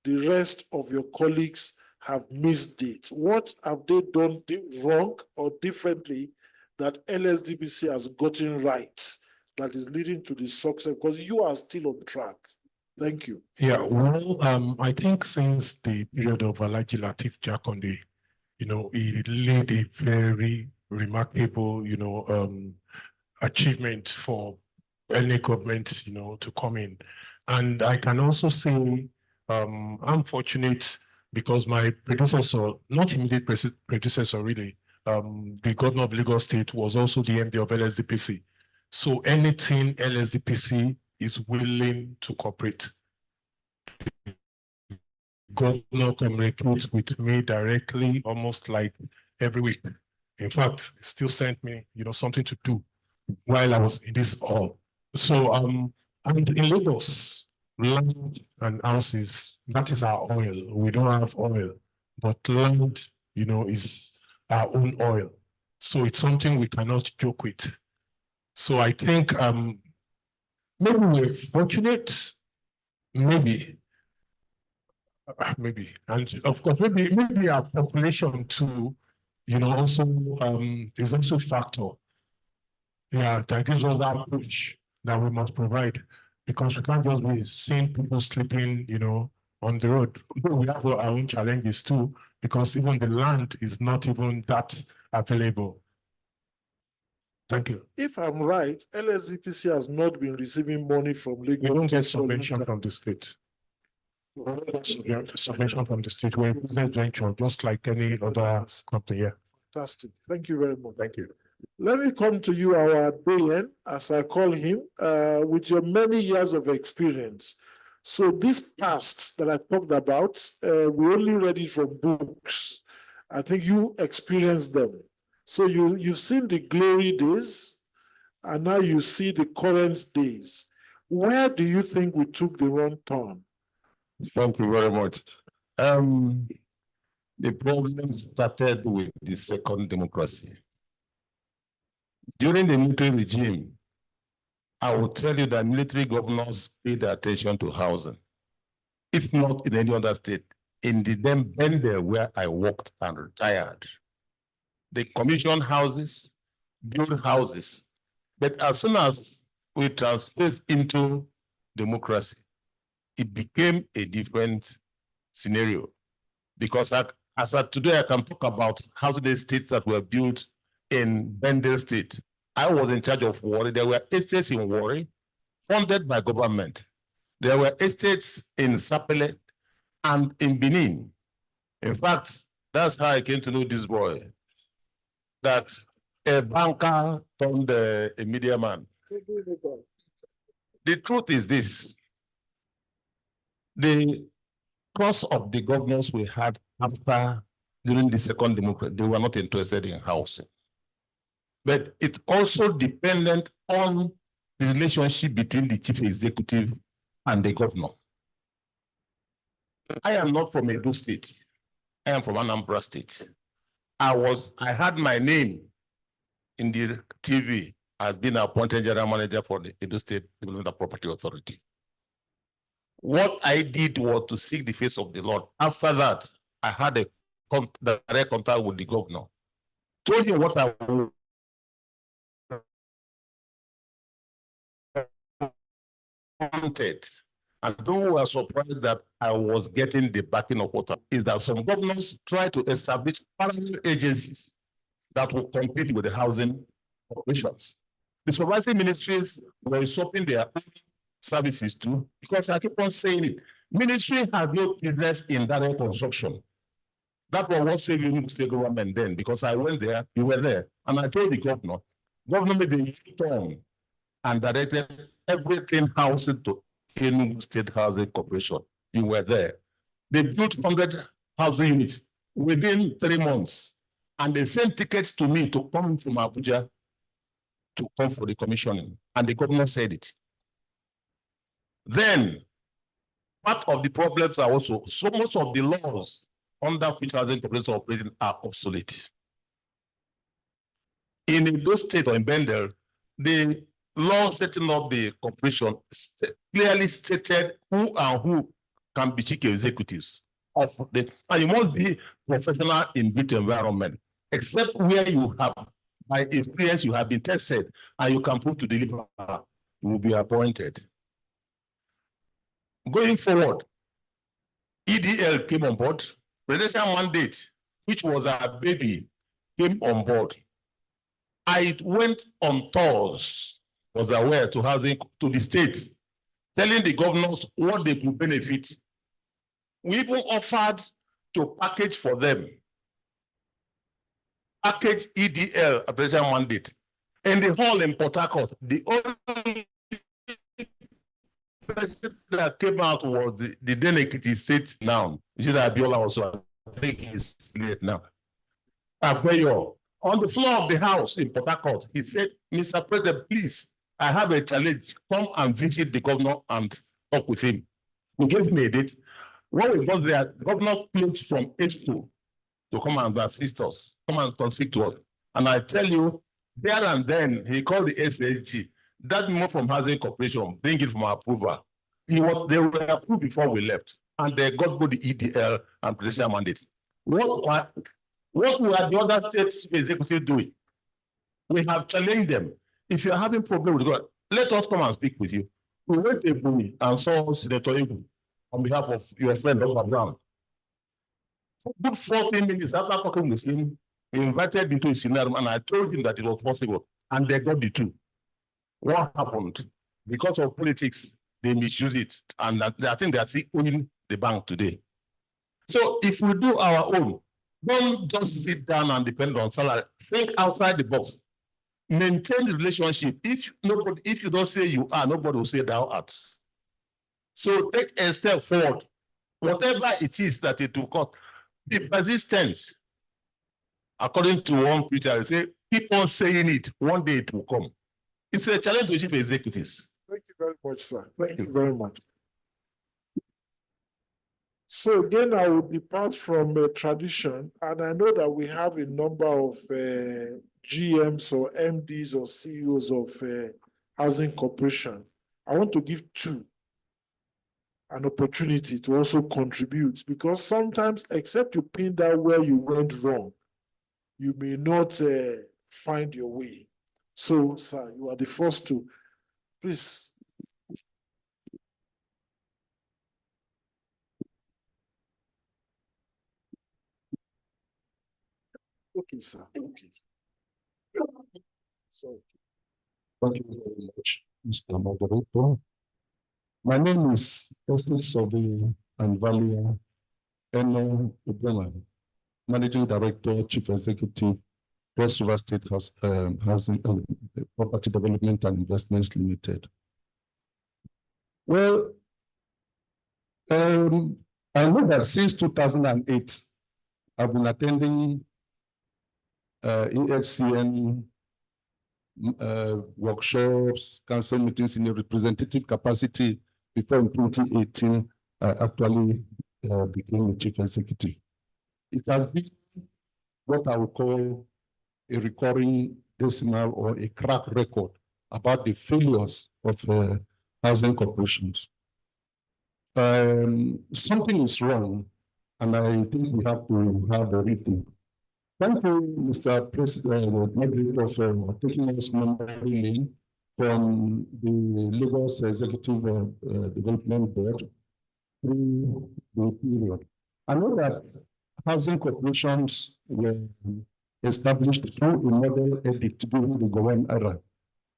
A: the rest of your colleagues have missed it? What have they done wrong or differently that LSDPC has gotten right that is leading to the success? Because you are still on track. Thank you.
F: Yeah, well, I think since the period of Alhaji Lateef Jakonde, you know, he laid a very remarkable, you know, achievement for any government, you know, to come in. And I can also say I'm fortunate because my predecessor, not immediate predecessor really, the governor of Lagos State was also the MD of LSDPC. So anything LSDPC is willing to cooperate. Governor communicates with me directly almost like every week. In fact, he still sent me, you know, something to do while I was in this hall. So and in Lagos, land and houses, that is our oil. We don't have oil, but land, you know, is our own oil. So it's something we cannot joke with. So I think maybe we're fortunate, maybe, and of course maybe our population too, you know, also is also a factor. Yeah, that gives us that push that we must provide, because we can't just be seeing people sleeping, you know, on the road. We have our own challenges too, because even the land is not even that available. Thank you.
A: If I'm right, LSDPC has not been receiving money from Lagos.
F: We don't get subvention from the state. We don't get subvention from the state. We're a business venture, just like any other company. Yeah.
A: Fantastic. Thank you very much.
F: Thank you.
A: Let me come to you, our brilliant, as I call him, with your many years of experience. So this past that I talked about, we only read it from books. I think you experienced them. So you've seen the glory days, and now you see the current days. Where do you think we took the wrong turn?
D: Thank you very much. The problem started with the second democracy. During the military regime, I will tell you that military governors paid attention to housing. If not in any other state, in the then Bendel where I worked and retired, they commissioned houses, built houses. But as soon as we transferred into democracy, it became a different scenario. Because as of today, I can talk about housing estates that were built in Bendel State. I was in charge of Warri. There were estates in Warri funded by government. There were estates in Sapele and in Benin. In fact, that's how I came to know this boy, that a banker turned a media man. The truth is this: the course of the governors we had after, during the second democracy, they were not interested in housing. But it also depended on the relationship between the chief executive and the governor. I am not from Edo State. I am from Anambra State. I had my name in the TV as being appointed general manager for the Edo State Development and Property Authority. What I did was to seek the face of the Lord. After that, I had a direct contact with the governor. Told him what I wanted. And though we were surprised that I was getting the backing of water, is that some governors try to establish parallel agencies that will compete with the housing operations. The supervisory ministries were usurping their own services too, because I keep on saying it. Ministry has no business in direct construction. That was what saved the state government then, because I went there, you were there, and I told the governor made a U-turn and directed everything housing to Enugu State Housing Corporation. You were there. They built 100
N: housing units within 3 months. And they sent tickets to me to come from Abuja to come for the commissioning. And the governor said it. Then, part of the problems are also, so most of the laws under which housing corporations are operating are obsolete. In Edo State or in Bendel, the law setting up the corporation clearly stated who and who can be chief executives of the, and you must be professional in built environment, except where you have, by experience, you have been tested and you can prove to deliver, you will be appointed. Going forward, EDL came on board, presidential mandate, which was a baby, came on board. I went on tours, was aware to housing to the states, telling the governors what they could benefit. We even offered to package for them, package EDL, a presidential mandate. In the hall in Port Harcourt, the only person that came out was the then Ekiti State now, which is Abiola also, I think he's late now. Agbeyo, on the floor of the house in Port Harcourt, he said, Mr. President, please, I have a challenge. Come and visit the governor and talk with him. He gave me a date. When we got there, the governor closed from 8 to come and assist us, come and speak to us. And I tell you, there and then, he called the SSG. That memo from Housing Corporation, bring it from approval. They were approved before we left, and they got both the EDL and presidential mandate. What were the other state executives doing? We have challenged them. If you're having problems with God, let us come and speak with you. We went to Ebony and saw Senator Ibu on behalf of your friend, Dr. Brown. For good 14 minutes after talking with him, he invited me to his scenario, and I told him that it was possible, and they got the two. What happened? Because of politics, they misuse it, and I think they are still owning the bank today. So if we do our own, don't just sit down and depend on salary. Think outside the box. Maintain the relationship. If you don't say you are, nobody will say thou art. So take a step forward. Whatever it is that it will cost, be persistent. According to one preacher, I say, keep on saying it. One day it will come. It's a challenge to chief executives.
A: Thank you very much, sir. Thank you very much. So again, I will depart from tradition, and I know that we have a number of GMs or MDs or CEOs of housing corporation. I want to give two an opportunity to also contribute, because sometimes, except you pin down where you went wrong, you may not find your way. So, sir, you are the first to, please. Okay, sir. Okay. So,
H: thank you very much, Mr. Moderator. My name is Estate Survey and Valuer Eno Ubema, Managing Director, Chief Executive, Cross River State Housing Property Development and Investments Limited. Well, I know that since 2008, I've been attending EFCN workshops, council meetings in a representative capacity before in 2018, I actually became the chief executive. It has been what I would call a recurring decimal or a crack record about the failures of housing corporations. Something is wrong, and I think we have to have a rethink. Thank you, Mr. President, moderator, for taking us momentarily from the Lagos Executive Development Board through the period. I know that housing corporations were established through a model edict during the Gowon era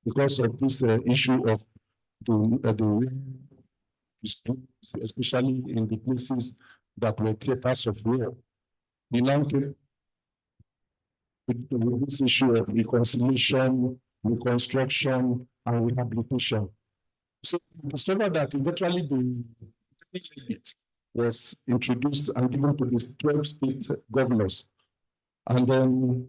H: because of this issue of the especially in the places that were theaters of war. We now came with this issue of reconciliation, reconstruction, and rehabilitation. So we discovered that eventually the
R: was introduced and given to the 12 state governors. And then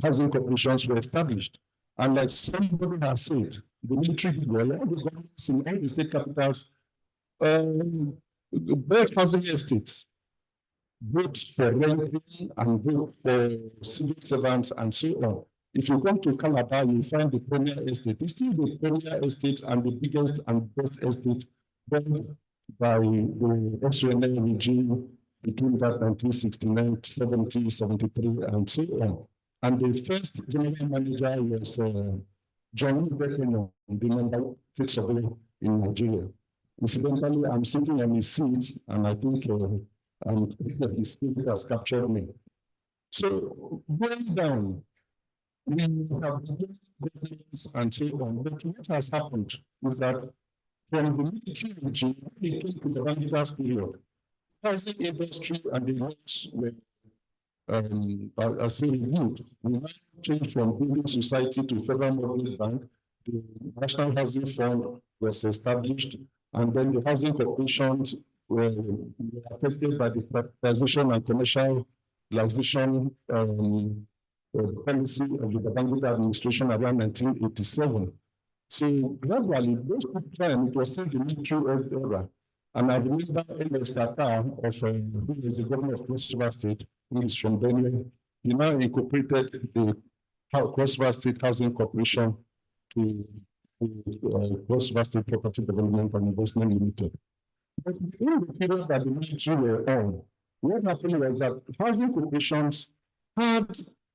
R: housing corporations were established. And like somebody has said, the military did well, all the governments in all the state capitals built housing estates, both for renting and both for civil servants and so on. If you come to Calabar, you find the Premier Estate. It's still the Premier Estate and the biggest and best estate built by the SUNL regime between that 1969, 70, 73, and so on. And the first general manager was John Bekeno, the number 6 surveyor in Nigeria. Incidentally, I'm sitting on his seat, and I think his spirit has captured me. So going down, we have governance and so on. But what has happened is that from the military regime, we came to the Babangida period. Housing industry and the works were reviewed. We now changed from building society to Federal Mortgage Bank. The National Housing Fund was established, and then the housing corporations were affected by the privatization and commercialization policy of the Babangida administration around 1987. So gradually, those time, it was still the military era. And I remember M.S. Tata, who is the governor of Cross River State, who is from Benue, he now incorporated the Cross River State Housing Corporation to Cross River State Property Development and Investment Limited. But in the period that the military were on, what happened was that housing corporations had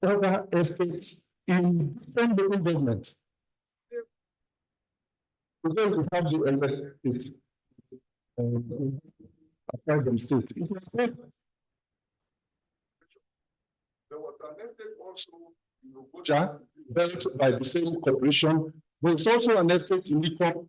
R: other estates in different local governments. Today we have the elected African state. It was good.
B: There was an estate also in
R: Ogoja, built by the same corporation. There's also an estate in Ikko.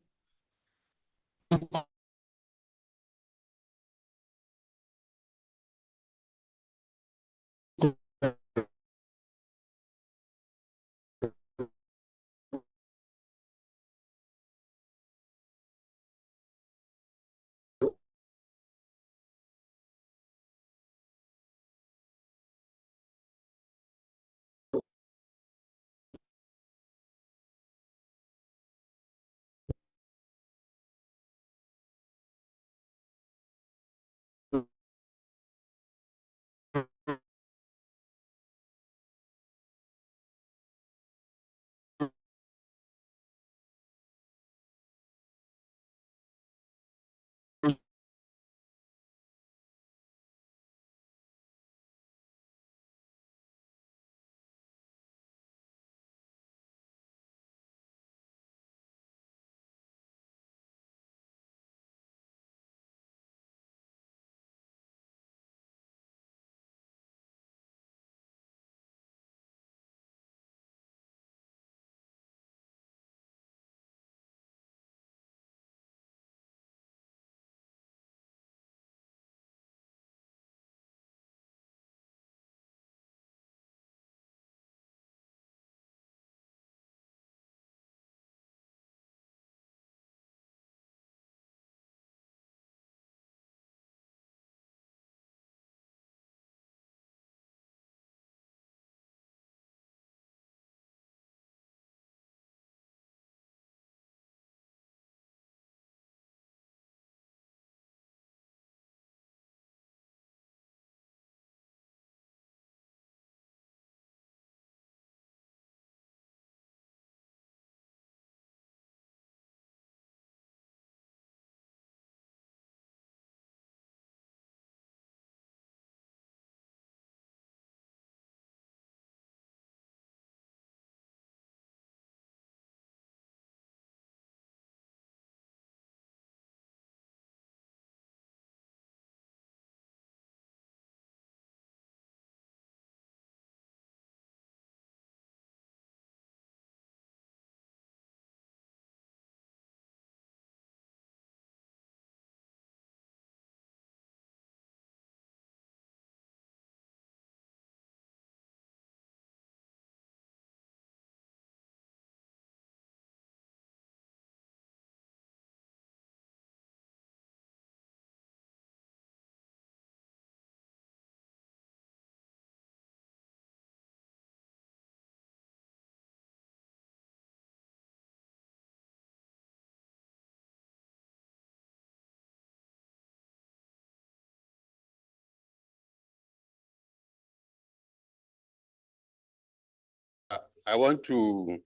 O: I want to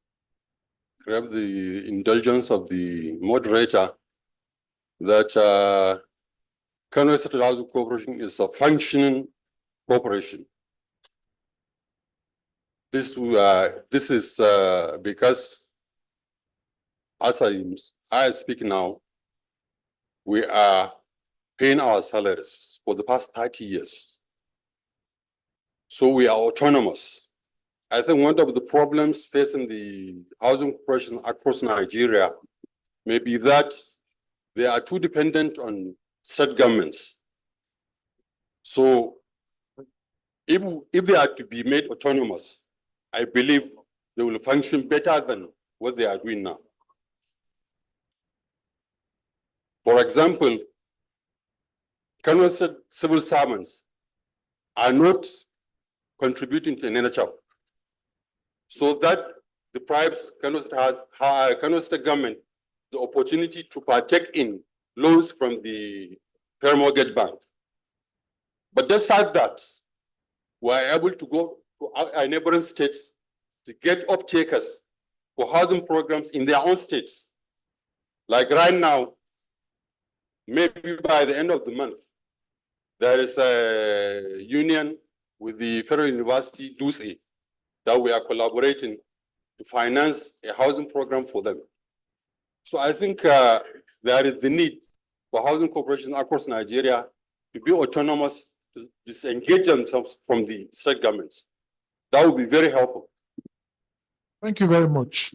O: grab the indulgence of the moderator that Kano State Housing Corporation is a functioning corporation. This is because as I speak now, we are paying our salaries for the past 30 years. So we are autonomous. I think one of the problems facing the housing corporation across Nigeria may be that they are too dependent on state governments. So if they are to be made autonomous, I believe they will function better than what they are doing now. For example, Kano State civil servants are not contributing to NHF. So that deprives Kano State government the opportunity to partake in loans from the Fair Mortgage Bank. But despite that, we are able to go to our neighboring states to get off-takers for housing programs in their own states. Like right now, maybe by the end of the month, there is a union with the Federal University, DUSE, that we are collaborating to finance a housing program for them. So I think there is the need for housing corporations across Nigeria to be autonomous, to disengage themselves from the state governments. That would be very helpful.
A: Thank you very much.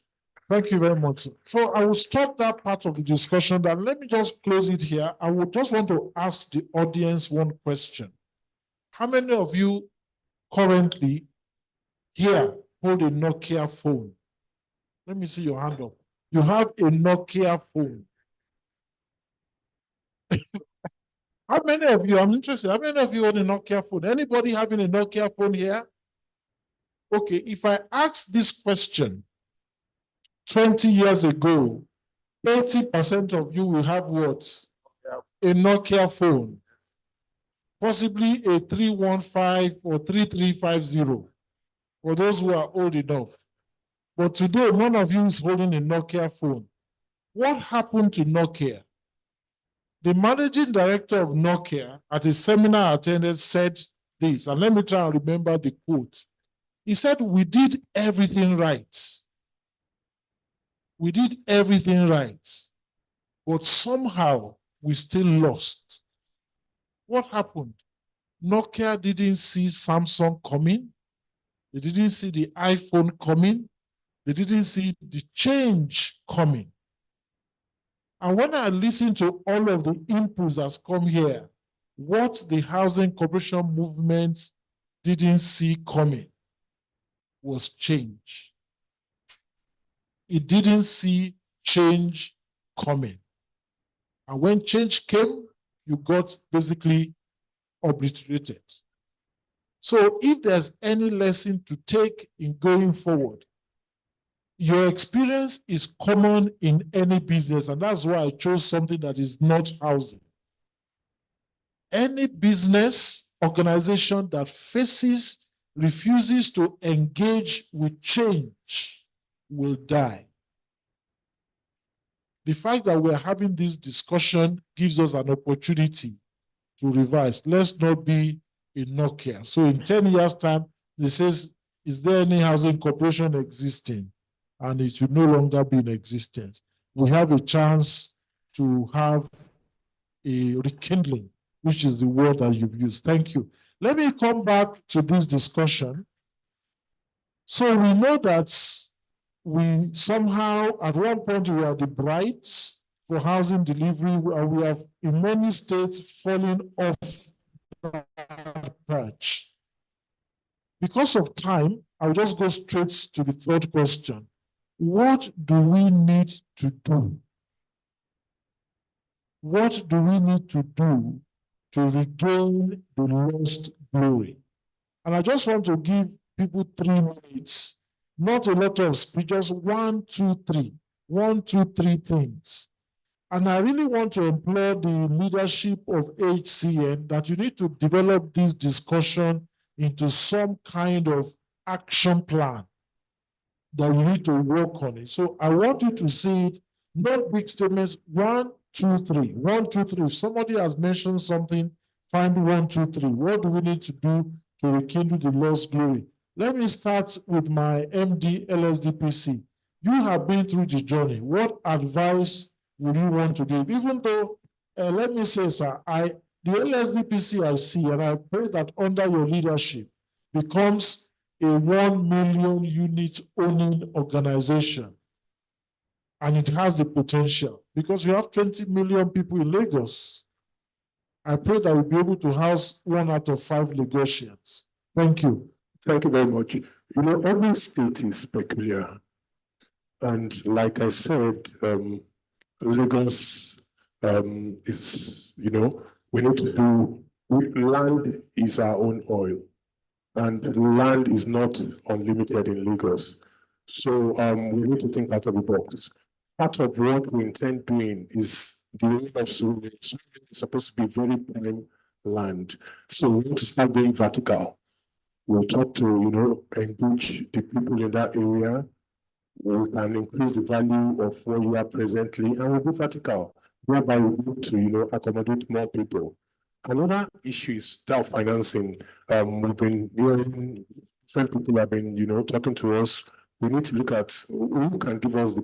A: Thank you very much. So I will stop that part of the discussion, but let me just close it here. I would just want to ask the audience one question. How many of you currently here hold a Nokia phone? Let me see your hand up. You have a Nokia phone. How many of you, I'm interested, how many of you own a Nokia phone? Anybody having a Nokia phone here? Okay, if I ask this question 20 years ago, 80% of you will have what? A Nokia phone. Possibly a 315 or 3350 for those who are old enough. But today, none of you is holding a Nokia phone. What happened to Nokia? The managing director of Nokia at a seminar I attended said this, and let me try and remember the quote. He said, "We did everything right. We did everything right, but somehow we still lost." What happened? Nokia didn't see Samsung coming. They didn't see the iPhone coming. They didn't see the change coming. And when I listen to all of the inputs that's come here, what the housing corporation movement didn't see coming was change. It didn't see change coming. And when change came, you got basically obliterated. So if there's any lesson to take in going forward, your experience is common in any business, and that's why I chose something that is not housing. Any business organization that refuses to engage with change will die. The fact that we're having this discussion gives us an opportunity to revise. Let's not be a Nokia. So in 10 years' time, they says, is there any housing corporation existing? And it should no longer be in existence. We have a chance to have a rekindling, which is the word that you've used. Thank you. Let me come back to this discussion. So we know that we somehow, at one point, we are the brides for housing delivery, and we have, in many states, fallen off that perch. Because of time, I'll just go straight to the third question. What do we need to do? What do we need to do to regain the lost glory? And I just want to give people 3 minutes, not a lot of speech, just 1, 2, 3. 1, 2, 3 things. And I really want to implore the leadership of HCN that you need to develop this discussion into some kind of action plan. that you need to work on it. So I want you to see it, not big statements, 1, 2, 3, 1, 2, 3. If somebody has mentioned something, find 1, 2, 3. What do we need to do to rekindle the lost glory? Let me start with my MD LSDPC. You have been through the journey. What advice would you want to give? Even though, let me say, sir, the LSDPC I see, and I pray that under your leadership becomes a 1 million unit owning organization. And it has the potential because you have 20 million people in Lagos. I pray that we'll be able to house 1 out of 5 Lagosians. Thank you.
S: Thank you very much. You know, every state is peculiar. And like I said, Lagos is, you know, we need to do, land is our own oil. And land is not unlimited in Lagos. So we need to think out of the box. Part of what we intend doing is the area of Surulere. Surulere is supposed to be very prime land. So we need to start going vertical. We'll talk to, you know, engage the people in that area. We can increase the value of where we are presently, and we'll go vertical, whereby we're able to, you know, accommodate more people. Another issue is that financing. We've been hearing different people have been, you know, talking to us. We need to look at who can give us the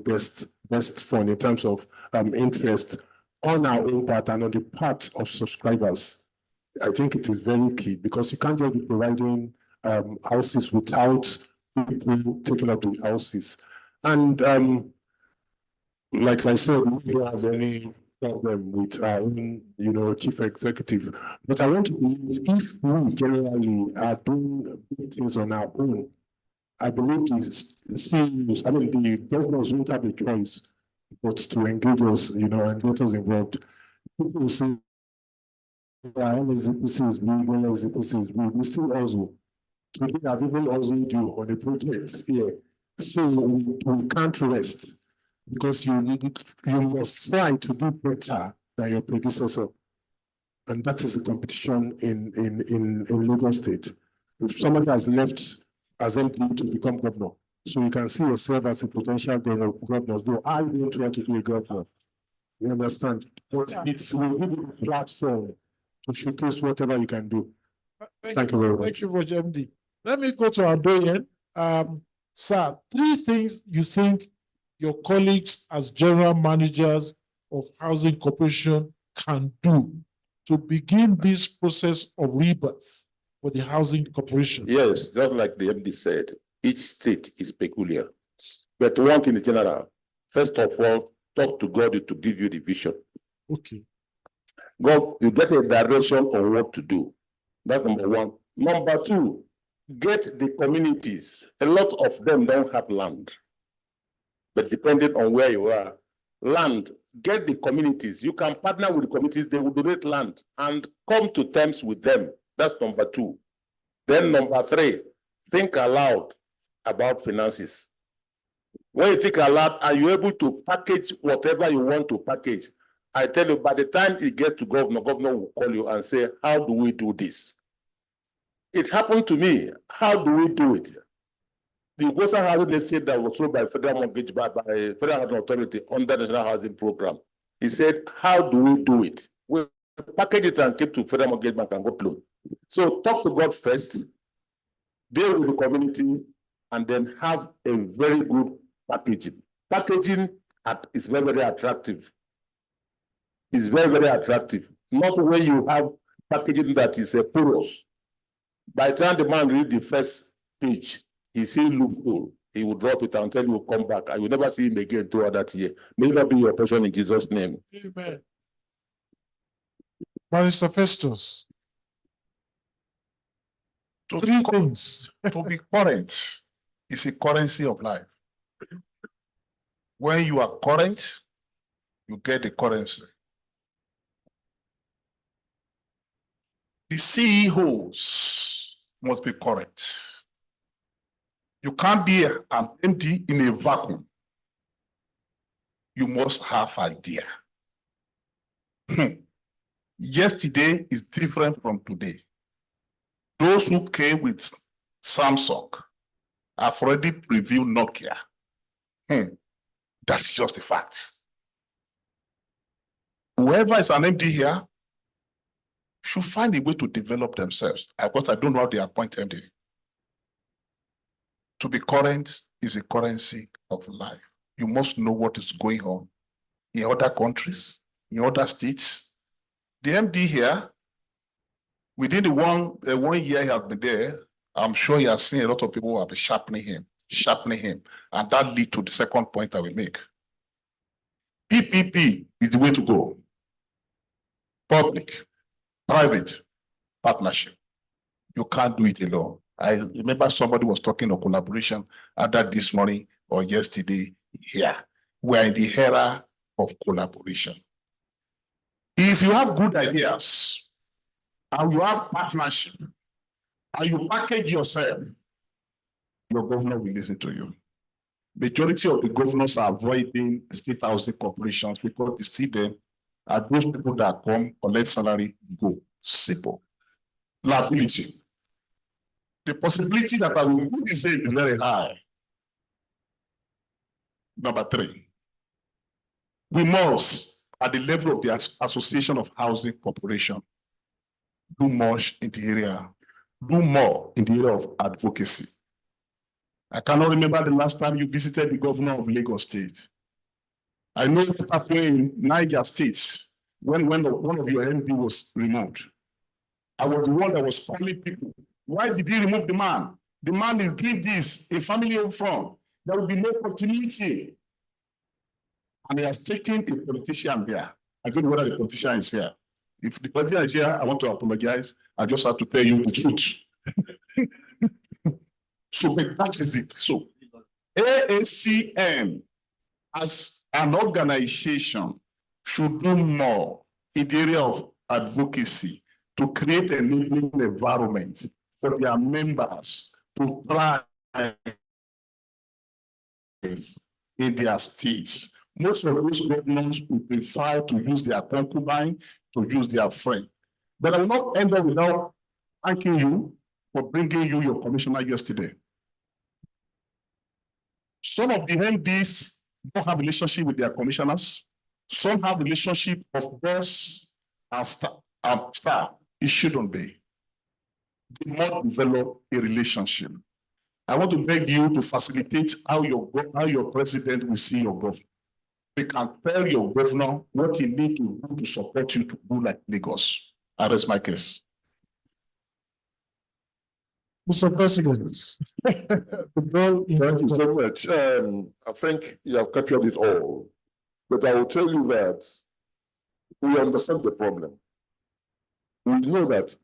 S: best fund in terms of interest on our own part and on the part of subscribers. I think it is very key because you can't just be providing houses without people taking up the houses. And like I said, we don't have any problem with our own, you know, chief executive. But I want to believe if we generally are doing big things on our own, I believe the CEOs, I mean, the governors won't have a choice but to engage us, you know, and get us involved. People will say, LSDPC is big, LSDPC is big. We still also. Today, I've even also you on a project here. So we can't rest because you must try to do better than your predecessor. And that is the competition in Lagos State. If somebody has left as MP to become governor, so you can see yourself as a potential governor, though I don't want to be a governor. You understand? But it's will give you a platform to showcase whatever you can do. Thank you very much.
A: Thank you, Roger MD. Let me go to our Doyen. Sir, 3 things you think your colleagues as general managers of housing corporation can do to begin this process of rebirth for the housing corporation?
D: Yes, just like the MD said, each state is peculiar. But one thing in general, first of all, talk to God to give you the vision.
A: Okay.
D: God, you get a direction on what to do. That's number 1. Number 2, get the communities. A lot of them don't have land. But depending on where you are, land, get the communities. You can partner with the communities, they will donate land and come to terms with them. That's number 2. Then number 3, think aloud about finances. When you think aloud, are you able to package whatever you want to package? I tell you, by the time you get to governor will call you and say, how do we do this? It happened to me. How do we do it? The Gosa Housing Estate that was sold by Federal Mortgage by Federal Housing Authority under the National Housing Program. He said, how do we do it? We package it and keep to Federal Mortgage Bank and go loan. So talk to God first, deal with the community, and then have a very good packaging. Packaging is very, very attractive. It's very, very attractive. Not when you have packaging that is a porous. By the time the man read the first page, he see loophole. He will drop it and tell you come back. I will never see him again throughout that year. May that be your portion in Jesus' name.
A: Amen. Barrister Festus. 3 things.
Q: To be current is a currency of life. When you are current, you get the currency. The CEOs must be current. You can't be an MD in a vacuum. You must have idea. Yesterday is different from today. Those who came with Samsung I've already previewed Nokia. That's just a fact. Whoever is an MD here should find a way to develop themselves. Because I don't know how they appoint MD. To be current is a currency of life. You must know what is going on in other countries, in other states. The MD here, within the one year he has been there, I'm sure he has seen a lot of people who have been sharpening him. And that leads to the second point I will make. PPP is the way to go. Public, private, partnership. You can't do it alone. I remember somebody was talking of collaboration either this morning or yesterday here. We're in the era of collaboration. If you have good ideas and you have partnership and you package yourself, your governor will listen to you. Majority of the governors are avoiding state housing corporations because they see them as those people that come, collect salary, go. Simple. Liability. The possibility that I will do this is very high. Number 3, we must, at the level of the Association of Housing Corporation, do much in the area, do more in the area of advocacy. I cannot remember the last time you visited the governor of Lagos State. I know it happened in Niger State when one of your MD was removed. I was the one that was calling people. Why did he remove the man? The man is doing this, a family home farm. There will be no continuity. And he has taken a politician there. I don't know whether the politician is here. If the politician is here, I want to apologize. I just have to tell you the truth. So that is it. So AACN as an organization should do more in the area of advocacy to create an enabling environment for their members to thrive in their states. Most of those governors would prefer to use their concubine, to use their friend. But I will not end up without thanking you for bringing you your commissioner yesterday. Some of the MDs don't have relationship with their commissioners. Some have relationship of boss and staff. It shouldn't be. They must develop a relationship. I want to beg you to facilitate how your president will see your governor. You can tell your governor what he needs to do to support you to do like Lagos. I rest my case.
S: Mr. President.
E: Thank you so much. I think you have captured it all. But I will tell you that we understand the problem. We know that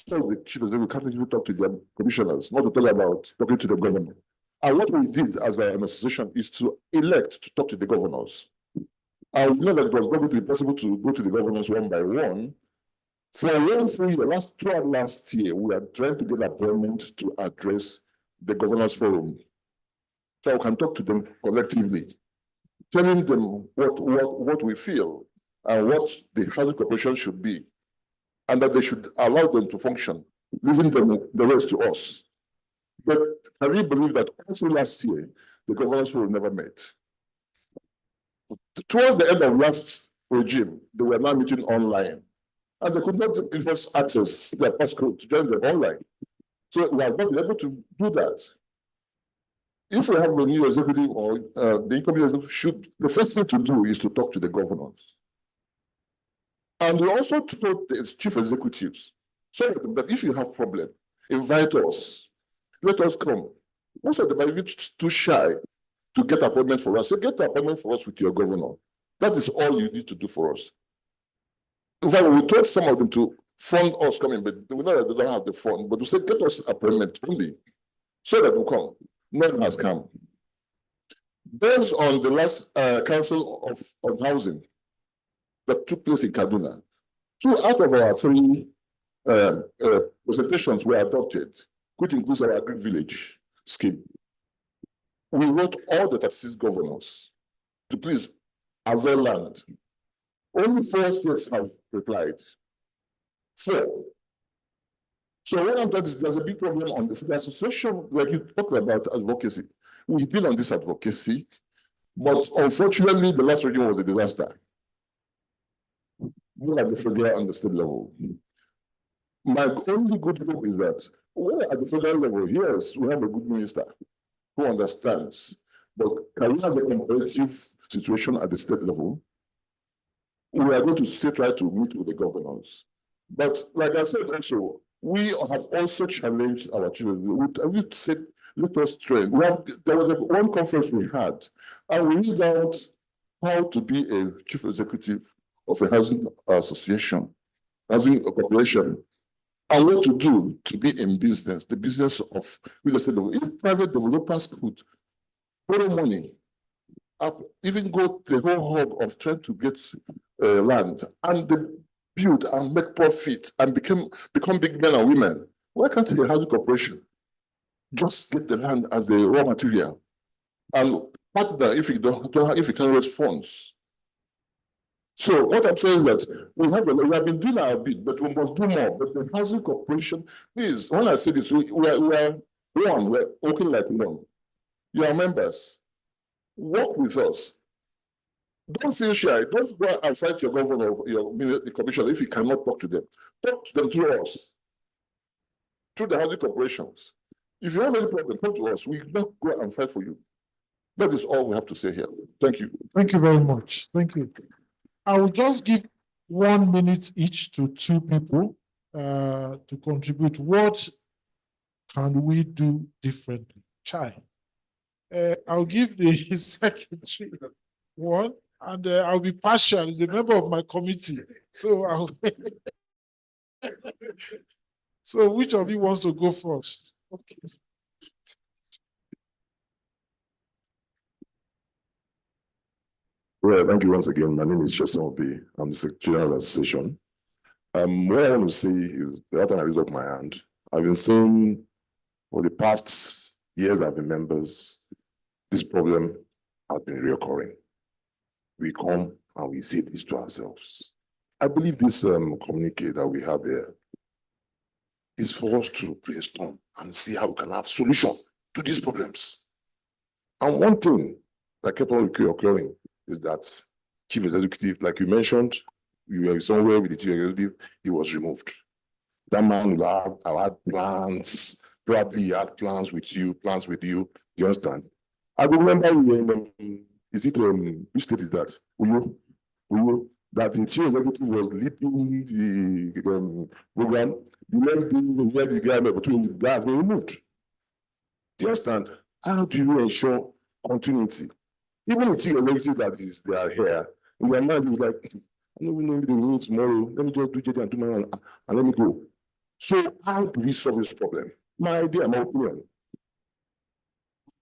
E: the chief executive can't even talk to their commissioners, not to tell about talking to the governor. And what we did as an association is to elect to talk to the governors. And we know that it was not going to be possible to go to the governors one by one. For one full year, throughout last year, we are trying to get appointment to address the governors forum. So we can talk to them collectively, telling them what we feel and what the housing corporation should be, and that they should allow them to function, leaving the rest to us. But can you believe that also last year, the governors forum never met? Towards the end of last regime, they were now meeting online. And they could not give us access to their passcode to join them online. So we have not been able to do that. If we have a new executive or the incoming executive, the first thing to do is to talk to the governors. And we also told the chief executives, some of them, that if you have problem, invite us, let us come. Most of them are even too shy to get appointment for us. So get an appointment for us with your governor. That is all you need to do for us. In fact, we told some of them to fund us coming, but we know that they don't have the fund. But we said, get us appointment only, so that we come. None has come. Based on the last Council of Housing that took place in Kaduna, 2 out of our 3 presentations were adopted, which includes our Agri Village scheme. We wrote all the 36 governors to please avail land. Only 4 states have replied. 4. So what I'm trying to say, there's a big problem on this. The association, like you talked about advocacy. We've been on this advocacy, but unfortunately, the last regime was a disaster. Both at the federal and the state level. My only good hope is that well, at the federal level, yes, we have a good minister who understands, but can we have a comparative situation at the state level? We are going to still try to meet with the governors. But like I said also, we have also challenged our children. We said, let us train. There was one conference we had, and we read out how to be a chief executive of a housing association, housing corporation, and what to do to be in business, the business of real estate. If private developers could borrow money, even go the whole hog of trying to get land and build and make profit and become big men and women, why can't the housing corporation just get the land as the raw material and partner if you can raise funds? So what I'm saying is that we have been doing our bit, but we must do more. But the housing corporation, please, when I say this, we are one, we're working like one. You are members. Work with us. Don't feel shy. Don't go and fight your governor, your commissioner if you cannot talk to them. Talk to them through us, through the housing corporations. If you have any problem, come to us. We will not go and fight for you. That is all we have to say here. Thank you.
A: Thank you very much. Thank you. I will just give 1 minute each to 2 people to contribute. What can we do differently? Chai. I'll give the secretary one, and I'll be partial. He's a member of my committee. So so which of you wants to go first? Okay.
E: Well, thank you once again. My name is Sheson Obi. I'm the Secretary of the Association. What I want to say is, the other time I raised up my hand, I've been saying for the past years I've been members, this problem has been reoccurring. We come and we say this to ourselves. I believe this communique that we have here is for us to brainstorm and see how we can have solution to these problems. And one thing that kept on occurring is that chief executive, like you mentioned, you were somewhere with the chief executive, he was removed. That man will have had plans, probably he had plans with you, do you understand? I remember we were in, which state is that? Uyo, that the chief executive was leading the program. The next day, we had the guy between the guys were removed. Do you understand? How do you ensure continuity? Even the chief executive they are here, in their mind, it was like, I know we know the meeting tomorrow. Let me just do JD and do my and let me go. So how do we solve this problem? My idea, my opinion,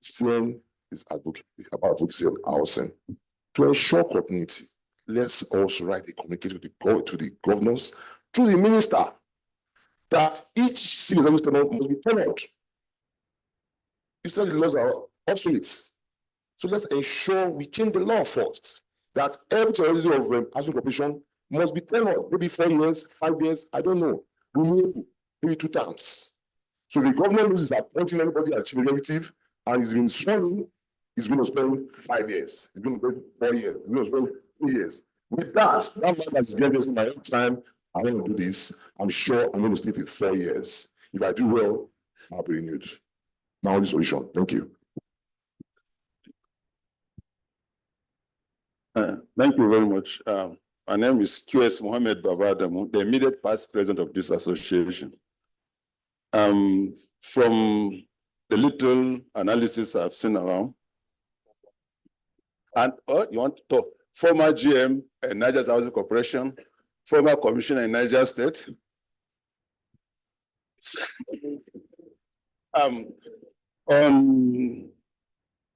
E: saying is about advocacy and housing. To ensure continuity, let's also write a communication to the governors through the minister that each civil service must be followed. You said the laws are obsolete. So let's ensure we change the law first, that every terrorism of housing corporation must be tenured, maybe 4 years, 5 years, I don't know, maybe 2 times. So the government loses appointing anybody as chief executive, and he's been struggling, he's going to spend 5 years, he's going to spend 4 years, he's going to spend 3 years. With that man that is getting this in my own time, I want to do this, I'm sure I'm going to stay till 4 years. If I do well, I'll be renewed. Now the solution. Thank you.
D: Thank you very much. My name is QS Mohammed Babadamu, the immediate past president of this association. From the little analysis I've seen around, and you want to talk, former GM in Niger Housing Corporation, former commissioner in Niger State. On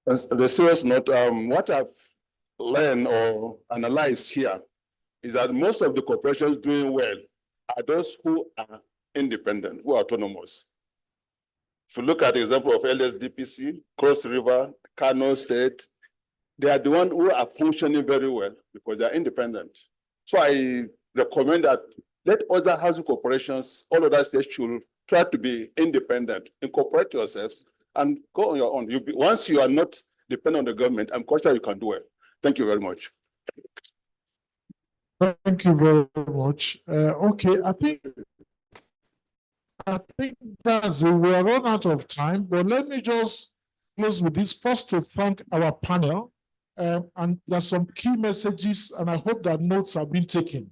D: the serious note, what I've learned or analyzed here is that most of the corporations doing well are those who are independent, who are autonomous. If you look at the example of LSDPC, Cross River, Kano State, they are the ones who are functioning very well because they are independent. So I recommend that let other housing corporations, all other states should try to be independent, incorporate yourselves, and go on your own. Once you are not dependent on the government, I'm quite sure you can do it. Thank you very much.
A: Thank you very much. Okay, I think that's it. We are run out of time, but let me just close with this. First, to thank our panel. And there's some key messages, and I hope that notes have been taken.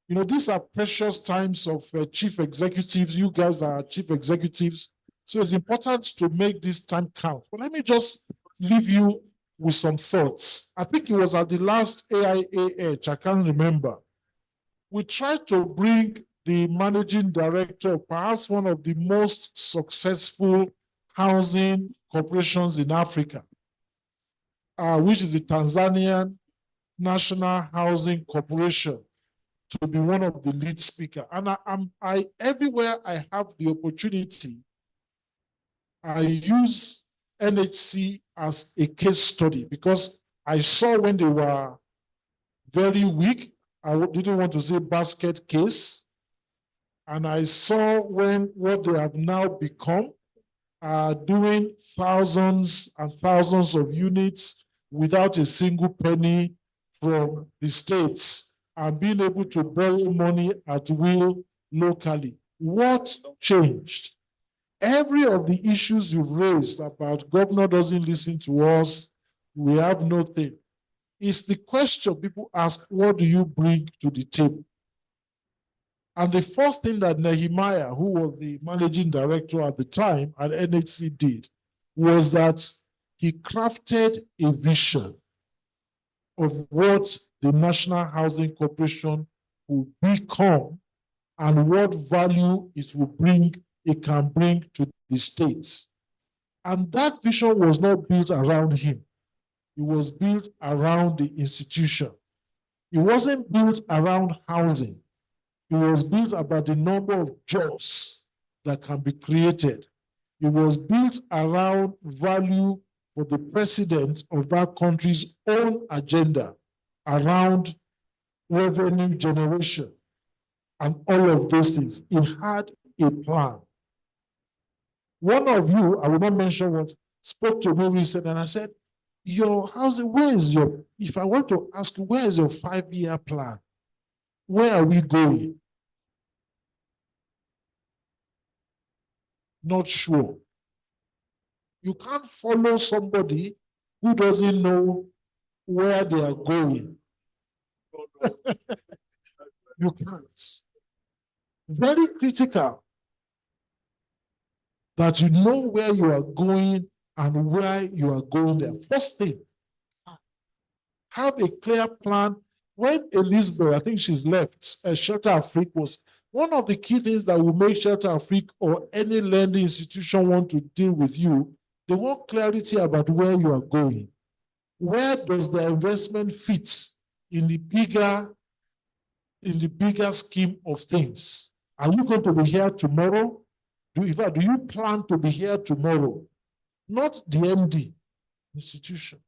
A: You know, these are precious times of chief executives. You guys are chief executives. So it's important to make this time count. But let me just leave you with some thoughts. I think it was at the last AIAH, I can't remember. We tried to bring the managing director of perhaps one of the most successful housing corporations in Africa, which is the Tanzanian National Housing Corporation, to be one of the lead speakers. And I everywhere I have the opportunity, I use NHC as a case study, because I saw when they were very weak, I didn't want to say basket case, and I saw what they have now become, doing thousands and thousands of units without a single penny from the states, and being able to borrow money at will locally. What changed? Every of the issues you've raised about governor doesn't listen to us, we have nothing. It's the question people ask, what do you bring to the table? And the first thing that Nehemiah, who was the managing director at the time at NHC, did was that he crafted a vision of what the National Housing Corporation will become and what value it can bring to the states. And that vision was not built around him. It was built around the institution. It wasn't built around housing. It was built about the number of jobs that can be created. It was built around value for the president of that country's own agenda around revenue generation and all of those things. It had a plan. One of you, I will not mention what, spoke to me recently, and I said, your housing, if I want to ask you, where is your 5-year plan? Where are we going? Not sure. You can't follow somebody who doesn't know where they are going. You can't. Very critical that you know where you are going and where you are going there. First thing, have a clear plan. When Elizabeth, I think she's left, Shelter Afrique was one of the key things that will make Shelter Afrique or any lending institution want to deal with you. They want clarity about where you are going. Where does the investment fit in the bigger scheme of things? Are you going to be here tomorrow? Do you plan to be here tomorrow? Not the MD institution.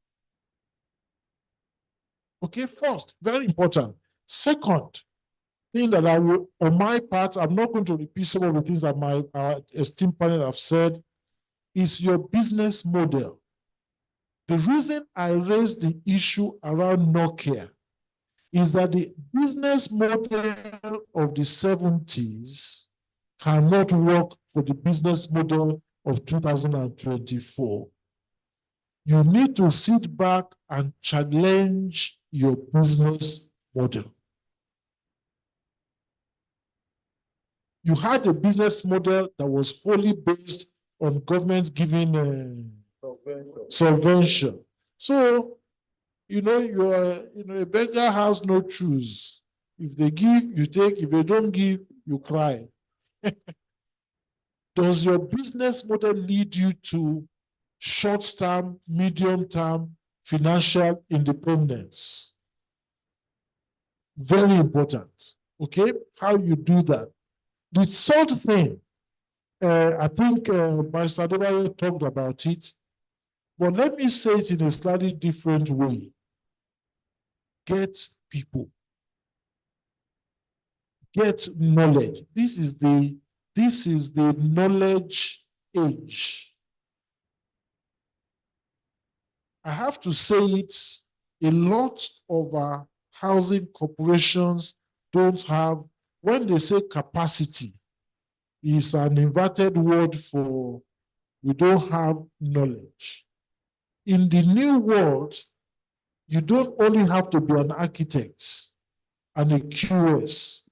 A: Okay, first, very important. Second thing that I will, on my part, I'm not going to repeat some of the things that my esteemed panel have said, is your business model. The reason I raised the issue around Nokia is that the business model of the 70s cannot work for the business model of 2024. You need to sit back and challenge your business model. You had a business model that was wholly based on government giving subvention. So, a beggar has no choice. If they give, you take. If they don't give, you cry. Does your business model lead you to short-term, medium-term financial independence? Very important. Okay, how you do that. The third thing, I think Mr. Adebayo talked about it, but let me say it in a slightly different way. Get people. Get knowledge. This is the This is the knowledge age. I have to say it, a lot of our housing corporations don't have, when they say capacity, is an inverted word for we don't have knowledge. In the new world, you don't only have to be an architect and a QS.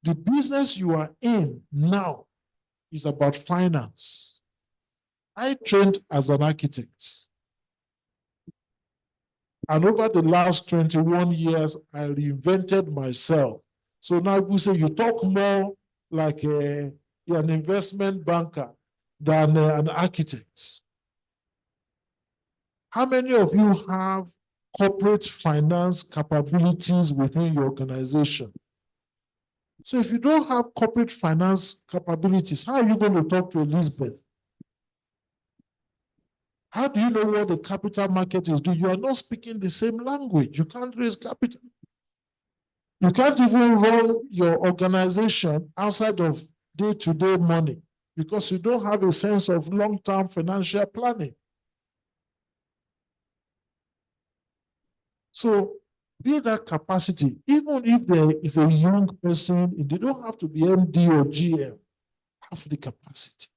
A: The business you are in now is about finance. I trained as an architect. And over the last 21 years, I reinvented myself. So now we say you talk more like an investment banker than an architect. How many of you have corporate finance capabilities within your organization? So if you don't have corporate finance capabilities, how are you going to talk to Elizabeth? How do you know what the capital market is doing? You are not speaking the same language. You can't raise capital. You can't even run your organization outside of day-to-day money because you don't have a sense of long-term financial planning. So build that capacity. Even if there is a young person, they don't have to be MD or GM. Have the capacity.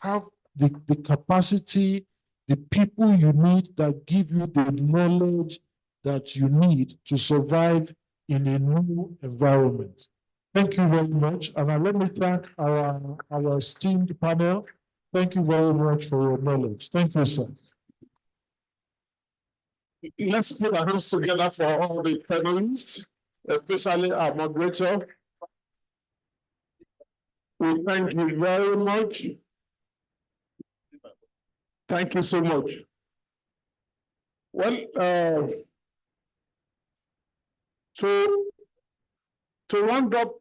A: Have the capacity, the people you need that give you the knowledge that you need to survive in a new environment. Thank you very much. And let me thank our esteemed panel. Thank you very much for your knowledge. Thank you, sir.
B: Let's put our hands together for all the panelists, especially our moderator. We thank you very much. Thank you so much. Well, to round up,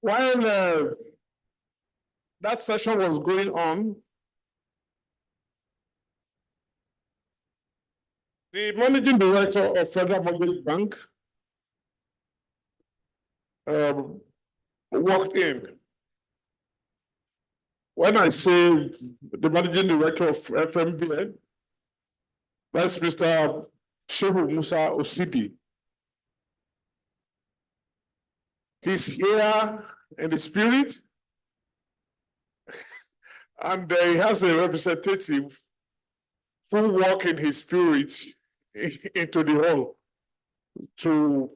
B: while that session was going on, the managing director of Federal Mortgage Bank walked in. When I say the managing director of FMBN, that's Mr. Shehu Musa Osidi. He's here in the spirit, and he has a representative who walk in his spirit into the hall to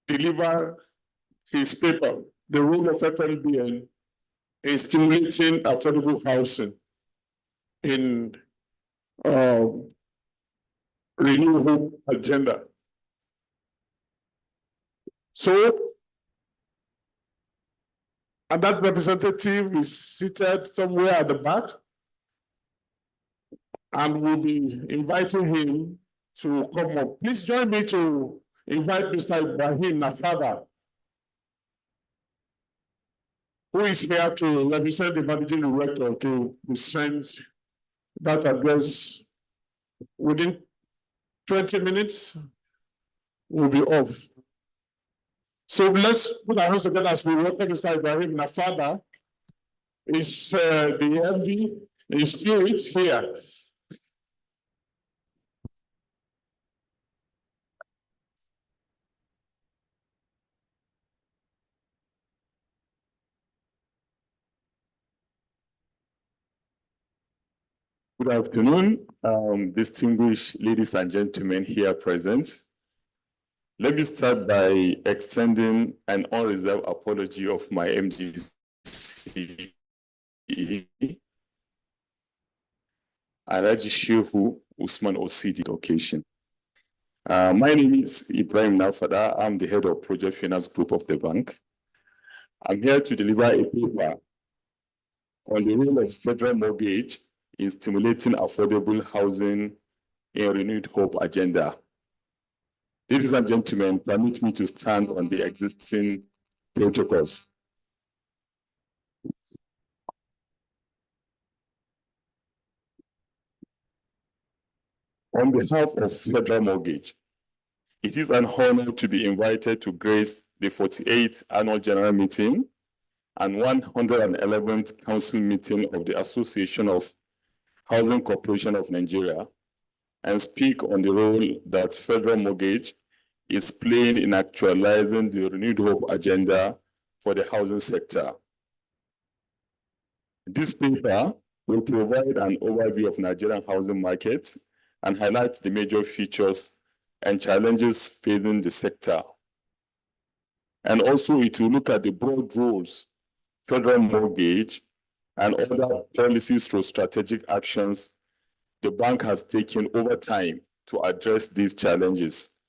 B: deliver his paper, the role of FMBN in stimulating affordable housing in Renewed Hope agenda. So, and that representative is seated somewhere at the back, and we'll be inviting him to come up. Please join me to invite Mr. Ibrahim Nafada, who is here to represent the managing director to present that address. Within 20 minutes, we'll be off. So let's put our hands together as we welcome Mr. Ibrahim Nafada. Is the MD in spirit here.
T: Good afternoon, distinguished ladies and gentlemen here present. Let me start by extending an unreserved apology of my MDC, Alhaji Shehu Usman Osidi occasion. My name is Ibrahim Nafada. I'm the head of Project Finance Group of the bank. I'm here to deliver a paper on the role of federal mortgage in stimulating affordable housing in Renewed Hope agenda. Ladies and gentlemen, permit me to stand on the existing protocols. On behalf of Federal Mortgage, it is an honor to be invited to grace the 48th Annual General Meeting and 111th Council Meeting of the Association of Housing Corporation of Nigeria and speak on the role that Federal Mortgage is playing in actualizing the Renewed Hope agenda for the housing sector. This paper will provide an overview of Nigerian housing markets and highlight the major features and challenges facing the sector. And also it will look at the broad roles Federal Mortgage and other policies through strategic actions the bank has taken over time to address these challenges.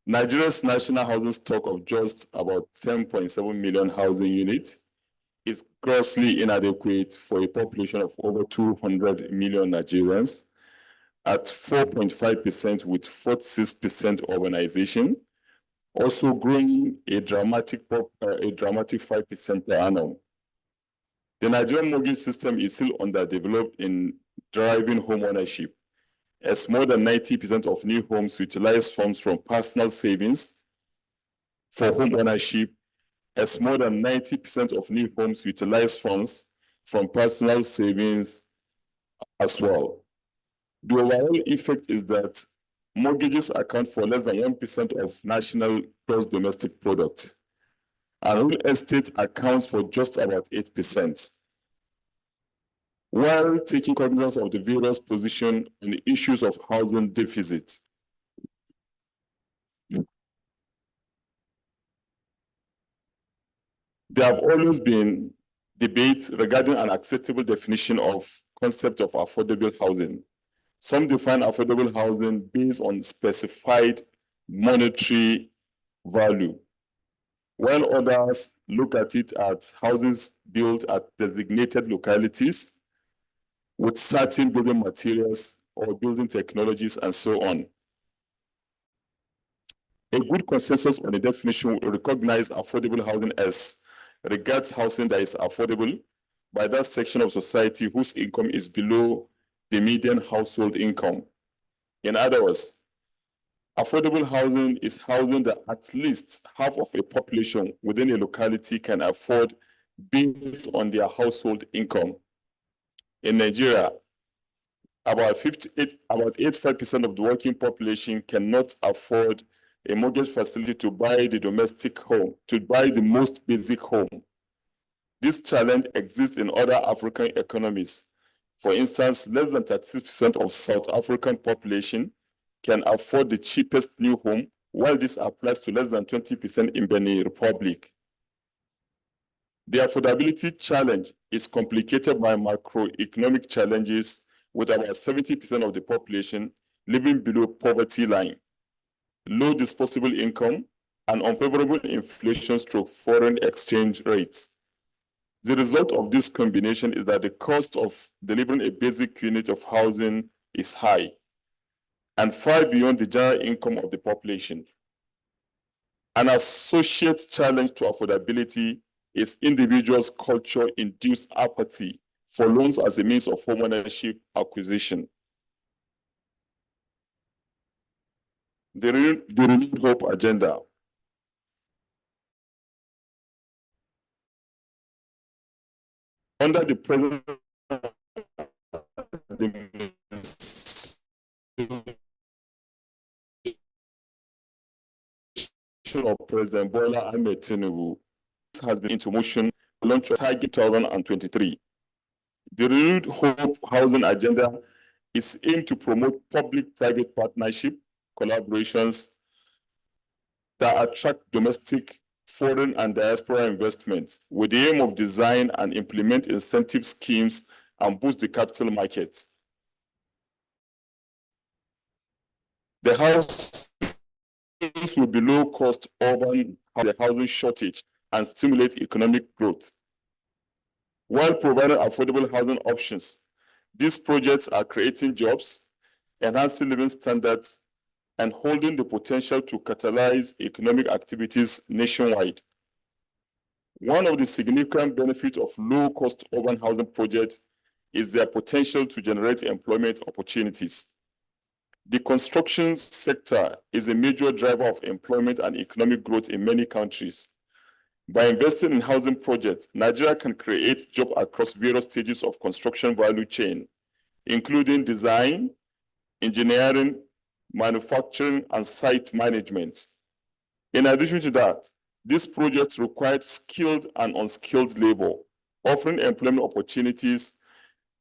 T: Nigeria's national housing stock of just about 10.7 million housing units is grossly inadequate for a population of over 200 million Nigerians at 4.5% with 46% urbanization, also growing a dramatic 5% per annum. The Nigerian mortgage system is still underdeveloped in driving home ownership, as more than 90% of new homes utilize funds from personal savings for home ownership, as more than 90% of new homes utilize funds from personal savings as well. The overall effect is that mortgages account for less than 1% of national gross domestic product, and real estate accounts for just about 8%. While taking cognizance of the various positions on the issues of housing deficit, there have always been debates regarding an acceptable definition of concept of affordable housing. Some define affordable housing based on specified monetary value, while others look at it as houses built at designated localities with certain building materials or building technologies and so on. A good consensus on the definition will recognize affordable housing as regards housing that is affordable by that section of society whose income is below the median household income. In other words, affordable housing is housing that at least half of a population within a locality can afford based on their household income. In Nigeria, about 85% of the working population cannot afford a mortgage facility to buy the domestic home, to buy the most basic home. This challenge exists in other African economies. For instance, less than 36% of South African population can afford the cheapest new home, while this applies to less than 20% in Benin Republic. The affordability challenge is complicated by macroeconomic challenges, with about 70% of the population living below poverty line, low disposable income, and unfavorable inflation/foreign exchange rates. The result of this combination is that the cost of delivering a basic unit of housing is high and far beyond the general income of the population. An associate challenge to affordability is individuals' culture-induced apathy for loans as a means of homeownership acquisition. The Renewed Hope agenda. Under the present of President Bola Ahmed Tinubu has been into motion to launch a target 2023. The Renewed Hope housing agenda is aimed to promote public-private partnership collaborations that attract domestic, foreign, and diaspora investments with the aim of design and implement incentive schemes and boost the capital markets. The house will be low-cost urban housing shortage and stimulate economic growth. While providing affordable housing options, these projects are creating jobs, enhancing living standards, and holding the potential to catalyze economic activities nationwide. One of the significant benefits of low-cost urban housing projects is their potential to generate employment opportunities. The construction sector is a major driver of employment and economic growth in many countries. By investing in housing projects, Nigeria can create jobs across various stages of construction value chain, including design, engineering, manufacturing, and site management. In addition to that, these projects require skilled and unskilled labor, offering employment opportunities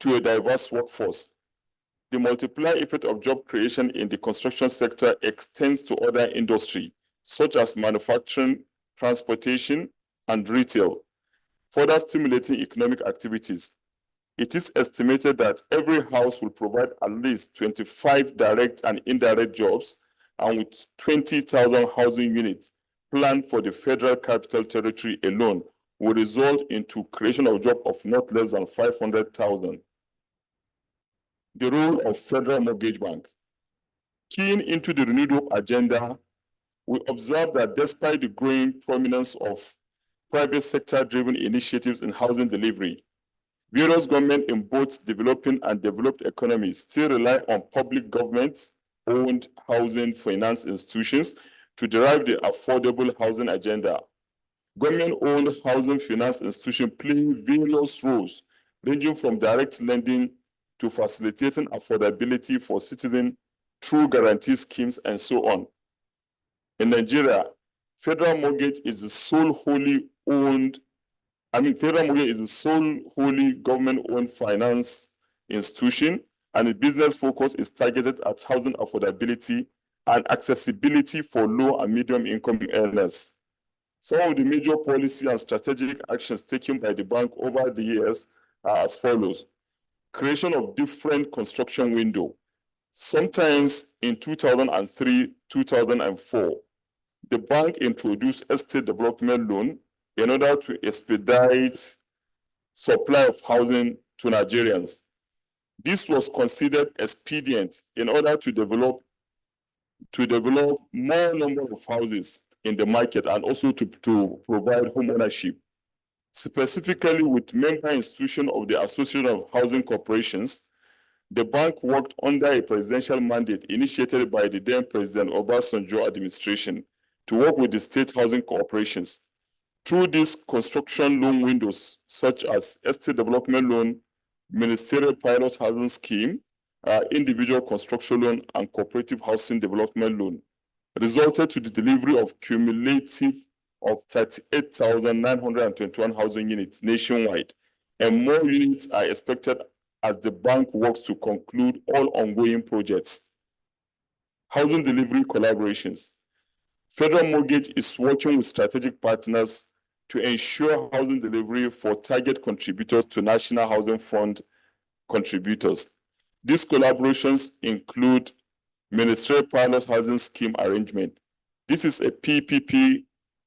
T: to a diverse workforce. The multiplier effect of job creation in the construction sector extends to other industries, such as manufacturing, transportation, and retail, further stimulating economic activities. It is estimated that every house will provide at least 25 direct and indirect jobs, and with 20,000 housing units planned for the Federal Capital Territory alone, will result into creation of jobs of not less than 500,000. The role of Federal Mortgage Bank. Keying into the renewed hope agenda, we observe that despite the growing prominence of private sector-driven initiatives in housing delivery, various governments in both developing and developed economies still rely on public government-owned housing finance institutions to drive the affordable housing agenda. Government-owned housing finance institutions play various roles, ranging from direct lending to facilitating affordability for citizens through guarantee schemes and so on. In Nigeria, Federal Mortgage is the sole wholly government-owned finance institution, and its business focus is targeted at housing affordability and accessibility for low and medium income earners. Some of the major policy and strategic actions taken by the bank over the years are as follows. Creation of different construction window. Sometimes in 2003, 2004, the bank introduced estate development loan in order to expedite supply of housing to Nigerians. This was considered expedient in order to develop more number of houses in the market and also to provide home ownership. Specifically with member institution of the Association of Housing Corporations, the bank worked under a presidential mandate initiated by the then President Obasanjo administration to work with the state housing corporations. Through these construction loan windows, such as estate development loan, ministerial pilot housing scheme, individual construction loan, and cooperative housing development loan, resulted to the delivery of cumulative of 38,921 housing units nationwide, and more units are expected as the bank works to conclude all ongoing projects. Housing delivery collaborations. Federal Mortgage is working with strategic partners to ensure housing delivery for target contributors to National Housing Fund contributors. These collaborations include Ministerial Pilot Housing Scheme Arrangement. This is a PPP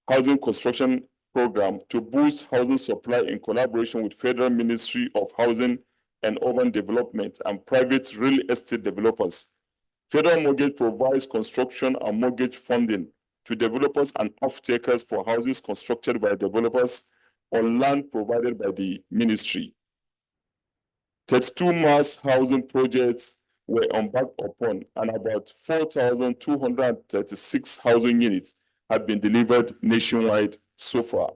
T: housing construction program to boost housing supply in collaboration with Federal Ministry of Housing and Urban Development and private real estate developers. Federal Mortgage provides construction and mortgage funding to developers and off-takers for houses constructed by developers on land provided by the ministry. 32 mass housing projects were embarked upon, and about 4,236 housing units have been delivered nationwide so far.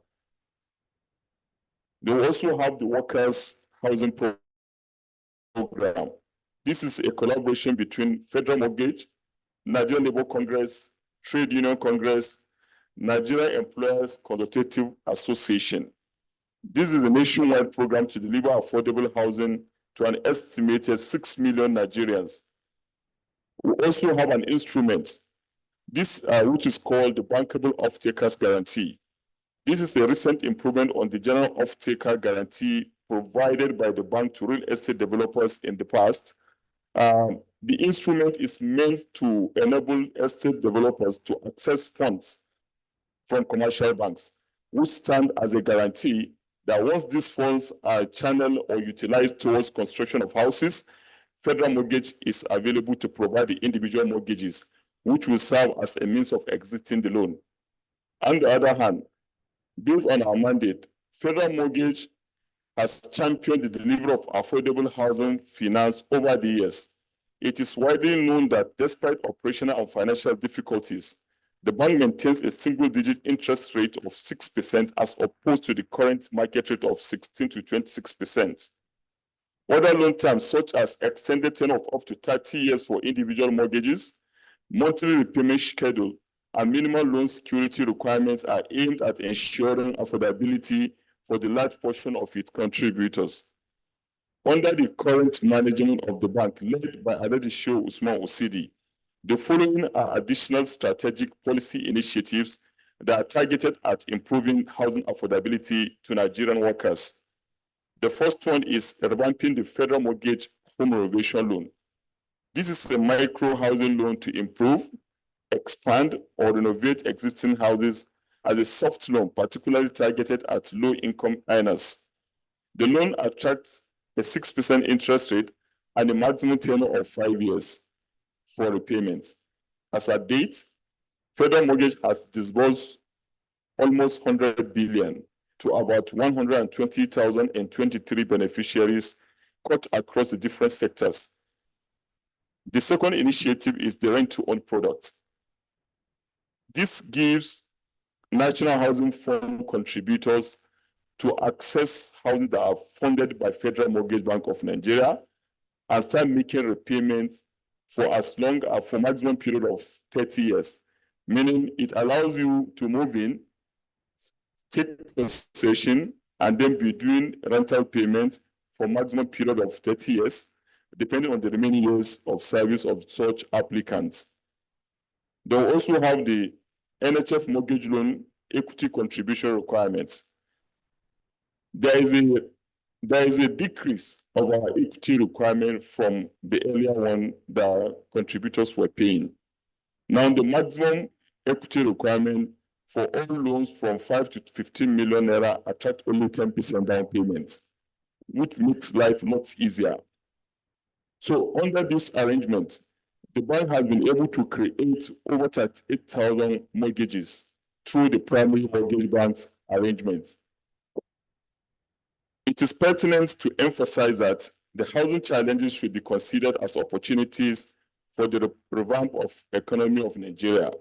T: They also have the Workers' Housing Program. This is a collaboration between Federal Mortgage, Nigerian Labour Congress, Trade Union Congress, Nigeria Employers Consultative Association. This is a nationwide program to deliver affordable housing to an estimated 6 million Nigerians. We also have an instrument, which is called the Bankable Off-Takers Guarantee. This is a recent improvement on the general off-taker guarantee provided by the bank to real estate developers in the past. The instrument is meant to enable estate developers to access funds from commercial banks, which stand as a guarantee that once these funds are channeled or utilized towards construction of houses, Federal Mortgage is available to provide the individual mortgages, which will serve as a means of exiting the loan. On the other hand, based on our mandate, Federal Mortgage has championed the delivery of affordable housing finance over the years. It is widely known that despite operational and financial difficulties, the bank maintains a single-digit interest rate of 6% as opposed to the current market rate of 16 to 26%. Other loan terms, such as extended tenure of up to 30 years for individual mortgages, monthly repayment schedule, and minimum loan security requirements are aimed at ensuring affordability for the large portion of its contributors. Under the current management of the bank, led by Adedisho Usman Osidi, the following are additional strategic policy initiatives that are targeted at improving housing affordability to Nigerian workers. The first one is revamping the federal mortgage home renovation loan. This is a micro housing loan to improve, expand, or renovate existing houses as a soft loan, particularly targeted at low-income earners. The loan attracts a 6% interest rate and a maximum tenure of 5 years for repayment. As at date, Federal Mortgage has disbursed almost 100 billion to about 120,023 beneficiaries cut across the different sectors. The second initiative is the rent-to-own product. This gives National Housing Fund contributors to access houses that are funded by Federal Mortgage Bank of Nigeria and start making repayments for maximum period of 30 years, meaning it allows you to move in, take possession, and then be doing rental payments for maximum period of 30 years, depending on the remaining years of service of such applicants. They will also have the NHF mortgage loan equity contribution requirements. There is a decrease of our equity requirement from the earlier one that contributors were paying. Now, the maximum equity requirement for all loans from 5 to 15 million naira attract only 10% down payments, which makes life much easier. So under this arrangement, the bank has been able to create over 38,000 mortgages through the primary mortgage bank's arrangement. It is pertinent to emphasize that the housing challenges should be considered as opportunities for the revamp of economy of Nigeria.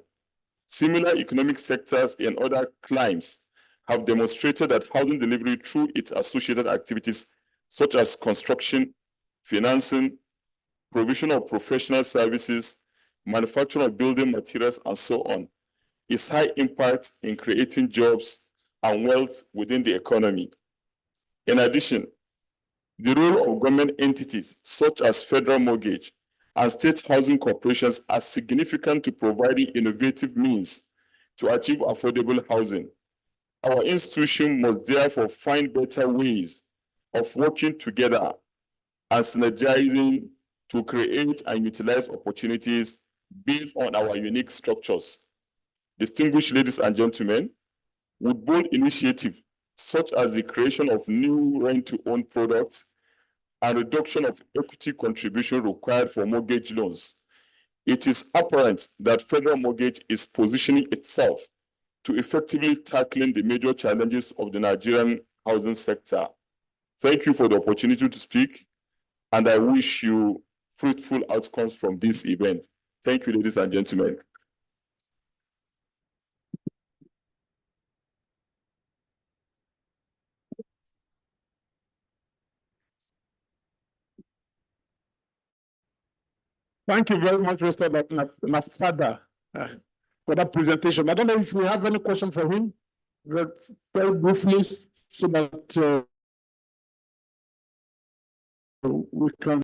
T: Similar economic sectors in other climes have demonstrated that housing delivery through its associated activities, such as construction, financing, provision of professional services, manufacturing of building materials, and so on, is high impact in creating jobs and wealth within the economy. In addition, the role of government entities such as Federal Mortgage and state housing corporations are significant to providing innovative means to achieve affordable housing. Our institution must therefore find better ways of working together and synergizing to create and utilize opportunities based on our unique structures. Distinguished ladies and gentlemen, with bold initiatives such as the creation of new rent-to-own products and reduction of equity contribution required for mortgage loans, it is apparent that Federal Mortgage is positioning itself to effectively tackling the major challenges of the Nigerian housing sector. Thank you for the opportunity to speak, and I wish you fruitful outcomes from this event. Thank you, ladies and gentlemen.
B: Thank you very much, Mr. Nafada, for that presentation. I don't know if we have any question for him, very briefly, so that we can